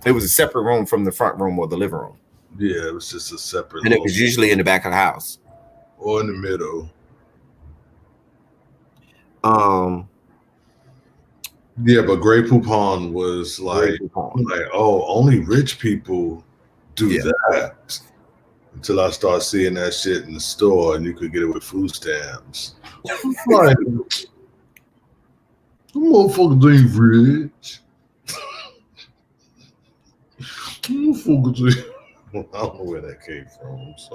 It was a separate room from the front room or the living room. yeah, it was just a separate And it was usually in the back of the house. or in the middle. Yeah, but Grey Poupon was like, oh, only rich people do that. Until I start seeing that shit in the store, and you could get it with food stamps. Like, motherfuckers ain't rich. Motherfuckers ain't. I don't know where that came from. So.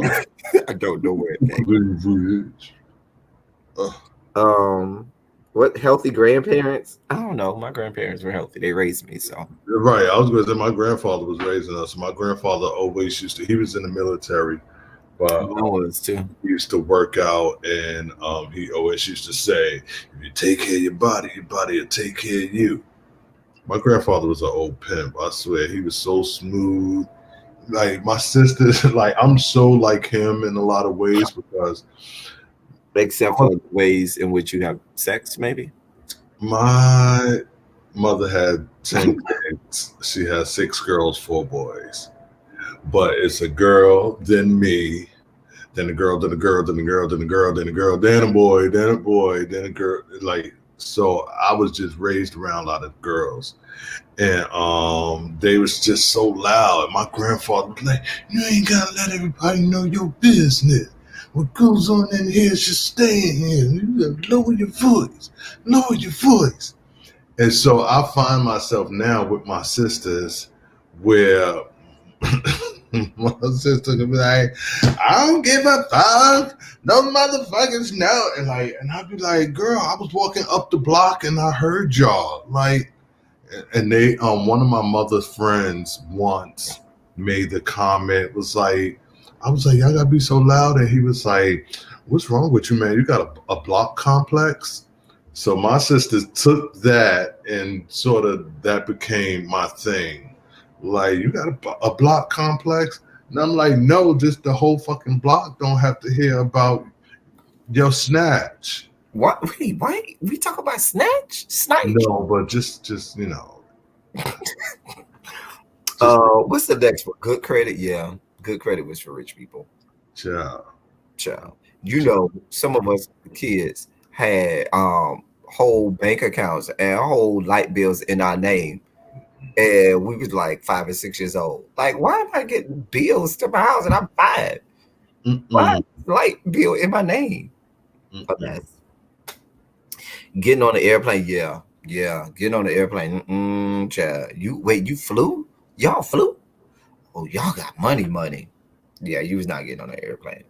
I don't know where it came from. What healthy grandparents? I don't know. My grandparents were healthy. They raised me, so right. I was going to say my grandfather was raising us. My grandfather always he was in the military, but too. He used to work out, and he always used to say, "If you take care of your body will take care of you." My grandfather was an old pimp. I swear, he was so smooth. like my sisters, like I'm so like him in a lot of ways because Except for the ways in which you have sex, maybe. my mother had 10 kids. She has 6 girls, 4 boys. But it's a girl, then me, then a girl, then a girl, then a girl, then a girl, then a girl, then a boy, then a boy, then a girl. Like, so I was just raised around a lot of girls. And they was just so loud. And my grandfather was like, you ain't gotta let everybody know your business. What goes on in here should stay in here. You gotta lower your voice. Lower your voice. And so I find myself now with my sisters where my sister could be like, I don't give a fuck. No motherfuckers know. And I'd be like, girl, I was walking up the block and I heard y'all. Like, and they one of my mother's friends once made the comment, was like, I was like, y'all gotta be so loud. And he was like, what's wrong with you, man? You got a block complex? So my sisters took that and sort of that became my thing. Like, you got a block complex? And I'm like, no, just the whole fucking block don't have to hear about your snatch. What? Wait, why we talk about snatch? No, but just you know. What's the next one? Good credit, yeah. Good credit was for rich people. Child. You know, some of us kids had whole bank accounts and whole light bills in our name. And we was like 5 and 6 years old. Like, why am I getting bills to my house and I'm 5? Why light bill in my name? But that's getting on the airplane, yeah. Getting on the airplane. Child. You flew? Y'all flew? Oh, y'all got money. Yeah, you was not getting on the airplane.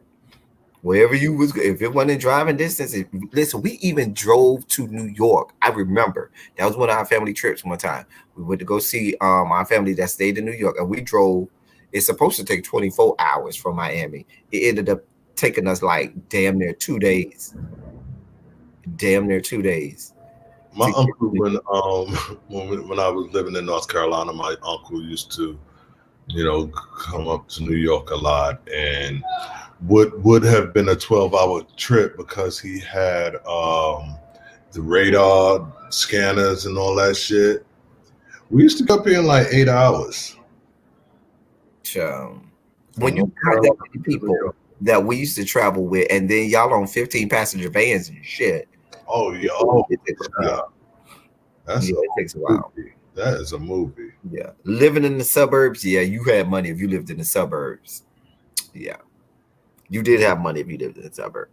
Wherever you was, if it wasn't driving distance, listen, we even drove to New York. I remember that was one of our family trips one time. We went to go see our family that stayed in New York, and we drove. It's supposed to take 24 hours from Miami. It ended up taking us like damn near 2 days. My uncle, when I was living in North Carolina, my uncle used to, come up to New York a lot, and would have been a 12-hour trip because he had the radar scanners and all that shit. We used to go up here in like 8 hours. When you got that many people that we used to travel with, and then y'all on 15 passenger vans and shit. Oh yeah, it takes a while. It takes a while. That is a movie. Yeah, living in the suburbs. Yeah, you had money if you lived in the suburbs. Yeah, you did have money if you lived in the suburbs.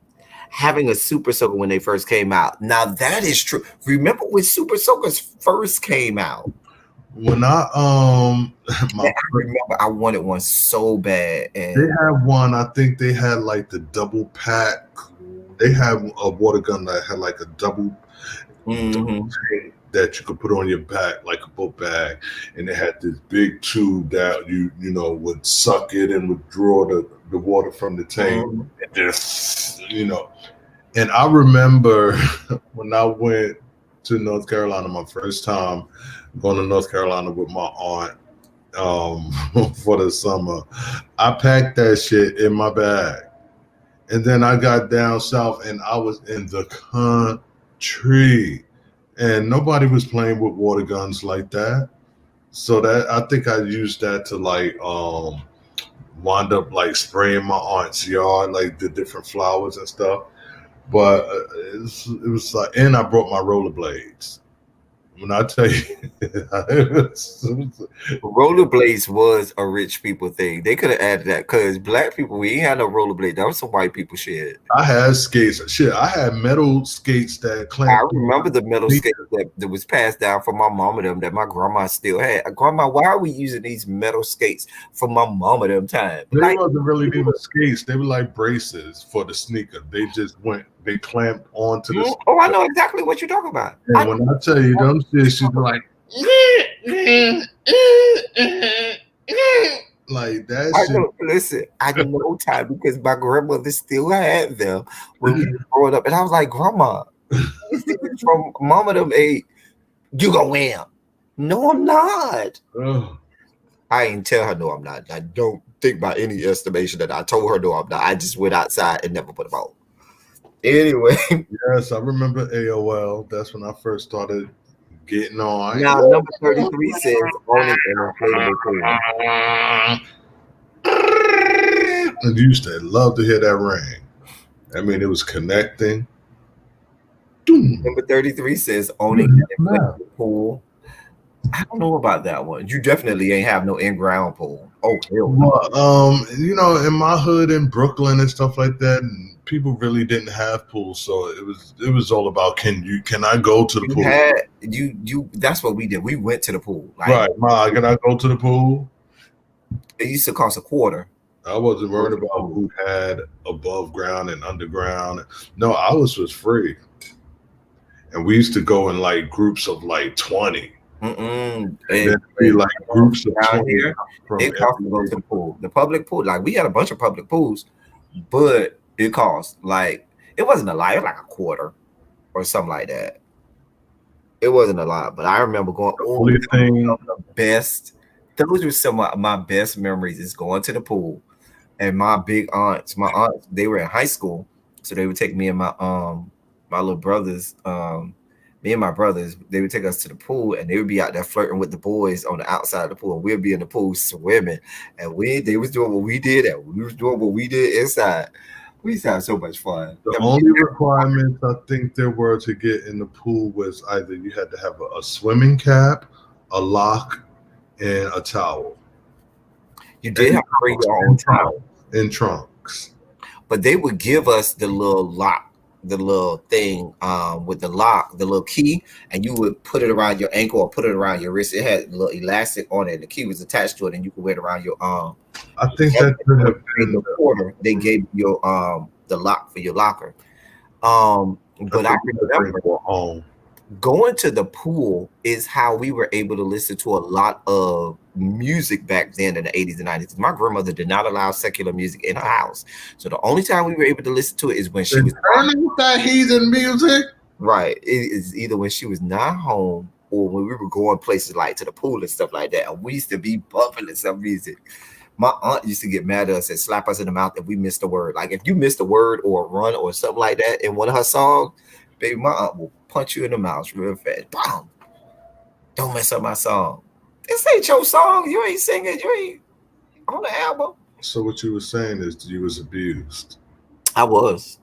Having a Super Soaker when they first came out. Now that is true. Remember when Super Soakers first came out? When I remember I wanted one so bad, and they had one. I think they had like the double pack. They had a water gun that had like a double tank that you could put on your back like a book bag, and it had this big tube that you would suck it and would draw the water from the tank, and just And I remember when I went to North Carolina, my first time going to North Carolina with my aunt for the summer, I packed that shit in my bag. And then I got down south and I was in the country and nobody was playing with water guns like that. So that I think I used that to like wind up like spraying my aunt's yard, like the different flowers and stuff. But it was like, and I brought my rollerblades. When I tell you, rollerblades was a rich people thing. They could have added that because black people, we ain't had no rollerblades. That was some white people shit. I had skates. Shit, I had metal skates that clamped. I remember the metal skates that was passed down from my mom and them that my grandma still had. Grandma, why are we using these metal skates from my mom and them time? They wasn't really even skates. They were like braces for the sneaker. They clamped onto the sneaker. Oh, I know exactly what you're talking about. And when I tell you them shit, she's like like that shit. Listen, I know time because my grandmother still had them when we were growing up. And I was like, Grandma, from mama them age, you gonna wear them. No, I'm not. I ain't tell her no, I'm not. I don't think by any estimation that I told her no, I'm not. I just went outside and never put them on. Anyway, Yes, I remember AOL. That's when I first started getting on. now number 33 says owning an inflatable pool. And you used to love to hear that ring. I mean, it was connecting. Number 33 says owning an inflatable pool. I don't know about that one. You definitely ain't have no in-ground pool. Oh, hell no. Well, in my hood in Brooklyn and stuff like that, and people really didn't have pools, so it was all about can I go to the You pool? had you. That's what we did. We went to the pool. Like, Right, Ma, can I go to the pool? it used to cost a quarter. I wasn't worried about who had above ground and underground. No, ours was free, and we used to go in like groups of like 20. And then be like groups of 20 here. It cost to go to the pool. The public pool, like we had a bunch of public pools, but it cost like it wasn't a lot. It was like a quarter or something like that. It wasn't a lot, but I remember going. The best. Those were some of my best memories. Is going to the pool, and my aunts, they were in high school, so they would take me and my little brothers, me and my brothers, they would take us to the pool, and they would be out there flirting with the boys on the outside of the pool. We'd be in the pool swimming, and they was doing what we did, and we was doing what we did inside. We used to have so much fun. The only requirements I think there were to get in the pool was either you had to have a swimming cap, a lock, and a towel. You did have to bring your own towel in trunks, but they would give us the little lock, the little thing with the lock, the little key, and you would put it around your ankle or put it around your wrist. It had a little elastic on it. The key was attached to it, and you could wear it around your arm. I think that could have been the quarter. They gave you the lock for your locker. But I remember going to the pool is how we were able to listen to a lot of music back then in the 80s and 90s. My grandmother did not allow secular music in her house. So the only time we were able to listen to it is when she was turning that heathen music. Right. It is either when she was not home or when we were going places like to the pool and stuff like that. And we used to be bumping to some music. My aunt used to get mad at us and slap us in the mouth if we missed a word. Like if you missed a word or a run or something like that in one of her songs, baby, my aunt will punch you in the mouth real fast. Bam! Don't mess up my song. This ain't your song. You ain't singing. You ain't on the album. So what you were saying is you was abused. I was.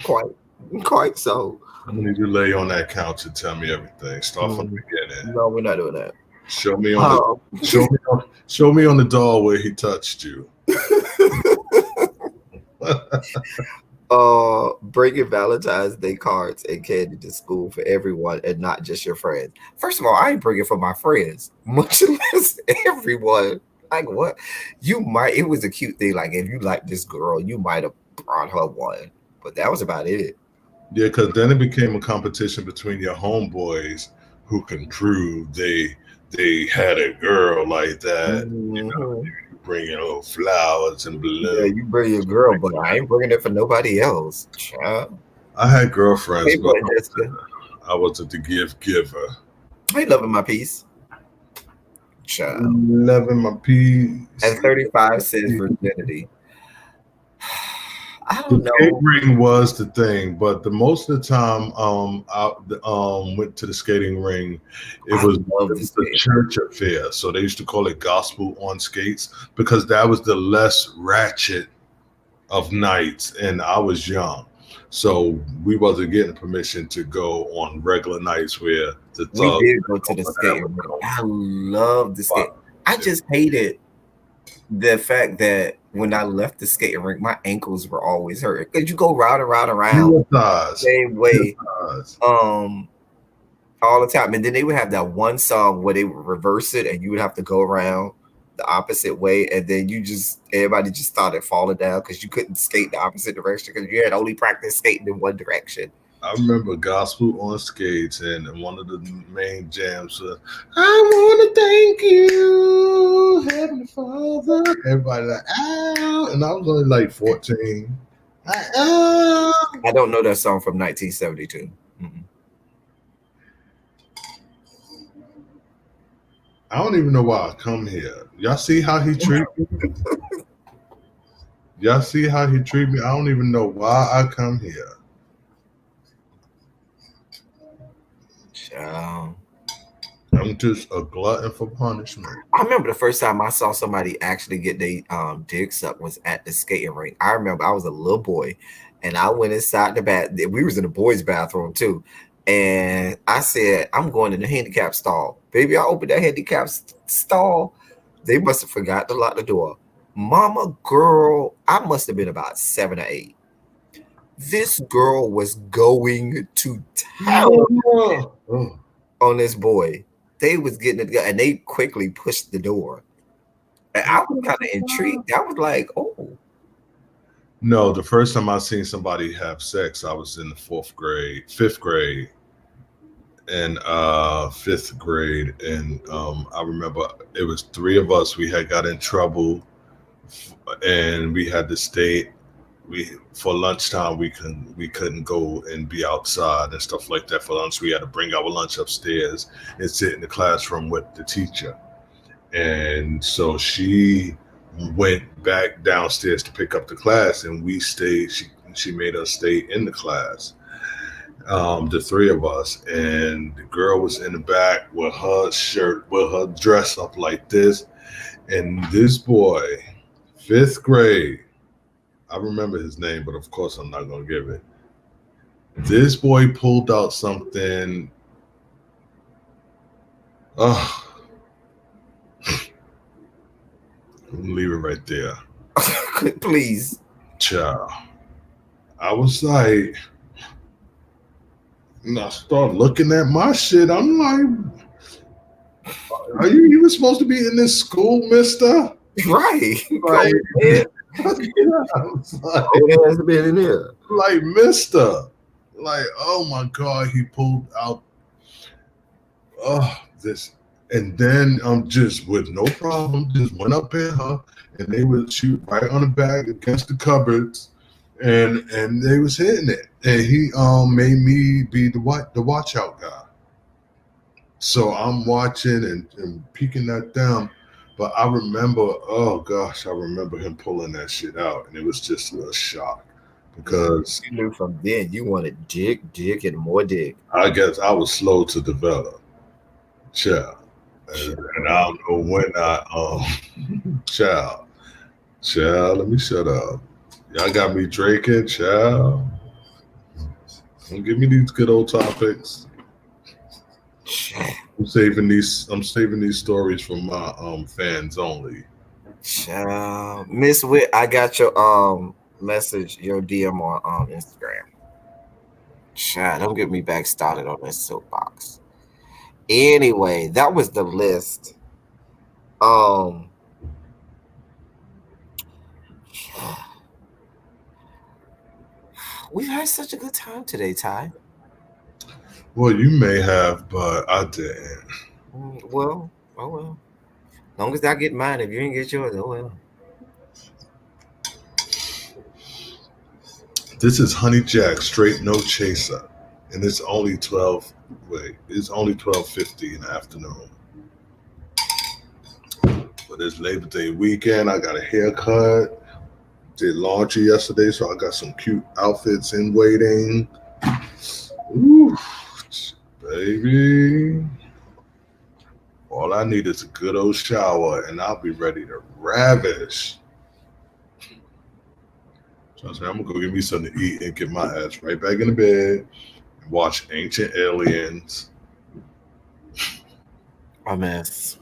Quite so. I'm gonna need you lay on that couch and tell me everything. Start from the beginning. No, we're not doing that. Show me on show me on the doll where he touched you. Bringing Valentine's Day cards and candy to school for everyone and not just your friends. First of all, I ain't bringing for my friends, much less everyone. Like what? It was a cute thing. Like if you like this girl, you might have brought her one, but that was about it. Yeah, because then it became a competition between your homeboys who can prove they had a girl like that. Mm-hmm. You bring your little flowers and balloons. Yeah, you bring your girl, but I ain't bringing it for nobody else. Child. I had girlfriends, but I wasn't the gift giver. I ain't loving my piece. Child. Loving my piece. And 35 says virginity. I don't know. Skate ring was the thing, but the most of the time, I went to the skating ring. It was a church affair, so they used to call it gospel on skates because that was the less ratchet of nights, and I was young, so we wasn't getting permission to go on regular nights where the thugs. We did go to the skating ring. I love the skate. I just hated the fact that when I left the skating rink, my ankles were always hurt because you go round and round and round same way, all the time. And then they would have that one song where they would reverse it, and you would have to go around the opposite way, and then everybody just started falling down because you couldn't skate the opposite direction because you had only practiced skating in one direction. I remember gospel on skates, and one of the main jams was, I want to thank you, Heavenly Father. Everybody like, ow. And I was only like 14. I don't know that song from 1972. Mm-mm. I don't even know why I come here. Y'all see how he treat me? Y'all see how he treat me? I don't even know why I come here. Child. I'm just a glutton for punishment. I remember the first time I saw somebody actually get their dick sucked was at the skating rink. I remember I was a little boy, and I went inside the bath. We was in the boys' bathroom too, and I said, "I'm going in the handicap stall." Baby, I opened that handicap stall. They must have forgot to lock the door. Mama, girl, I must have been about 7 or 8. This girl was going to town Oh. on this boy. They was getting it together, and they quickly pushed the door. And I was kind of intrigued. I was like, "Oh, No, the first time I seen somebody have sex, I was in the fifth grade, and fifth grade, and I remember it was three of us. We had got in trouble, and we had to stay. We for lunchtime we couldn't go and be outside and stuff like that for lunch. We had to bring our lunch upstairs and sit in the classroom with the teacher. And so she went back downstairs to pick up the class, and we stayed. She made us stay in the class, the three of us, and the girl was in the back with her shirt, with her dress up like this, and this boy, fifth grade. I remember his name, but of course I'm not gonna give it. This boy pulled out something. Oh, leave it right there. please." Child. I was like, and I start looking at my shit. I'm like, are you even supposed to be in this school, mister? Right. Like, It I was has been in there. like, mister. Like, oh my God, he pulled out this. And then just with no problem, just went up in her, and they would shoot right on the back against the cupboards, and they was hitting it. And he made me be the watch out guy. So I'm watching and peeking that down. But I remember, oh gosh, I remember him pulling that shit out, and it was just a shock because You knew from then you wanted dick, and more dick. I guess I was slow to develop. Child. And I don't know when child, let me shut up. Y'all got me drinking, child. Don't give me these good old topics. I'm saving these stories for my fans only. Child. Miss Witt, I got your message, your DM on Instagram. Child, don't get me back started on this soapbox. Anyway, that was the list. We've had such a good time today, Ty. Well, you may have, but I didn't. Well, oh well. Long as I get mine, if you ain't get yours, oh well. This is Honey Jack, straight no chaser, and it's only 12. Wait, it's only 12:50 in the afternoon. But it's Labor Day weekend. I got a haircut. Did laundry yesterday, so I got some cute outfits in waiting. Ooh, baby. All I need is a good old shower, and I'll be ready to ravish. So I said, I'm gonna go get me something to eat and get my ass right back in the bed and watch Ancient Aliens. A mess.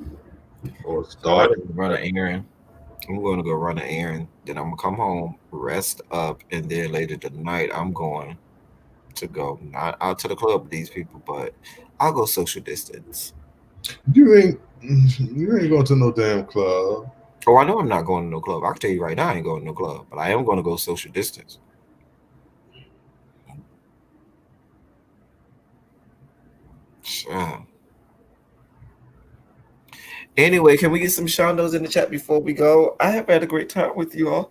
Or I'm start. going to run an errand. I'm going to go run an errand. Then I'm gonna come home, rest up, and then later tonight I'm going to go not out to the club with these people, but I'll go social distance. You ain't going to no damn club. Oh, I know I'm not going to no club. I can tell you right now, I ain't going to no club, but I am going to go social distance. Sure. Anyway, can we get some shondos in the chat before we go? I have had a great time with you all.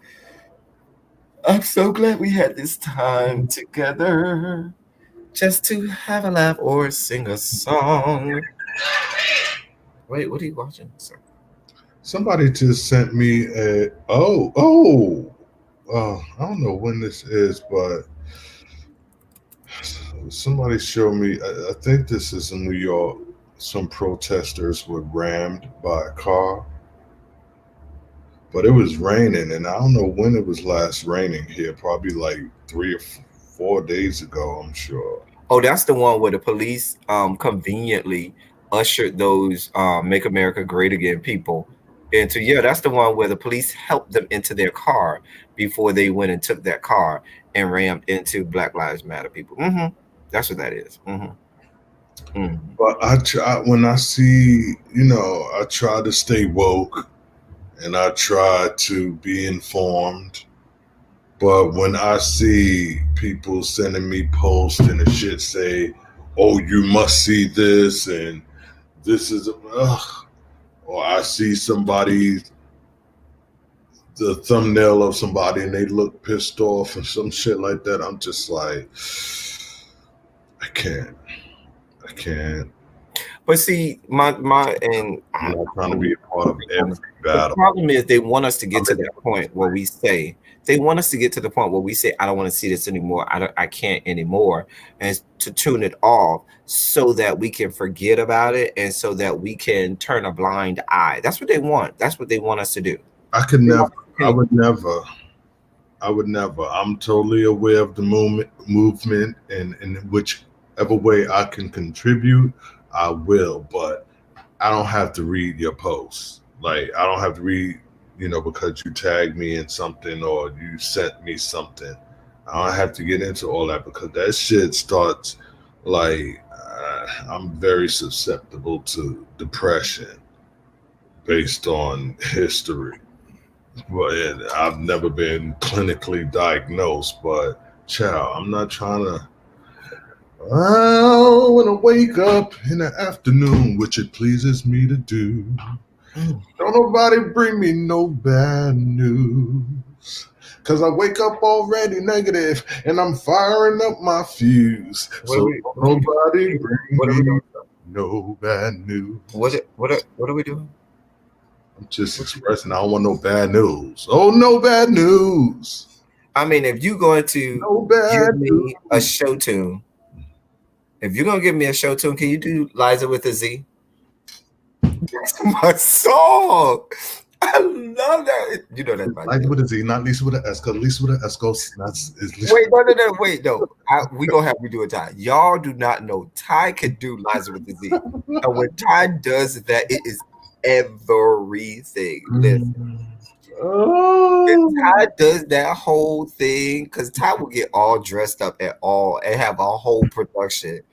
I'm so glad we had this time together just to have a laugh or sing a song. Wait, what are you watching, sir? Somebody just sent me a I don't know when this is, but somebody showed me. I think this is in New York. Some protesters were rammed by a car, but it was raining, and I don't know when it was last raining here. Probably like 3 or 4 days ago, I'm sure. Oh, that's the one where the police conveniently ushered those "Make America Great Again" people into. Yeah, that's the one where the police helped them into their car before they went and took that car and rammed into Black Lives Matter people. That's what that is. But I try when I see, I try to stay woke and I try to be informed. But when I see people sending me posts and the shit say, "Oh, you must see this," and this is, or I see somebody, the thumbnail of somebody, and they look pissed off and some shit like that, I'm just like, I can't. But see, and I'm not trying to be a part of every the battle. problem is they want us to get to that point where we say I don't want to see this anymore. I can't anymore, and to tune it off so that we can forget about it and so that we can turn a blind eye. That's what they want. That's what they want us to do. I would never. I'm totally aware of the movement, and in whichever way I can contribute, I will. But I don't have to read your posts. Like, I don't have to read, because you tagged me in something or you sent me something. I don't have to get into all that because that shit starts like I'm very susceptible to depression based on history. But I've never been clinically diagnosed. But child, I'm not trying to. I want to wake up in the afternoon, which it pleases me to do. Don't nobody bring me no bad news, cause I wake up already negative and I'm firing up my fuse. Nobody bring me no bad news. What are we doing? I'm just expressing I don't want no bad news. Oh, no bad news. I mean, if you're going to give me a show tune, can you do Liza with a Z? That's my song. I love that. You know that's my Liza with a Z, not Lisa with an S, because Lisa with an S goes. Wait, no. We gonna have you do it, Ty. Y'all do not know Ty can do Liza with the Z, and when Ty does that, it is everything. Listen. If Ty does that whole thing, because Ty will get all dressed up and have a whole production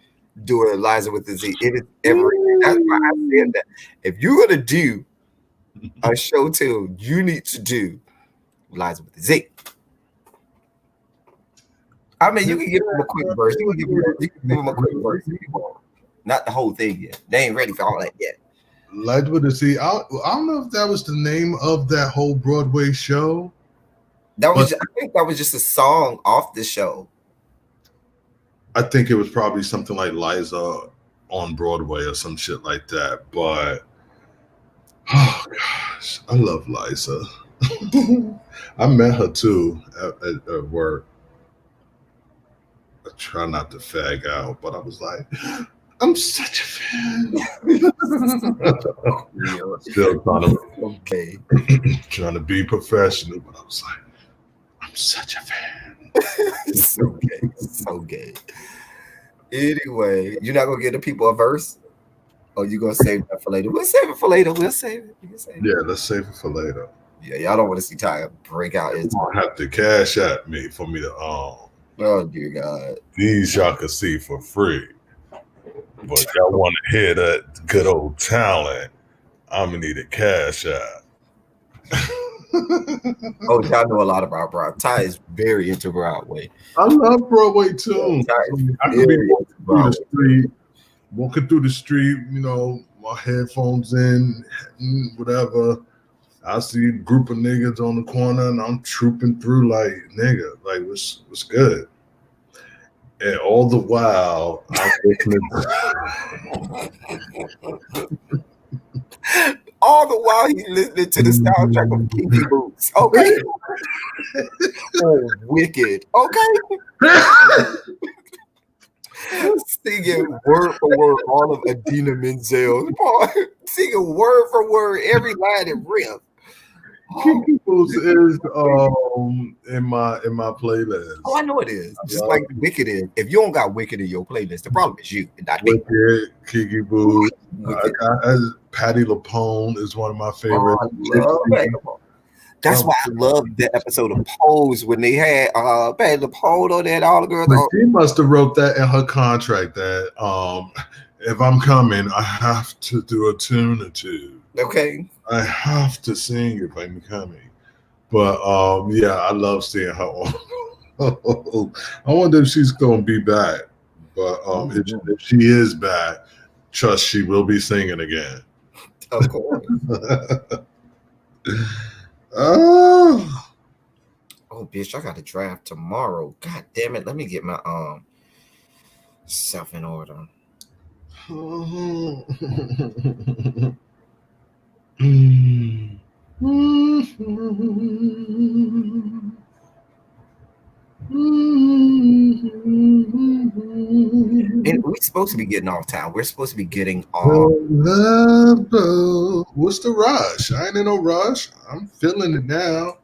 doing Eliza with the Z. It is everything. That's why I said that. If you're gonna do a show tune, you need to do Eliza with the Z. I mean, you can give them a quick verse. You can give them a quick verse if you want. Not the whole thing yet. They ain't ready for all that yet. Light with a Z. I don't know if that was the name of that whole Broadway show. I think that was just a song off the show. I think it was probably something like Liza on Broadway or some shit like that. But oh gosh, I love Liza. I met her too at work. I try not to fag out, but I was like, I'm such a fan. Still trying to be professional, but I was like, I'm such a fan. So gay. Anyway, you're not gonna give the people a verse, or you gonna save that for later? We'll save it for later. We'll save it. Yeah, let's save it for later. Yeah, y'all don't want to see Ty break out. You don't have to cash at me for me to Oh dear God. These y'all can see for free. But y'all want to hear that good old talent, I'm gonna need a cash app. Oh, y'all know a lot about Broadway. Ty is very into Broadway. I love Broadway too. I could be walking through the street, my headphones in, whatever. I see a group of niggas on the corner and I'm trooping through like, nigga, like what's good? And all the while, I'm listening All the while he's listening to the soundtrack of Kinky Boots. Okay. Oh, wicked. Okay. Singing word for word all of Adina Menzel's part. Singing word for word every line and riff. Kinky Boots is in my playlist. Oh, I know it is. Just like Wicked is. If you don't got Wicked in your playlist, the problem is you, not me. Wicked, Kinky Boots. Patti LuPone is one of my favorites. That's why I love that episode of Pose when they had Patti LuPone on there, all the girls. But she must have wrote that in her contract that if I'm coming, I have to do a tune or two. Okay. I have to sing if I'm coming. But yeah, I love seeing her on. I wonder if she's gonna be back. But if she is back, trust she will be singing again. Of course. Oh, bitch, I got to draft tomorrow. God damn it. Let me get my self in order. And we're supposed to be getting off time. We're supposed to be getting off. What's the rush? I ain't in no rush. I'm feeling it now.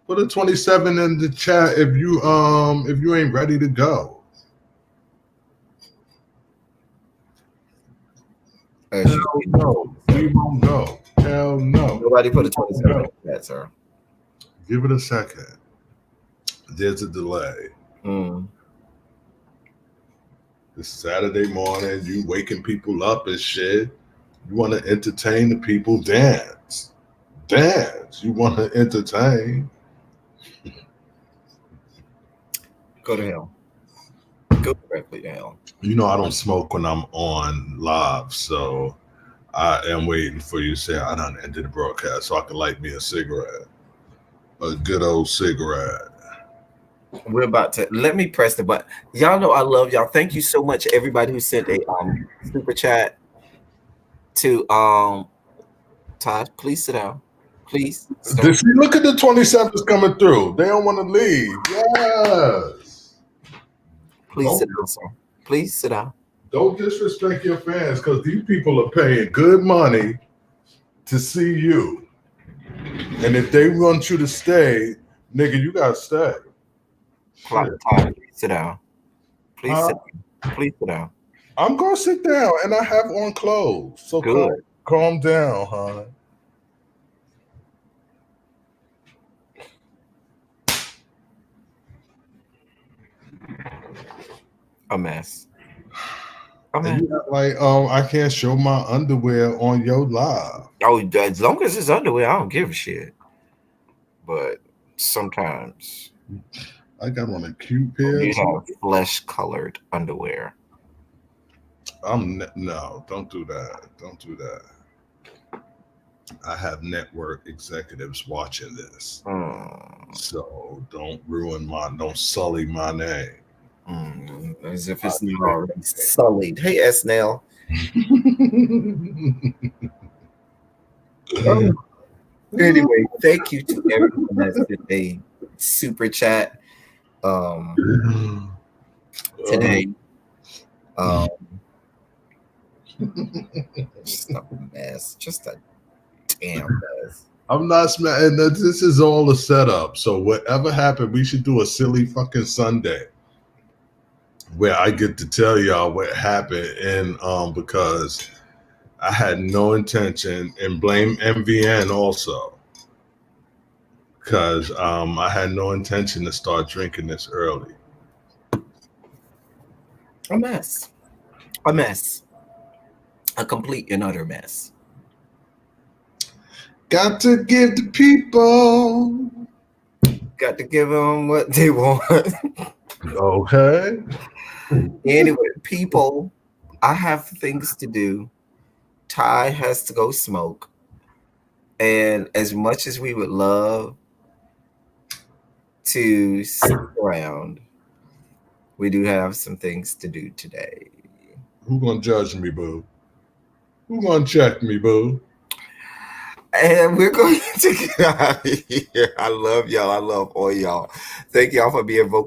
Put a 27 in the chat if you ain't ready to go. Hell no. We won't go. Hell no. Nobody put a 27 in the chat, sir. Give it a second. There's a delay. It's Saturday morning. You waking people up and shit. You want to entertain the people. Dance. You want to entertain. Go to hell. Go directly to hell. You know I don't smoke when I'm on live, so I am waiting for you to say I done ended the broadcast so I can light me a cigarette. A good old cigarette. We're about to let me press the button. Y'all know I love y'all. Thank you so much, everybody who sent a super chat to Todd. Please sit down. Please. Did you look at the 27s coming through? They don't want to leave. Yes. Please sit down, sir. Please sit down. Don't disrespect your fans because these people are paying good money to see you. And if they want you to stay, nigga, you gotta stay. Please sit down. Please sit down. Please sit down. I'm gonna sit down and I have on clothes. So good. Calm down, huh? A mess. Like I can't show my underwear on your live. Oh, as long as it's underwear, I don't give a shit. But sometimes I got on a cute pair. You have flesh-colored underwear. No, don't do that. Don't do that. I have network executives watching this, so don't sully my name. As if it's not already sullied. Hey, Snell. Anyway, thank you to everyone that's did a super chat today. Just a mess. Just a damn mess. I'm not smacking. This is all a setup. So whatever happened, we should do a silly fucking Sunday where I get to tell y'all what happened, and because I had no intention, and blame MVN also, because I had no intention to start drinking this early. A mess. A mess. A complete and utter mess. Got to give the people. Got to give them what they want. Okay. Anyway, people, I have things to do. Ty has to go smoke. And as much as we would love to sit around, we do have some things to do today. Who gonna judge me, boo? Who gonna check me, boo? And we're going to get out of here. I love y'all. I love all y'all. Thank y'all for being vocal